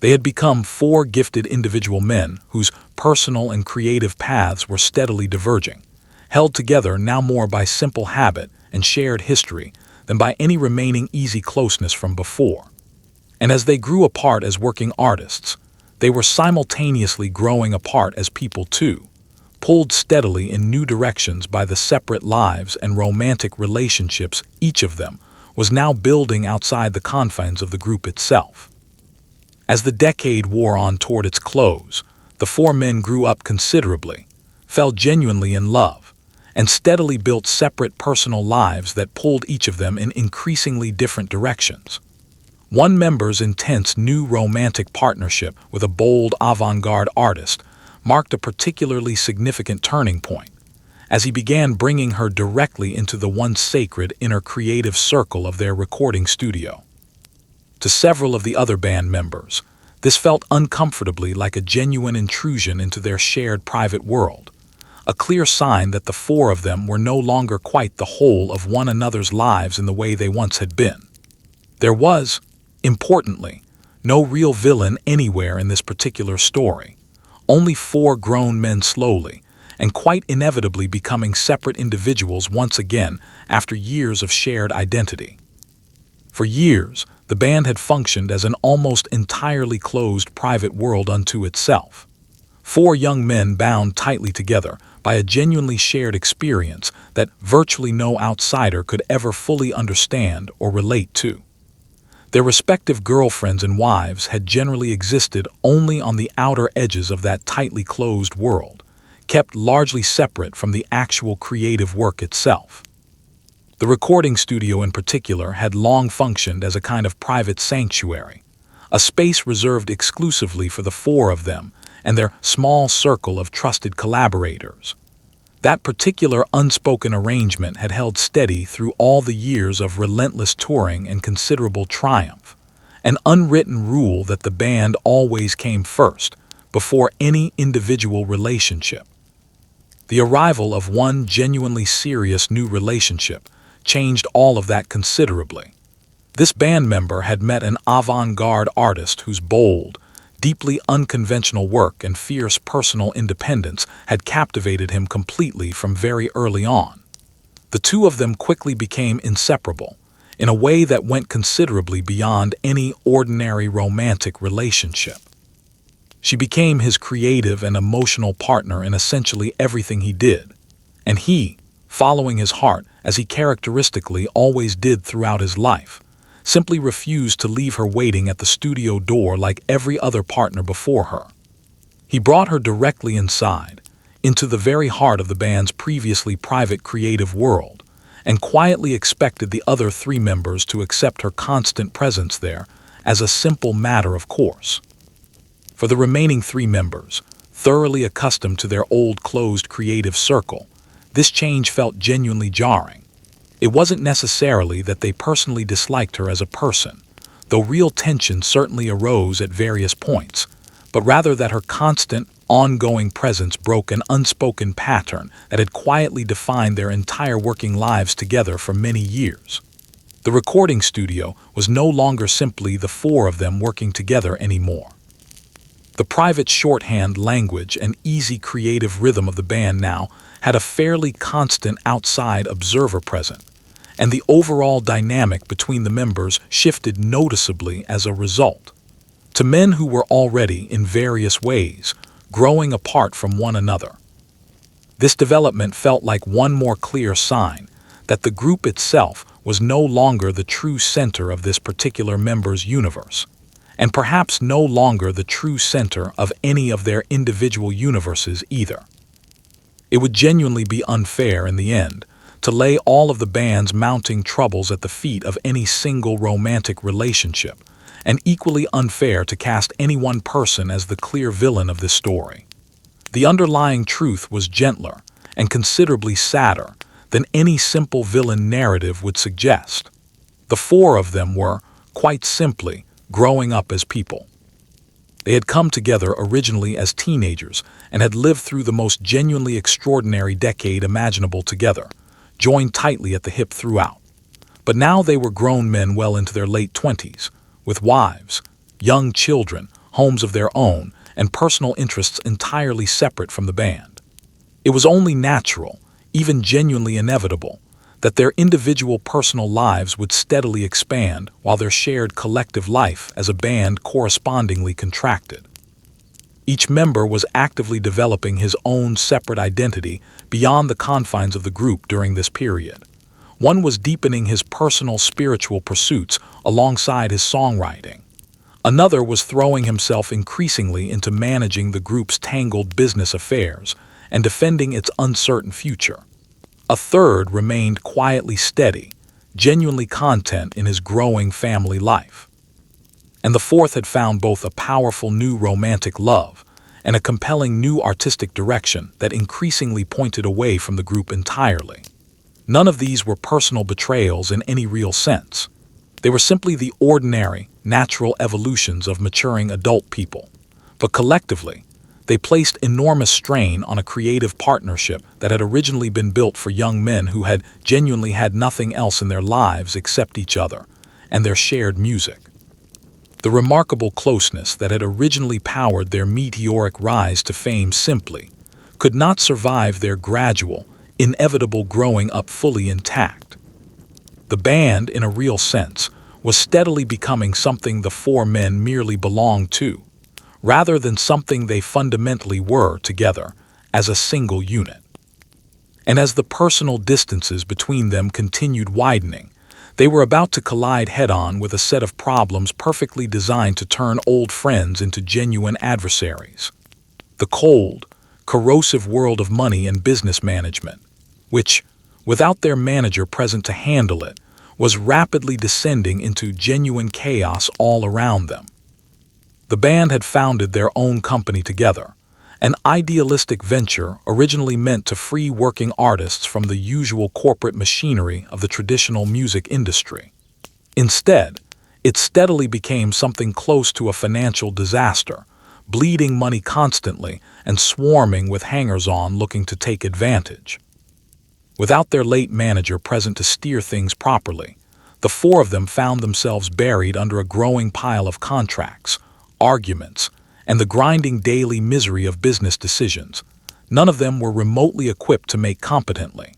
They had become 4 gifted individual men whose personal and creative paths were steadily diverging, held together now more by simple habit and shared history than by any remaining easy closeness from before. And as they grew apart as working artists, they were simultaneously growing apart as people too, pulled steadily in new directions by the separate lives and romantic relationships each of them was now building outside the confines of the group itself. As the decade wore on toward its close, the four men grew up considerably, fell genuinely in love, and steadily built separate personal lives that pulled each of them in increasingly different directions. One member's intense new romantic partnership with a bold avant-garde artist marked a particularly significant turning point, as he began bringing her directly into the once sacred inner creative circle of their recording studio. To several of the other band members, this felt uncomfortably like a genuine intrusion into their shared private world, a clear sign that the four of them were no longer quite the whole of one another's lives in the way they once had been. There was, importantly, no real villain anywhere in this particular story, only four grown men slowly, and quite inevitably becoming separate individuals once again after years of shared identity. For years, the band had functioned as an almost entirely closed private world unto itself. Four young men bound tightly together by a genuinely shared experience that virtually no outsider could ever fully understand or relate to. Their respective girlfriends and wives had generally existed only on the outer edges of that tightly closed world, kept largely separate from the actual creative work itself. The recording studio in particular had long functioned as a kind of private sanctuary, a space reserved exclusively for the four of them and their small circle of trusted collaborators. That particular unspoken arrangement had held steady through all the years of relentless touring and considerable triumph, an unwritten rule that the band always came first, before any individual relationship. The arrival of one genuinely serious new relationship changed all of that considerably. This band member had met an avant-garde artist whose bold, deeply unconventional work and fierce personal independence had captivated him completely from very early on. The two of them quickly became inseparable, in a way that went considerably beyond any ordinary romantic relationship. She became his creative and emotional partner in essentially everything he did, and he, following his heart as he characteristically always did throughout his life, simply refused to leave her waiting at the studio door like every other partner before her. He brought her directly inside, into the very heart of the band's previously private creative world, and quietly expected the other three members to accept her constant presence there as a simple matter of course. For the remaining three members, thoroughly accustomed to their old closed creative circle, this change felt genuinely jarring. It wasn't necessarily that they personally disliked her as a person, though real tension certainly arose at various points, but rather that her constant, ongoing presence broke an unspoken pattern that had quietly defined their entire working lives together for many years. The recording studio was no longer simply the four of them working together anymore. The private shorthand language and easy creative rhythm of the band now had a fairly constant outside observer present, and the overall dynamic between the members shifted noticeably as a result. To men who were already, in various ways, growing apart from one another. This development felt like one more clear sign that the group itself was no longer the true center of this particular member's universe, and perhaps no longer the true center of any of their individual universes either. It would genuinely be unfair in the end to lay all of the band's mounting troubles at the feet of any single romantic relationship, and equally unfair to cast any one person as the clear villain of this story. The underlying truth was gentler and considerably sadder than any simple villain narrative would suggest. The four of them were, quite simply, growing up as people. They had come together originally as teenagers and had lived through the most genuinely extraordinary decade imaginable together, joined tightly at the hip throughout. But now they were grown men well into their late 20s, with wives, young children, homes of their own, and personal interests entirely separate from the band. It was only natural, even genuinely inevitable, that their individual personal lives would steadily expand while their shared collective life as a band correspondingly contracted. Each member was actively developing his own separate identity beyond the confines of the group during this period. One was deepening his personal spiritual pursuits alongside his songwriting. Another was throwing himself increasingly into managing the group's tangled business affairs and defending its uncertain future. A third remained quietly steady, genuinely content in his growing family life. And the fourth had found both a powerful new romantic love and a compelling new artistic direction that increasingly pointed away from the group entirely. None of these were personal betrayals in any real sense. They were simply the ordinary, natural evolutions of maturing adult people. But collectively, they placed enormous strain on a creative partnership that had originally been built for young men who had genuinely had nothing else in their lives except each other and their shared music. The remarkable closeness that had originally powered their meteoric rise to fame simply could not survive their gradual, inevitable growing up fully intact. The band, in a real sense, was steadily becoming something the four men merely belonged to, rather than something they fundamentally were together as a single unit. And as the personal distances between them continued widening, they were about to collide head-on with a set of problems perfectly designed to turn old friends into genuine adversaries. The cold, corrosive world of money and business management, which, without their manager present to handle it, was rapidly descending into genuine chaos all around them. The band had founded their own company together, an idealistic venture originally meant to free working artists from the usual corporate machinery of the traditional music industry. Instead, it steadily became something close to a financial disaster, bleeding money constantly and swarming with hangers-on looking to take advantage. Without their late manager present to steer things properly, the four of them found themselves buried under a growing pile of contracts, arguments, and the grinding daily misery of business decisions. None of them were remotely equipped to make competently.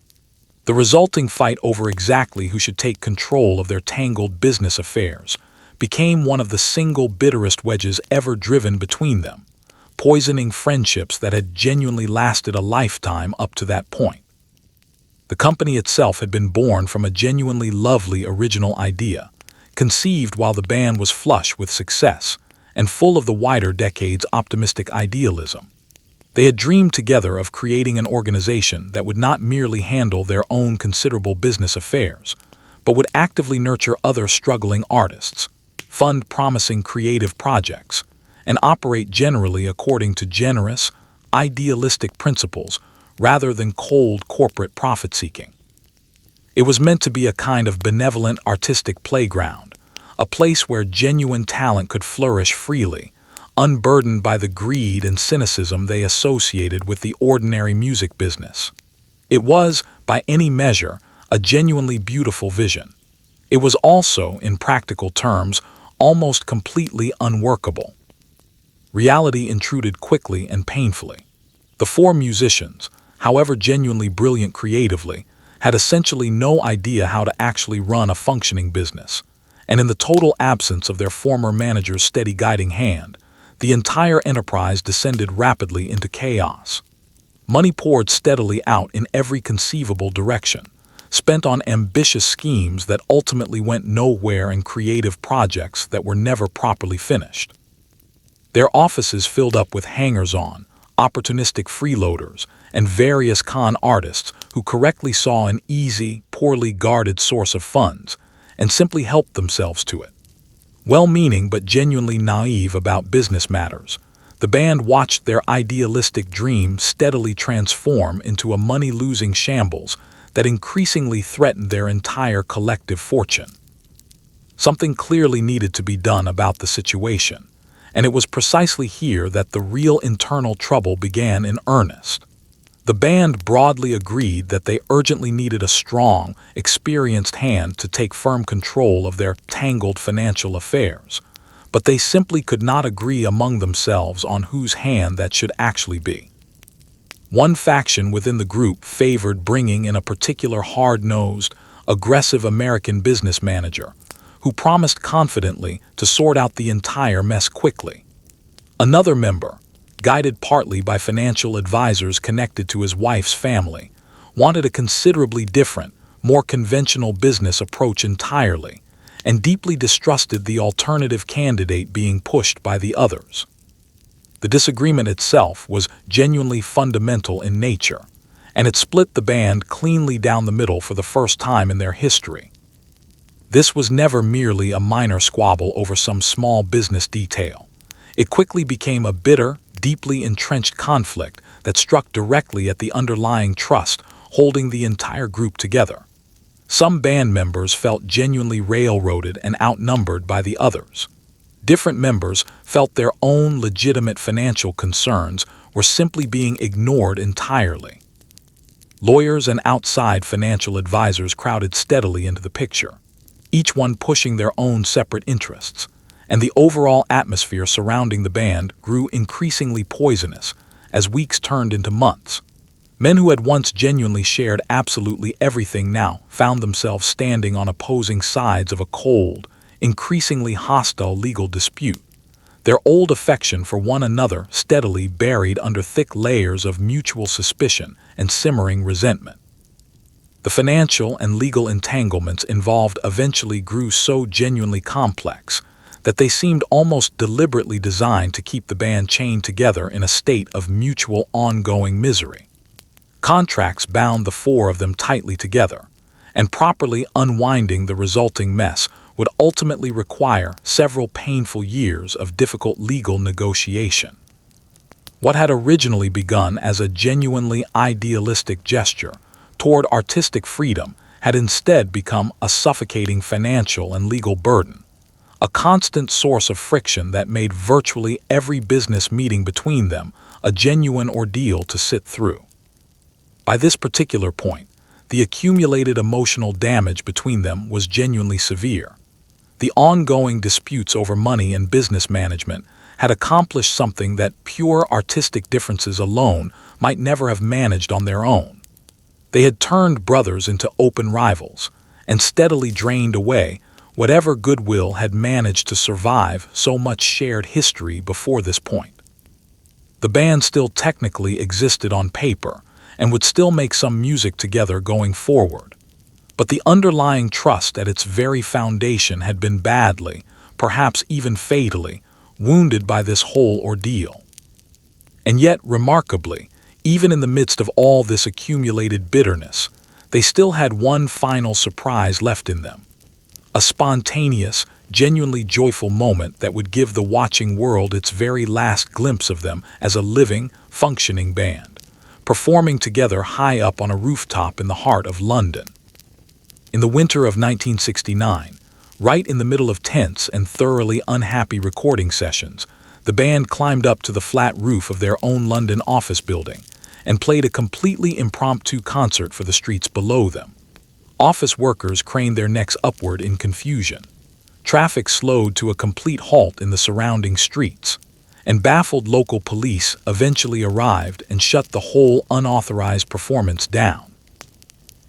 The resulting fight over exactly who should take control of their tangled business affairs became one of the single bitterest wedges ever driven between them, poisoning friendships that had genuinely lasted a lifetime up to that point. The company itself had been born from a genuinely lovely original idea, conceived while the band was flush with success and full of the wider decade's optimistic idealism. They had dreamed together of creating an organization that would not merely handle their own considerable business affairs, but would actively nurture other struggling artists, fund promising creative projects, and operate generally according to generous, idealistic principles rather than cold corporate profit-seeking. It was meant to be a kind of benevolent artistic playground, a place where genuine talent could flourish freely, unburdened by the greed and cynicism they associated with the ordinary music business. It was, by any measure, a genuinely beautiful vision. It was also, in practical terms, almost completely unworkable. Reality intruded quickly and painfully. The four musicians, however genuinely brilliant creatively, had essentially no idea how to actually run a functioning business. And in the total absence of their former manager's steady guiding hand, the entire enterprise descended rapidly into chaos. Money poured steadily out in every conceivable direction, spent on ambitious schemes that ultimately went nowhere and creative projects that were never properly finished. Their offices filled up with hangers-on, opportunistic freeloaders, and various con artists who correctly saw an easy, poorly guarded source of funds and simply helped themselves to it. Well-meaning but genuinely naive about business matters, the band watched their idealistic dream steadily transform into a money-losing shambles that increasingly threatened their entire collective fortune. Something clearly needed to be done about the situation, and it was precisely here that the real internal trouble began in earnest. The band broadly agreed that they urgently needed a strong, experienced hand to take firm control of their tangled financial affairs, but they simply could not agree among themselves on whose hand that should actually be. One faction within the group favored bringing in a particular hard-nosed, aggressive American business manager, who promised confidently to sort out the entire mess quickly. Another member, guided partly by financial advisors connected to his wife's family, wanted a considerably different, more conventional business approach entirely, and deeply distrusted the alternative candidate being pushed by the others. The disagreement itself was genuinely fundamental in nature, and it split the band cleanly down the middle for the first time in their history. This was never merely a minor squabble over some small business detail. It quickly became a bitter, deeply entrenched conflict that struck directly at the underlying trust holding the entire group together. Some band members felt genuinely railroaded and outnumbered by the others. Different members felt their own legitimate financial concerns were simply being ignored entirely. Lawyers and outside financial advisors crowded steadily into the picture, each one pushing their own separate interests, and the overall atmosphere surrounding the band grew increasingly poisonous as weeks turned into months. Men who had once genuinely shared absolutely everything now found themselves standing on opposing sides of a cold, increasingly hostile legal dispute, their old affection for one another steadily buried under thick layers of mutual suspicion and simmering resentment. The financial and legal entanglements involved eventually grew so genuinely complex that they seemed almost deliberately designed to keep the band chained together in a state of mutual ongoing misery. Contracts bound the four of them tightly together, and properly unwinding the resulting mess would ultimately require several painful years of difficult legal negotiation. What had originally begun as a genuinely idealistic gesture toward artistic freedom had instead become a suffocating financial and legal burden, a constant source of friction that made virtually every business meeting between them a genuine ordeal to sit through. By this particular point, the accumulated emotional damage between them was genuinely severe. The ongoing disputes over money and business management had accomplished something that pure artistic differences alone might never have managed on their own. They had turned brothers into open rivals and steadily drained away whatever goodwill had managed to survive so much shared history before this point. The band still technically existed on paper and would still make some music together going forward. But the underlying trust at its very foundation had been badly, perhaps even fatally, wounded by this whole ordeal. And yet, remarkably, even in the midst of all this accumulated bitterness, they still had one final surprise left in them. A spontaneous, genuinely joyful moment that would give the watching world its very last glimpse of them as a living, functioning band, performing together high up on a rooftop in the heart of London. In the winter of 1969, right in the middle of tense and thoroughly unhappy recording sessions, the band climbed up to the flat roof of their own London office building and played a completely impromptu concert for the streets below them. Office workers craned their necks upward in confusion. Traffic slowed to a complete halt in the surrounding streets, and baffled local police eventually arrived and shut the whole unauthorized performance down.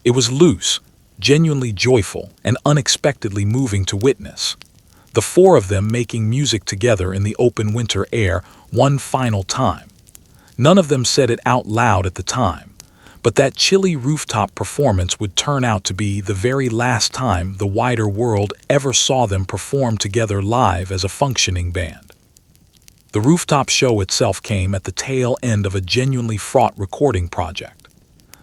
It was loose, genuinely joyful, and unexpectedly moving to witness. The four of them making music together in the open winter air one final time. None of them said it out loud at the time, but that chilly rooftop performance would turn out to be the very last time the wider world ever saw them perform together live as a functioning band. The rooftop show itself came at the tail end of a genuinely fraught recording project.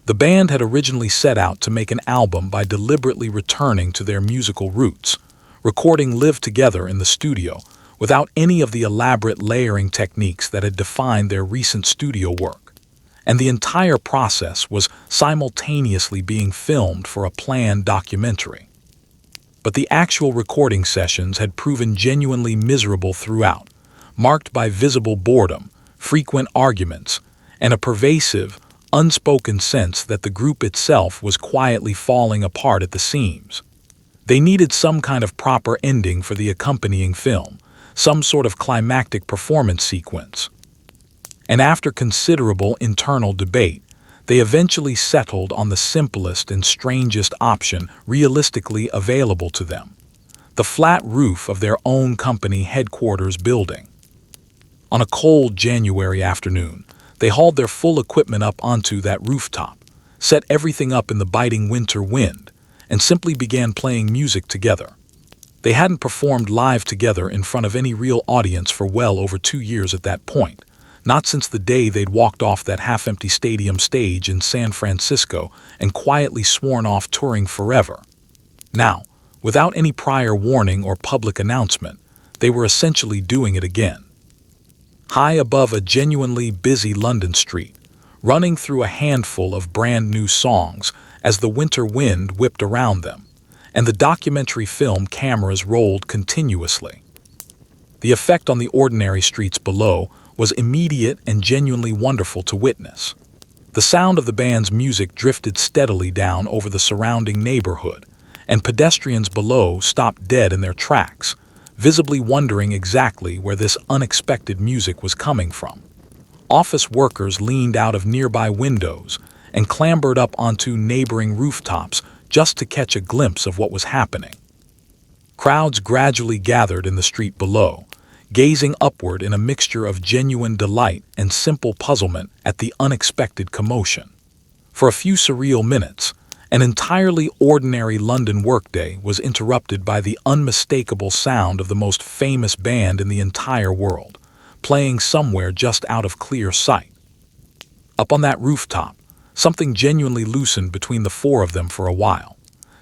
The band had originally set out to make an album by deliberately returning to their musical roots, recording live together in the studio without any of the elaborate layering techniques that had defined their recent studio work. And the entire process was simultaneously being filmed for a planned documentary. But the actual recording sessions had proven genuinely miserable throughout, marked by visible boredom, frequent arguments, and a pervasive, unspoken sense that the group itself was quietly falling apart at the seams. They needed some kind of proper ending for the accompanying film, some sort of climactic performance sequence. And after considerable internal debate, they eventually settled on the simplest and strangest option realistically available to them: the flat roof of their own company headquarters building. On a cold January afternoon, they hauled their full equipment up onto that rooftop, set everything up in the biting winter wind, and simply began playing music together. They hadn't performed live together in front of any real audience for well over 2 years at that point, not since the day they'd walked off that half-empty stadium stage in San Francisco and quietly sworn off touring forever. Now, without any prior warning or public announcement, they were essentially doing it again. High above a genuinely busy London street, running through a handful of brand new songs as the winter wind whipped around them, and the documentary film cameras rolled continuously. The effect on the ordinary streets below was immediate and genuinely wonderful to witness. The sound of the band's music drifted steadily down over the surrounding neighborhood, and pedestrians below stopped dead in their tracks, visibly wondering exactly where this unexpected music was coming from. Office workers leaned out of nearby windows and clambered up onto neighboring rooftops just to catch a glimpse of what was happening. Crowds gradually gathered in the street below, gazing upward in a mixture of genuine delight and simple puzzlement at the unexpected commotion. For a few surreal minutes, an entirely ordinary London workday was interrupted by the unmistakable sound of the most famous band in the entire world, playing somewhere just out of clear sight. Up on that rooftop, something genuinely loosened between the four of them for a while.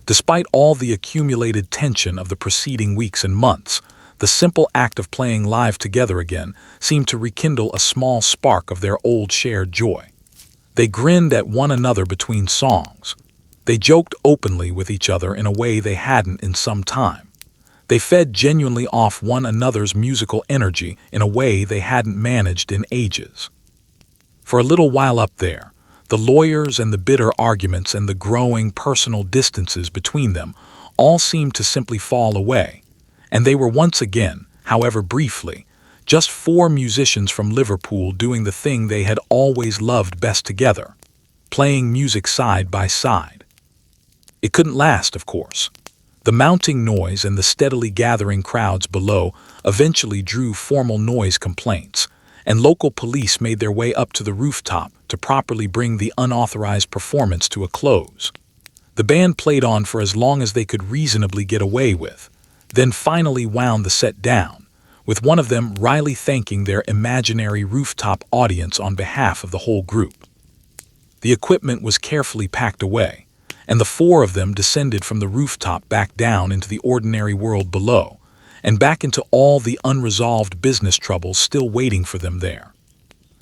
Despite all the accumulated tension of the preceding weeks and months, the simple act of playing live together again seemed to rekindle a small spark of their old shared joy. They grinned at one another between songs. They joked openly with each other in a way they hadn't in some time. They fed genuinely off one another's musical energy in a way they hadn't managed in ages. For a little while up there, the lawyers and the bitter arguments and the growing personal distances between them all seemed to simply fall away, and they were once again, however briefly, just four musicians from Liverpool doing the thing they had always loved best together, playing music side by side. It couldn't last, of course. The mounting noise and the steadily gathering crowds below eventually drew formal noise complaints, and local police made their way up to the rooftop to properly bring the unauthorized performance to a close. The band played on for as long as they could reasonably get away with, then finally wound the set down, with one of them wryly thanking their imaginary rooftop audience on behalf of the whole group. The equipment was carefully packed away, and the four of them descended from the rooftop back down into the ordinary world below, and back into all the unresolved business troubles still waiting for them there.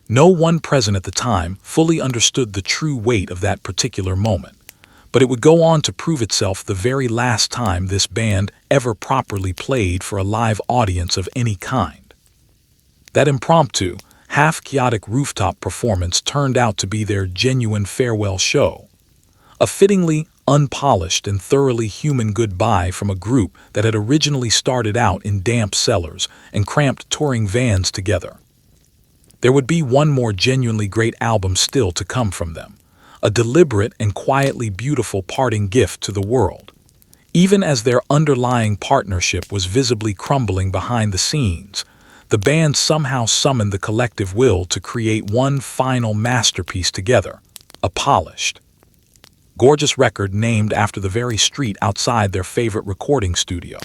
No one present at the time fully understood the true weight of that particular moment, but it would go on to prove itself the very last time this band ever properly played for a live audience of any kind. That impromptu, half-chaotic rooftop performance turned out to be their genuine farewell show. A fittingly unpolished and thoroughly human goodbye from a group that had originally started out in damp cellars and cramped touring vans together. There would be one more genuinely great album still to come from them, a deliberate and quietly beautiful parting gift to the world. Even as their underlying partnership was visibly crumbling behind the scenes, the band somehow summoned the collective will to create one final masterpiece together, a polished, gorgeous record named after the very street outside their favorite recording studio.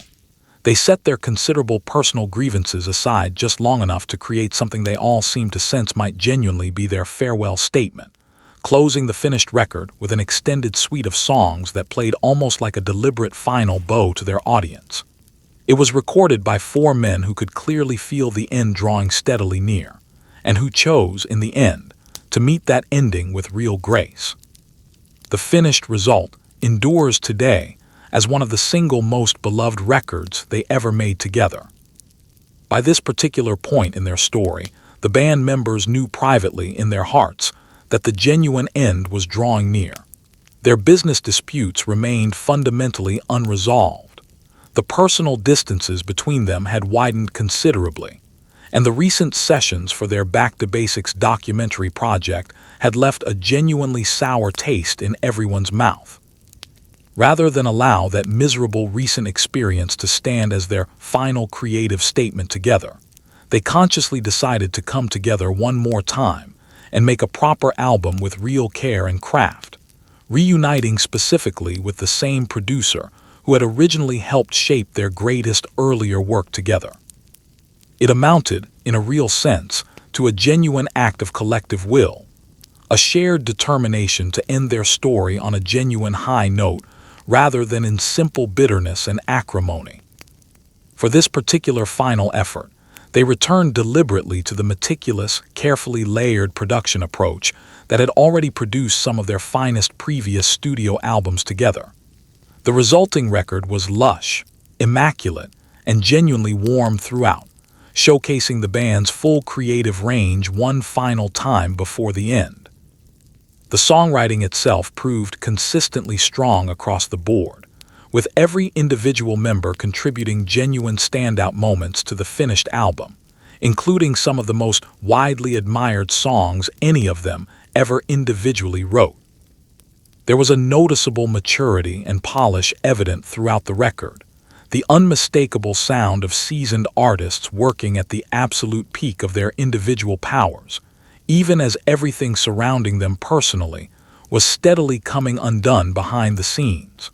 They set their considerable personal grievances aside just long enough to create something they all seemed to sense might genuinely be their farewell statement, closing the finished record with an extended suite of songs that played almost like a deliberate final bow to their audience. It was recorded by four men who could clearly feel the end drawing steadily near, and who chose, in the end, to meet that ending with real grace. The finished result endures today as one of the single most beloved records they ever made together. By this particular point in their story, the band members knew privately in their hearts that the genuine end was drawing near. Their business disputes remained fundamentally unresolved. The personal distances between them had widened considerably, and the recent sessions for their Back to Basics documentary project had left a genuinely sour taste in everyone's mouth. Rather than allow that miserable recent experience to stand as their final creative statement together, they consciously decided to come together one more time and make a proper album with real care and craft, reuniting specifically with the same producer who had originally helped shape their greatest earlier work together. It amounted, in a real sense, to a genuine act of collective will, a shared determination to end their story on a genuine high note rather than in simple bitterness and acrimony. For this particular final effort, they returned deliberately to the meticulous, carefully layered production approach that had already produced some of their finest previous studio albums together. The resulting record was lush, immaculate, and genuinely warm throughout, showcasing the band's full creative range one final time before the end. The songwriting itself proved consistently strong across the board, with every individual member contributing genuine standout moments to the finished album, including some of the most widely admired songs any of them ever individually wrote. There was a noticeable maturity and polish evident throughout the record, the unmistakable sound of seasoned artists working at the absolute peak of their individual powers, even as everything surrounding them personally was steadily coming undone behind the scenes.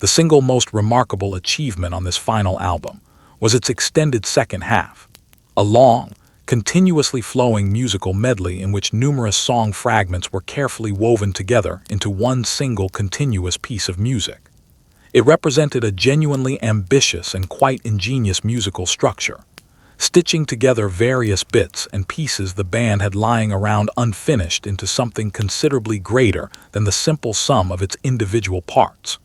The single most remarkable achievement on this final album was its extended second half, a long, continuously flowing musical medley in which numerous song fragments were carefully woven together into one single continuous piece of music. It represented a genuinely ambitious and quite ingenious musical structure, stitching together various bits and pieces the band had lying around unfinished into something considerably greater than the simple sum of its individual parts.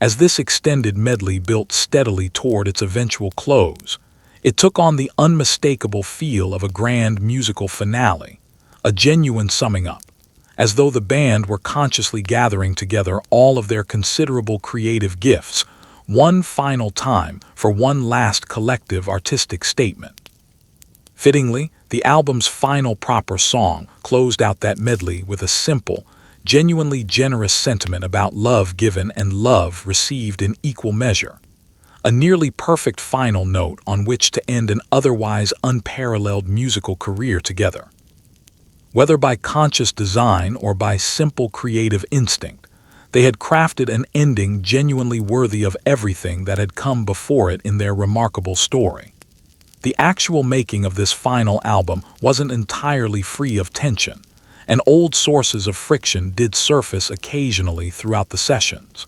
As this extended medley built steadily toward its eventual close, it took on the unmistakable feel of a grand musical finale, a genuine summing up, as though the band were consciously gathering together all of their considerable creative gifts one final time for one last collective artistic statement. Fittingly, the album's final proper song closed out that medley with a simple, genuinely generous sentiment about love given and love received in equal measure, a nearly perfect final note on which to end an otherwise unparalleled musical career together. Whether by conscious design or by simple creative instinct, they had crafted an ending genuinely worthy of everything that had come before it in their remarkable story. The actual making of this final album wasn't entirely free of tension, and old sources of friction did surface occasionally throughout the sessions.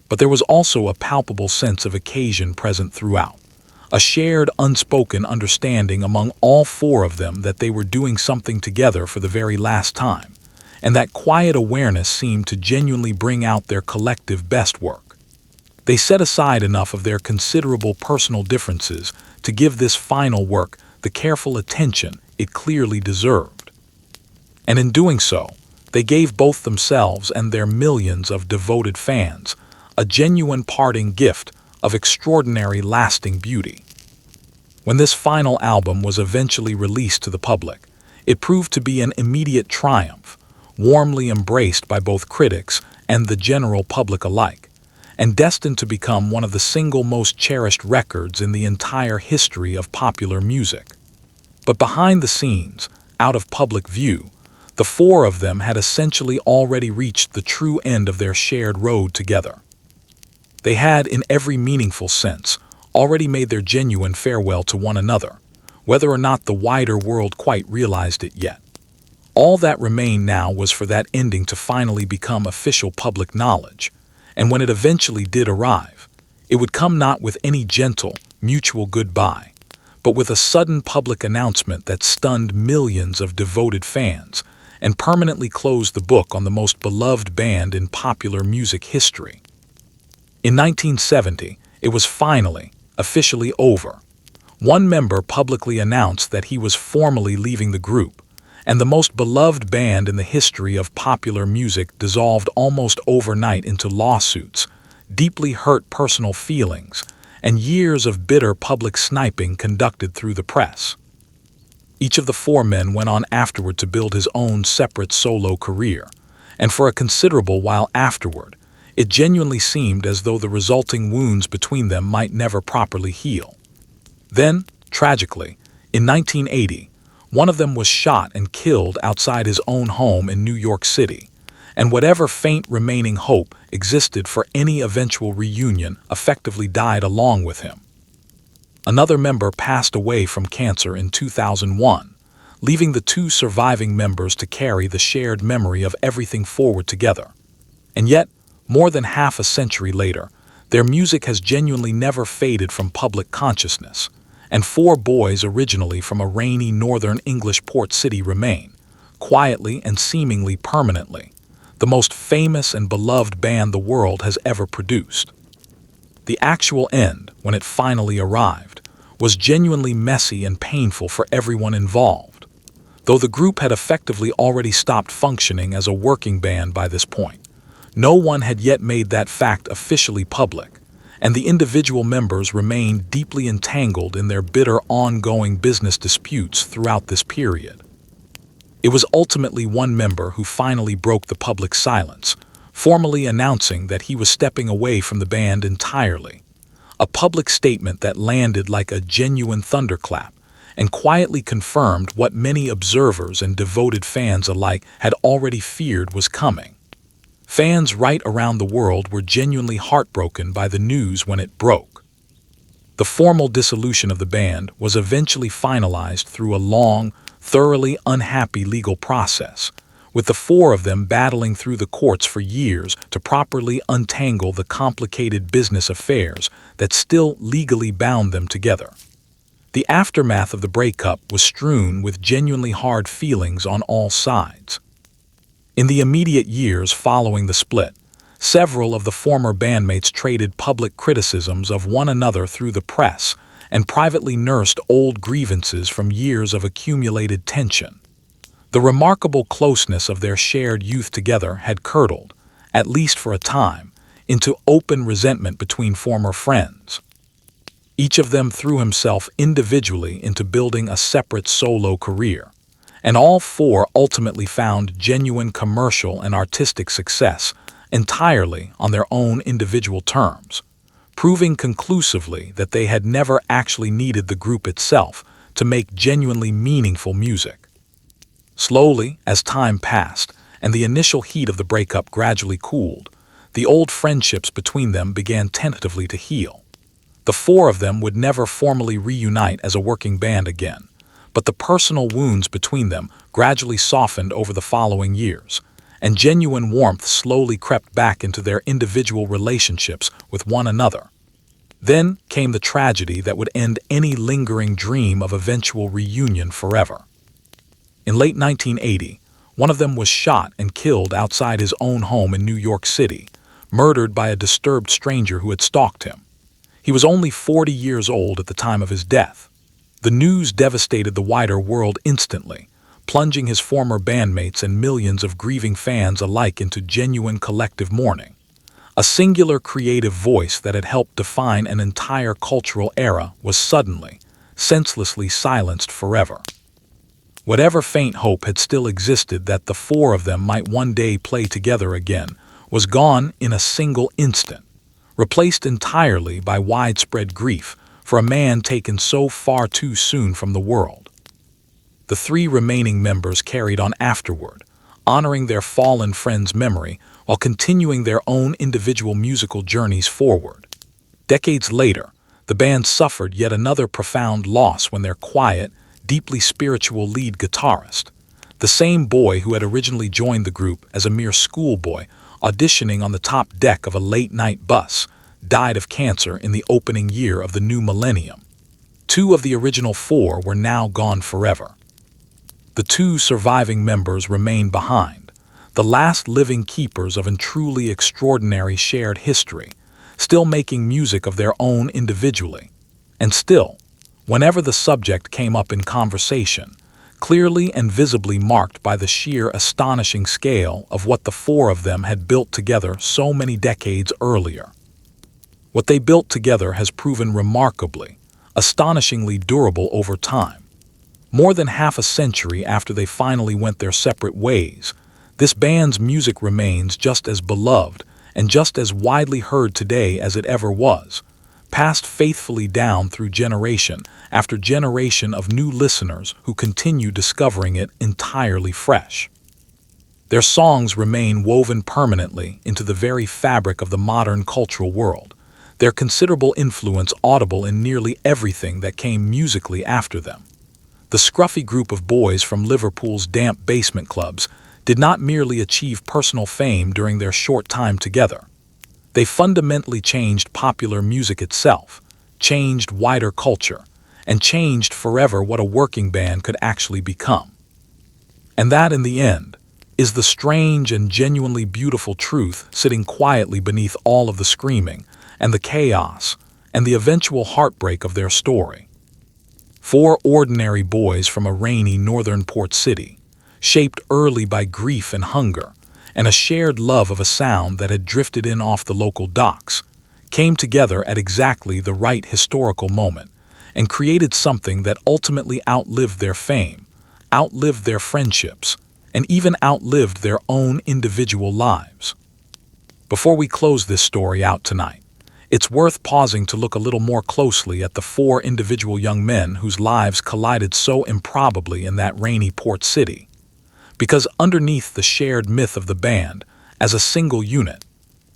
But there was also a palpable sense of occasion present throughout, a shared unspoken understanding among all four of them that they were doing something together for the very last time, and that quiet awareness seemed to genuinely bring out their collective best work. They set aside enough of their considerable personal differences to give this final work the careful attention it clearly deserved. And in doing so, they gave both themselves and their millions of devoted fans a genuine parting gift of extraordinary lasting beauty. When this final album was eventually released to the public, it proved to be an immediate triumph, warmly embraced by both critics and the general public alike, and destined to become one of the single most cherished records in the entire history of popular music. But behind the scenes, out of public view, the four of them had essentially already reached the true end of their shared road together. They had, in every meaningful sense, already made their genuine farewell to one another, whether or not the wider world quite realized it yet. All that remained now was for that ending to finally become official public knowledge, and when it eventually did arrive, it would come not with any gentle, mutual goodbye, but with a sudden public announcement that stunned millions of devoted fans and permanently closed the book on the most beloved band in popular music history. In 1970, it was finally, officially over. One member publicly announced that he was formally leaving the group, and the most beloved band in the history of popular music dissolved almost overnight into lawsuits, deeply hurt personal feelings, and years of bitter public sniping conducted through the press. Each of the four men went on afterward to build his own separate solo career, and for a considerable while afterward, it genuinely seemed as though the resulting wounds between them might never properly heal. Then, tragically, in 1980, one of them was shot and killed outside his own home in New York City, and whatever faint remaining hope existed for any eventual reunion effectively died along with him. Another member passed away from cancer in 2001, leaving the two surviving members to carry the shared memory of everything forward together. And yet, more than half a century later, their music has genuinely never faded from public consciousness, and four boys originally from a rainy northern English port city remain, quietly and seemingly permanently, the most famous and beloved band the world has ever produced. The actual end, when it finally arrived, was genuinely messy and painful for everyone involved, though the group had effectively already stopped functioning as a working band by this point. No one had yet made that fact officially public, and the individual members remained deeply entangled in their bitter ongoing business disputes throughout this period. It was ultimately one member who finally broke the public silence, formally announcing that he was stepping away from the band entirely, a public statement that landed like a genuine thunderclap and quietly confirmed what many observers and devoted fans alike had already feared was coming. Fans right around the world were genuinely heartbroken by the news when it broke. The formal dissolution of the band was eventually finalized through a long, thoroughly unhappy legal process, with the four of them battling through the courts for years to properly untangle the complicated business affairs that still legally bound them together. The aftermath of the breakup was strewn with genuinely hard feelings on all sides. In the immediate years following the split, several of the former bandmates traded public criticisms of one another through the press and privately nursed old grievances from years of accumulated tension. The remarkable closeness of their shared youth together had curdled, at least for a time, into open resentment between former friends. Each of them threw himself individually into building a separate solo career, and all four ultimately found genuine commercial and artistic success entirely on their own individual terms, proving conclusively that they had never actually needed the group itself to make genuinely meaningful music. Slowly, as time passed and the initial heat of the breakup gradually cooled, the old friendships between them began tentatively to heal. The four of them would never formally reunite as a working band again, but the personal wounds between them gradually softened over the following years, and genuine warmth slowly crept back into their individual relationships with one another. Then came the tragedy that would end any lingering dream of eventual reunion forever. In late 1980, one of them was shot and killed outside his own home in New York City, murdered by a disturbed stranger who had stalked him. He was only 40 years old at the time of his death. The news devastated the wider world instantly, plunging his former bandmates and millions of grieving fans alike into genuine collective mourning. A singular creative voice that had helped define an entire cultural era was suddenly, senselessly silenced forever. Whatever faint hope had still existed that the four of them might one day play together again was gone in a single instant, replaced entirely by widespread grief for a man taken so far too soon from the world. The three remaining members carried on afterward, honoring their fallen friend's memory while continuing their own individual musical journeys forward. Decades later, the band suffered yet another profound loss when their quiet, deeply spiritual lead guitarist, the same boy who had originally joined the group as a mere schoolboy auditioning on the top deck of a late-night bus, died of cancer in the opening year of the new millennium. Two of the original four were now gone forever. The two surviving members remained behind, the last living keepers of a truly extraordinary shared history, still making music of their own individually. And still, whenever the subject came up in conversation, clearly and visibly marked by the sheer astonishing scale of what the four of them had built together so many decades earlier. What they built together has proven remarkably, astonishingly durable over time. More than half a century after they finally went their separate ways, this band's music remains just as beloved and just as widely heard today as it ever was, passed faithfully down through generation after generation of new listeners who continue discovering it entirely fresh. Their songs remain woven permanently into the very fabric of the modern cultural world, their considerable influence audible in nearly everything that came musically after them. The scruffy group of boys from Liverpool's damp basement clubs did not merely achieve personal fame during their short time together. They fundamentally changed popular music itself, changed wider culture, and changed forever what a working band could actually become. And that, in the end, is the strange and genuinely beautiful truth sitting quietly beneath all of the screaming and the chaos and the eventual heartbreak of their story. Four ordinary boys from a rainy northern port city, shaped early by grief and hunger, and a shared love of a sound that had drifted in off the local docks, came together at exactly the right historical moment and created something that ultimately outlived their fame, outlived their friendships, and even outlived their own individual lives. Before we close this story out tonight, it's worth pausing to look a little more closely at the four individual young men whose lives collided so improbably in that rainy port city. Because underneath the shared myth of the band, as a single unit,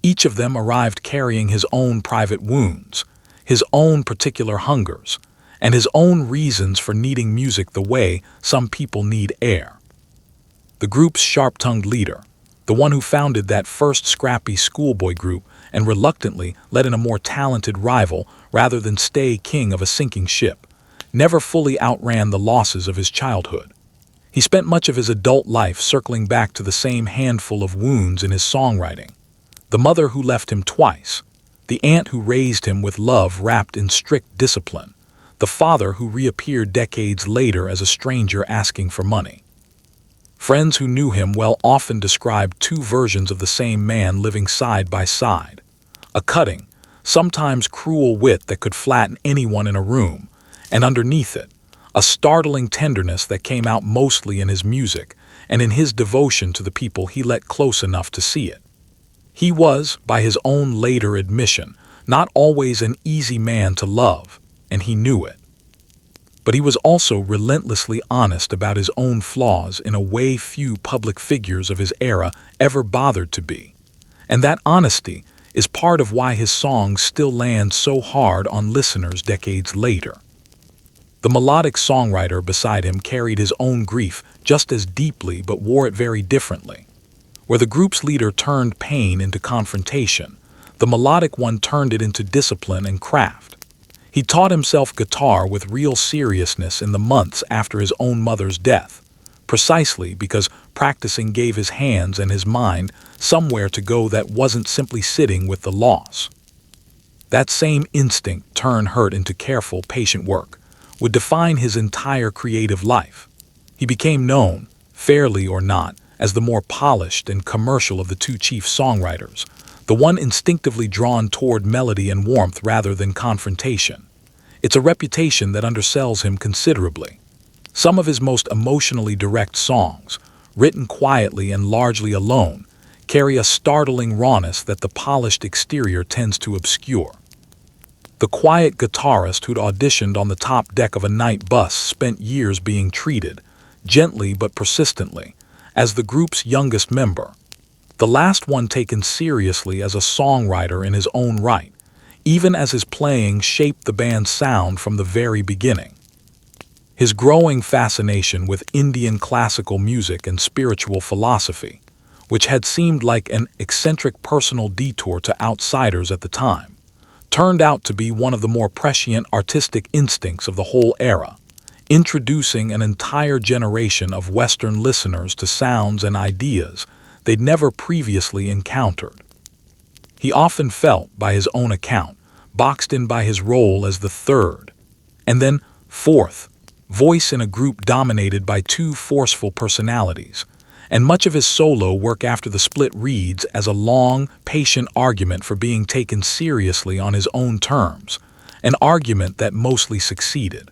each of them arrived carrying his own private wounds, his own particular hungers, and his own reasons for needing music the way some people need air. The group's sharp-tongued leader, the one who founded that first scrappy schoolboy group and reluctantly let in a more talented rival rather than stay king of a sinking ship, never fully outran the losses of his childhood. He spent much of his adult life circling back to the same handful of wounds in his songwriting. The mother who left him twice, the aunt who raised him with love wrapped in strict discipline, the father who reappeared decades later as a stranger asking for money. Friends who knew him well often described two versions of the same man living side by side. A cutting, sometimes cruel wit that could flatten anyone in a room, and underneath it, a startling tenderness that came out mostly in his music and in his devotion to the people he let close enough to see it. He was, by his own later admission, not always an easy man to love, and he knew it. But he was also relentlessly honest about his own flaws in a way few public figures of his era ever bothered to be. And that honesty is part of why his songs still land so hard on listeners decades later. The melodic songwriter beside him carried his own grief just as deeply but wore it very differently. Where the group's leader turned pain into confrontation, the melodic one turned it into discipline and craft. He taught himself guitar with real seriousness in the months after his own mother's death, precisely because practicing gave his hands and his mind somewhere to go that wasn't simply sitting with the loss. That same instinct turned hurt into careful, patient work would define his entire creative life. He became known, fairly or not, as the more polished and commercial of the two chief songwriters, the one instinctively drawn toward melody and warmth rather than confrontation. It's a reputation that undersells him considerably. Some of his most emotionally direct songs, written quietly and largely alone, carry a startling rawness that the polished exterior tends to obscure. The quiet guitarist who'd auditioned on the top deck of a night bus spent years being treated, gently but persistently, as the group's youngest member, the last one taken seriously as a songwriter in his own right, even as his playing shaped the band's sound from the very beginning. His growing fascination with Indian classical music and spiritual philosophy, which had seemed like an eccentric personal detour to outsiders at the time, turned out to be one of the more prescient artistic instincts of the whole era, introducing an entire generation of Western listeners to sounds and ideas they'd never previously encountered. He often felt, by his own account, boxed in by his role as the third, and then fourth, voice in a group dominated by two forceful personalities, and much of his solo work after the split reads as a long, patient argument for being taken seriously on his own terms, an argument that mostly succeeded.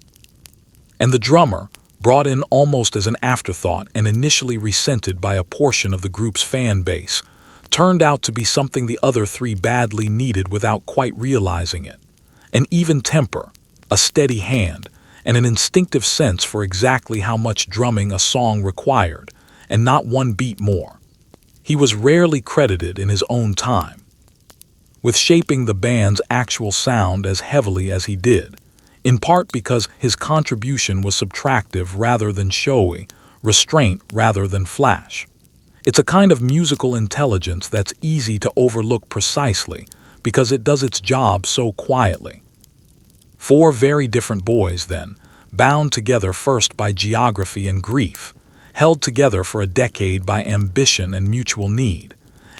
And the drummer, brought in almost as an afterthought and initially resented by a portion of the group's fan base, turned out to be something the other three badly needed without quite realizing it. An even temper, a steady hand, and an instinctive sense for exactly how much drumming a song required, and not one beat more. He was rarely credited in his own time with shaping the band's actual sound as heavily as he did, in part because his contribution was subtractive rather than showy, restraint rather than flash. It's a kind of musical intelligence that's easy to overlook precisely because it does its job so quietly. Four very different boys, then, bound together first by geography and grief, held together for a decade by ambition and mutual need,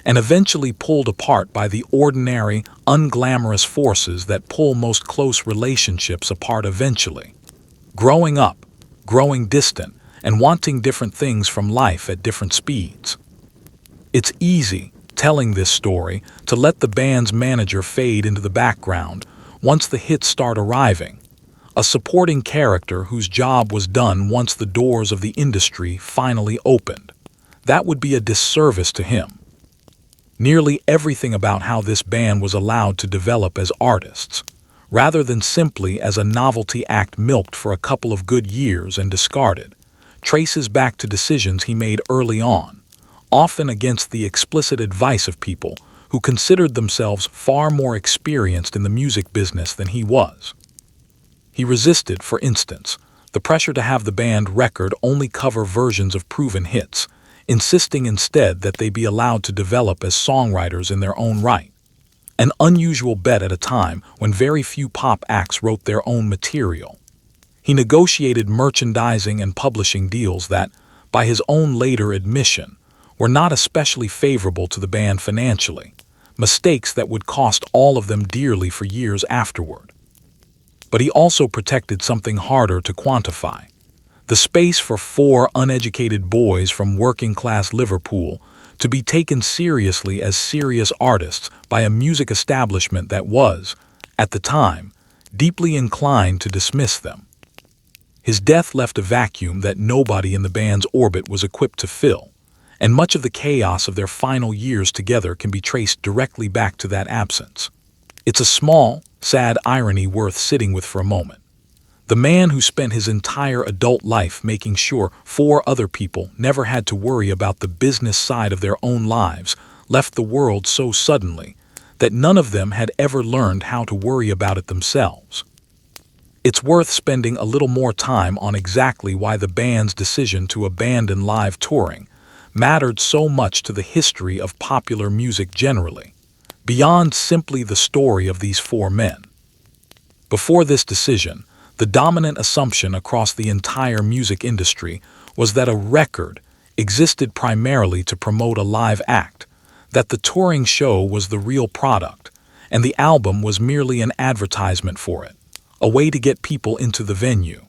and eventually pulled apart by the ordinary, unglamorous forces that pull most close relationships apart eventually. Growing up, growing distant, and wanting different things from life at different speeds. It's easy, telling this story, to let the band's manager fade into the background once the hits start arriving, a supporting character whose job was done once the doors of the industry finally opened. That would be a disservice to him. Nearly everything about how this band was allowed to develop as artists, rather than simply as a novelty act milked for a couple of good years and discarded, traces back to decisions he made early on, often against the explicit advice of people who considered themselves far more experienced in the music business than he was. He resisted, for instance, the pressure to have the band record only cover versions of proven hits, insisting instead that they be allowed to develop as songwriters in their own right. An unusual bet at a time when very few pop acts wrote their own material. He negotiated merchandising and publishing deals that, by his own later admission, were not especially favorable to the band financially, mistakes that would cost all of them dearly for years afterward. But he also protected something harder to quantify: the space for four uneducated boys from working-class Liverpool to be taken seriously as serious artists by a music establishment that was, at the time, deeply inclined to dismiss them. His death left a vacuum that nobody in the band's orbit was equipped to fill, and much of the chaos of their final years together can be traced directly back to that absence. It's a small, sad irony worth sitting with for a moment. The man who spent his entire adult life making sure four other people never had to worry about the business side of their own lives left the world so suddenly that none of them had ever learned how to worry about it themselves. It's worth spending a little more time on exactly why the band's decision to abandon live touring mattered so much to the history of popular music generally, beyond simply the story of these four men. Before this decision, the dominant assumption across the entire music industry was that a record existed primarily to promote a live act, that the touring show was the real product, and the album was merely an advertisement for it, a way to get people into the venue.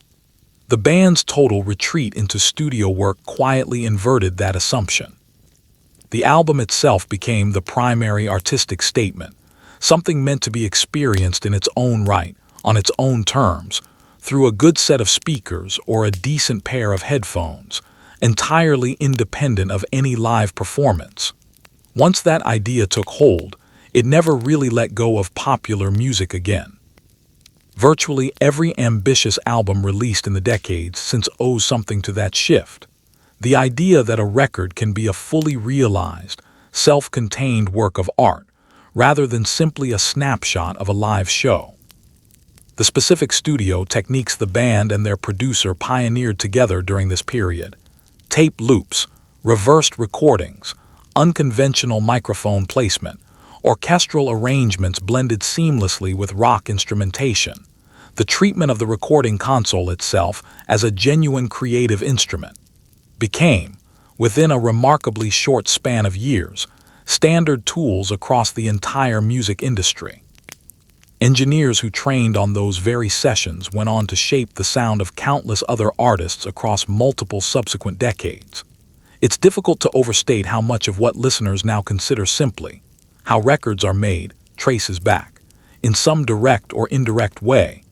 The band's total retreat into studio work quietly inverted that assumption. The album itself became the primary artistic statement, something meant to be experienced in its own right, on its own terms, through a good set of speakers or a decent pair of headphones, entirely independent of any live performance. Once that idea took hold, it never really let go of popular music again. Virtually every ambitious album released in the decades since owes something to that shift. The idea that a record can be a fully realized, self-contained work of art, rather than simply a snapshot of a live show. The specific studio techniques the band and their producer pioneered together during this period: tape loops, reversed recordings, unconventional microphone placement, orchestral arrangements blended seamlessly with rock instrumentation, the treatment of the recording console itself as a genuine creative instrument, became, within a remarkably short span of years, standard tools across the entire music industry. Engineers who trained on those very sessions went on to shape the sound of countless other artists across multiple subsequent decades. It's difficult to overstate how much of what listeners now consider simply how records are made traces back, in some direct or indirect way,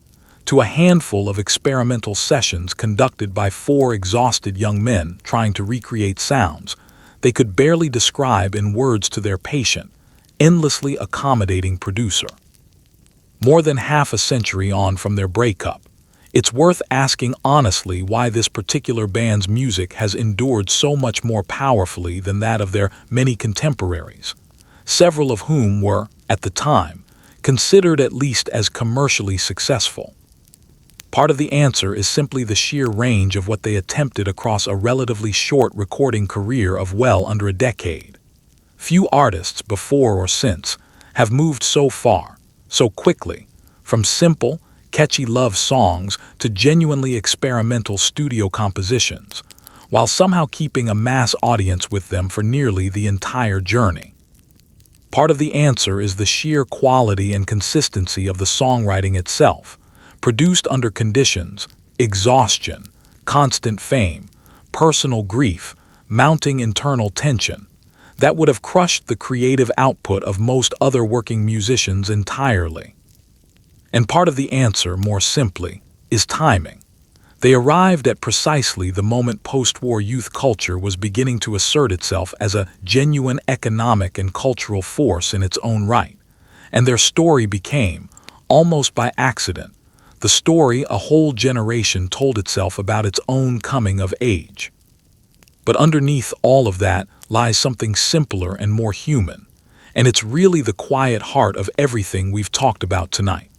to a handful of experimental sessions conducted by four exhausted young men trying to recreate sounds they could barely describe in words to their patient, endlessly accommodating producer. More than half a century on from their breakup, it's worth asking honestly why this particular band's music has endured so much more powerfully than that of their many contemporaries, several of whom were, at the time, considered at least as commercially successful. Part of the answer is simply the sheer range of what they attempted across a relatively short recording career of well under a decade. Few artists before or since have moved so far, so quickly, from simple, catchy love songs to genuinely experimental studio compositions, while somehow keeping a mass audience with them for nearly the entire journey. Part of the answer is the sheer quality and consistency of the songwriting itself, produced under conditions, exhaustion, constant fame, personal grief, mounting internal tension, that would have crushed the creative output of most other working musicians entirely. And part of the answer, more simply, is timing. They arrived at precisely the moment post-war youth culture was beginning to assert itself as a genuine economic and cultural force in its own right, and their story became, almost by accident, the story a whole generation told itself about its own coming of age. But underneath all of that lies something simpler and more human, and it's really the quiet heart of everything we've talked about tonight.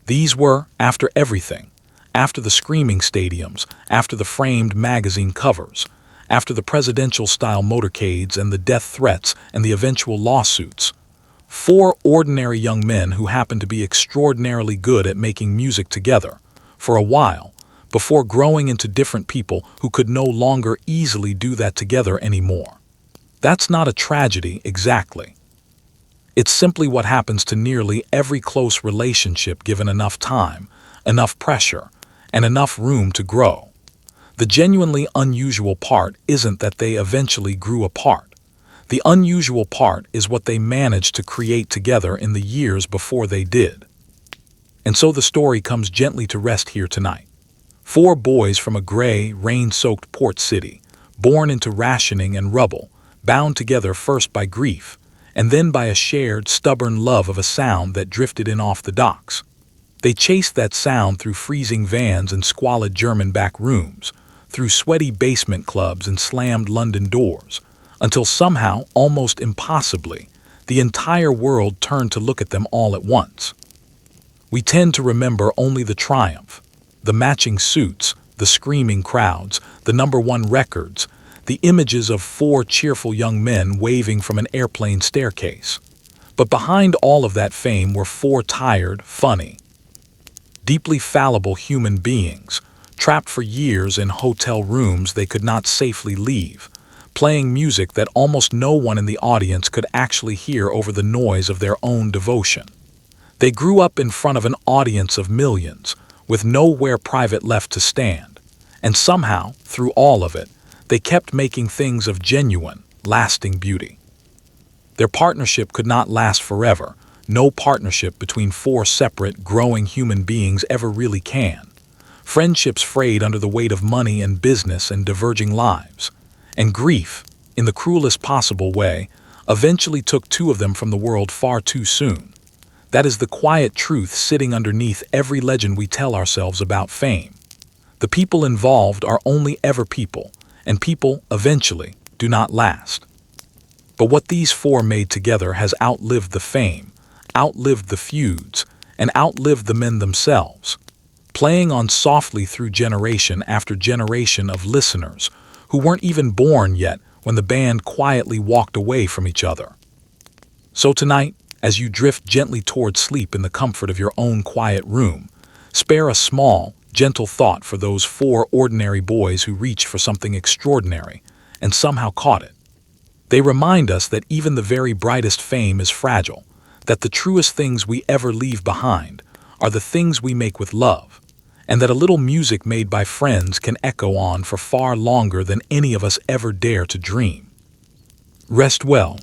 These were, after everything, after the screaming stadiums, after the framed magazine covers, after the presidential-style motorcades and the death threats and the eventual lawsuits, four ordinary young men who happened to be extraordinarily good at making music together, for a while, before growing into different people who could no longer easily do that together anymore. That's not a tragedy, exactly. It's simply what happens to nearly every close relationship given enough time, enough pressure, and enough room to grow. The genuinely unusual part isn't that they eventually grew apart. The unusual part is what they managed to create together in the years before they did. And so the story comes gently to rest here tonight. Four boys from a gray, rain-soaked port city, born into rationing and rubble, bound together first by grief, and then by a shared, stubborn love of a sound that drifted in off the docks. They chased that sound through freezing vans and squalid German back rooms, through sweaty basement clubs and slammed London doors, until somehow, almost impossibly, the entire world turned to look at them all at once. We tend to remember only the triumph, the matching suits, the screaming crowds, the #1 records, the images of four cheerful young men waving from an airplane staircase. But behind all of that fame were four tired, funny, deeply fallible human beings, trapped for years in hotel rooms they could not safely leave, playing music that almost no one in the audience could actually hear over the noise of their own devotion. They grew up in front of an audience of millions, with nowhere private left to stand, and somehow, through all of it, they kept making things of genuine, lasting beauty. Their partnership could not last forever. No partnership between four separate, growing human beings ever really can. Friendships frayed under the weight of money and business and diverging lives. And grief, in the cruelest possible way, eventually took two of them from the world far too soon. That is the quiet truth sitting underneath every legend we tell ourselves about fame. The people involved are only ever people, and people, eventually, do not last. But what these four made together has outlived the fame, outlived the feuds, and outlived the men themselves, playing on softly through generation after generation of listeners who weren't even born yet when the band quietly walked away from each other. So tonight, as you drift gently toward sleep in the comfort of your own quiet room, spare a small, gentle thought for those four ordinary boys who reached for something extraordinary and somehow caught it. They remind us that even the very brightest fame is fragile, that the truest things we ever leave behind are the things we make with love, and that a little music made by friends can echo on for far longer than any of us ever dare to dream. Rest well,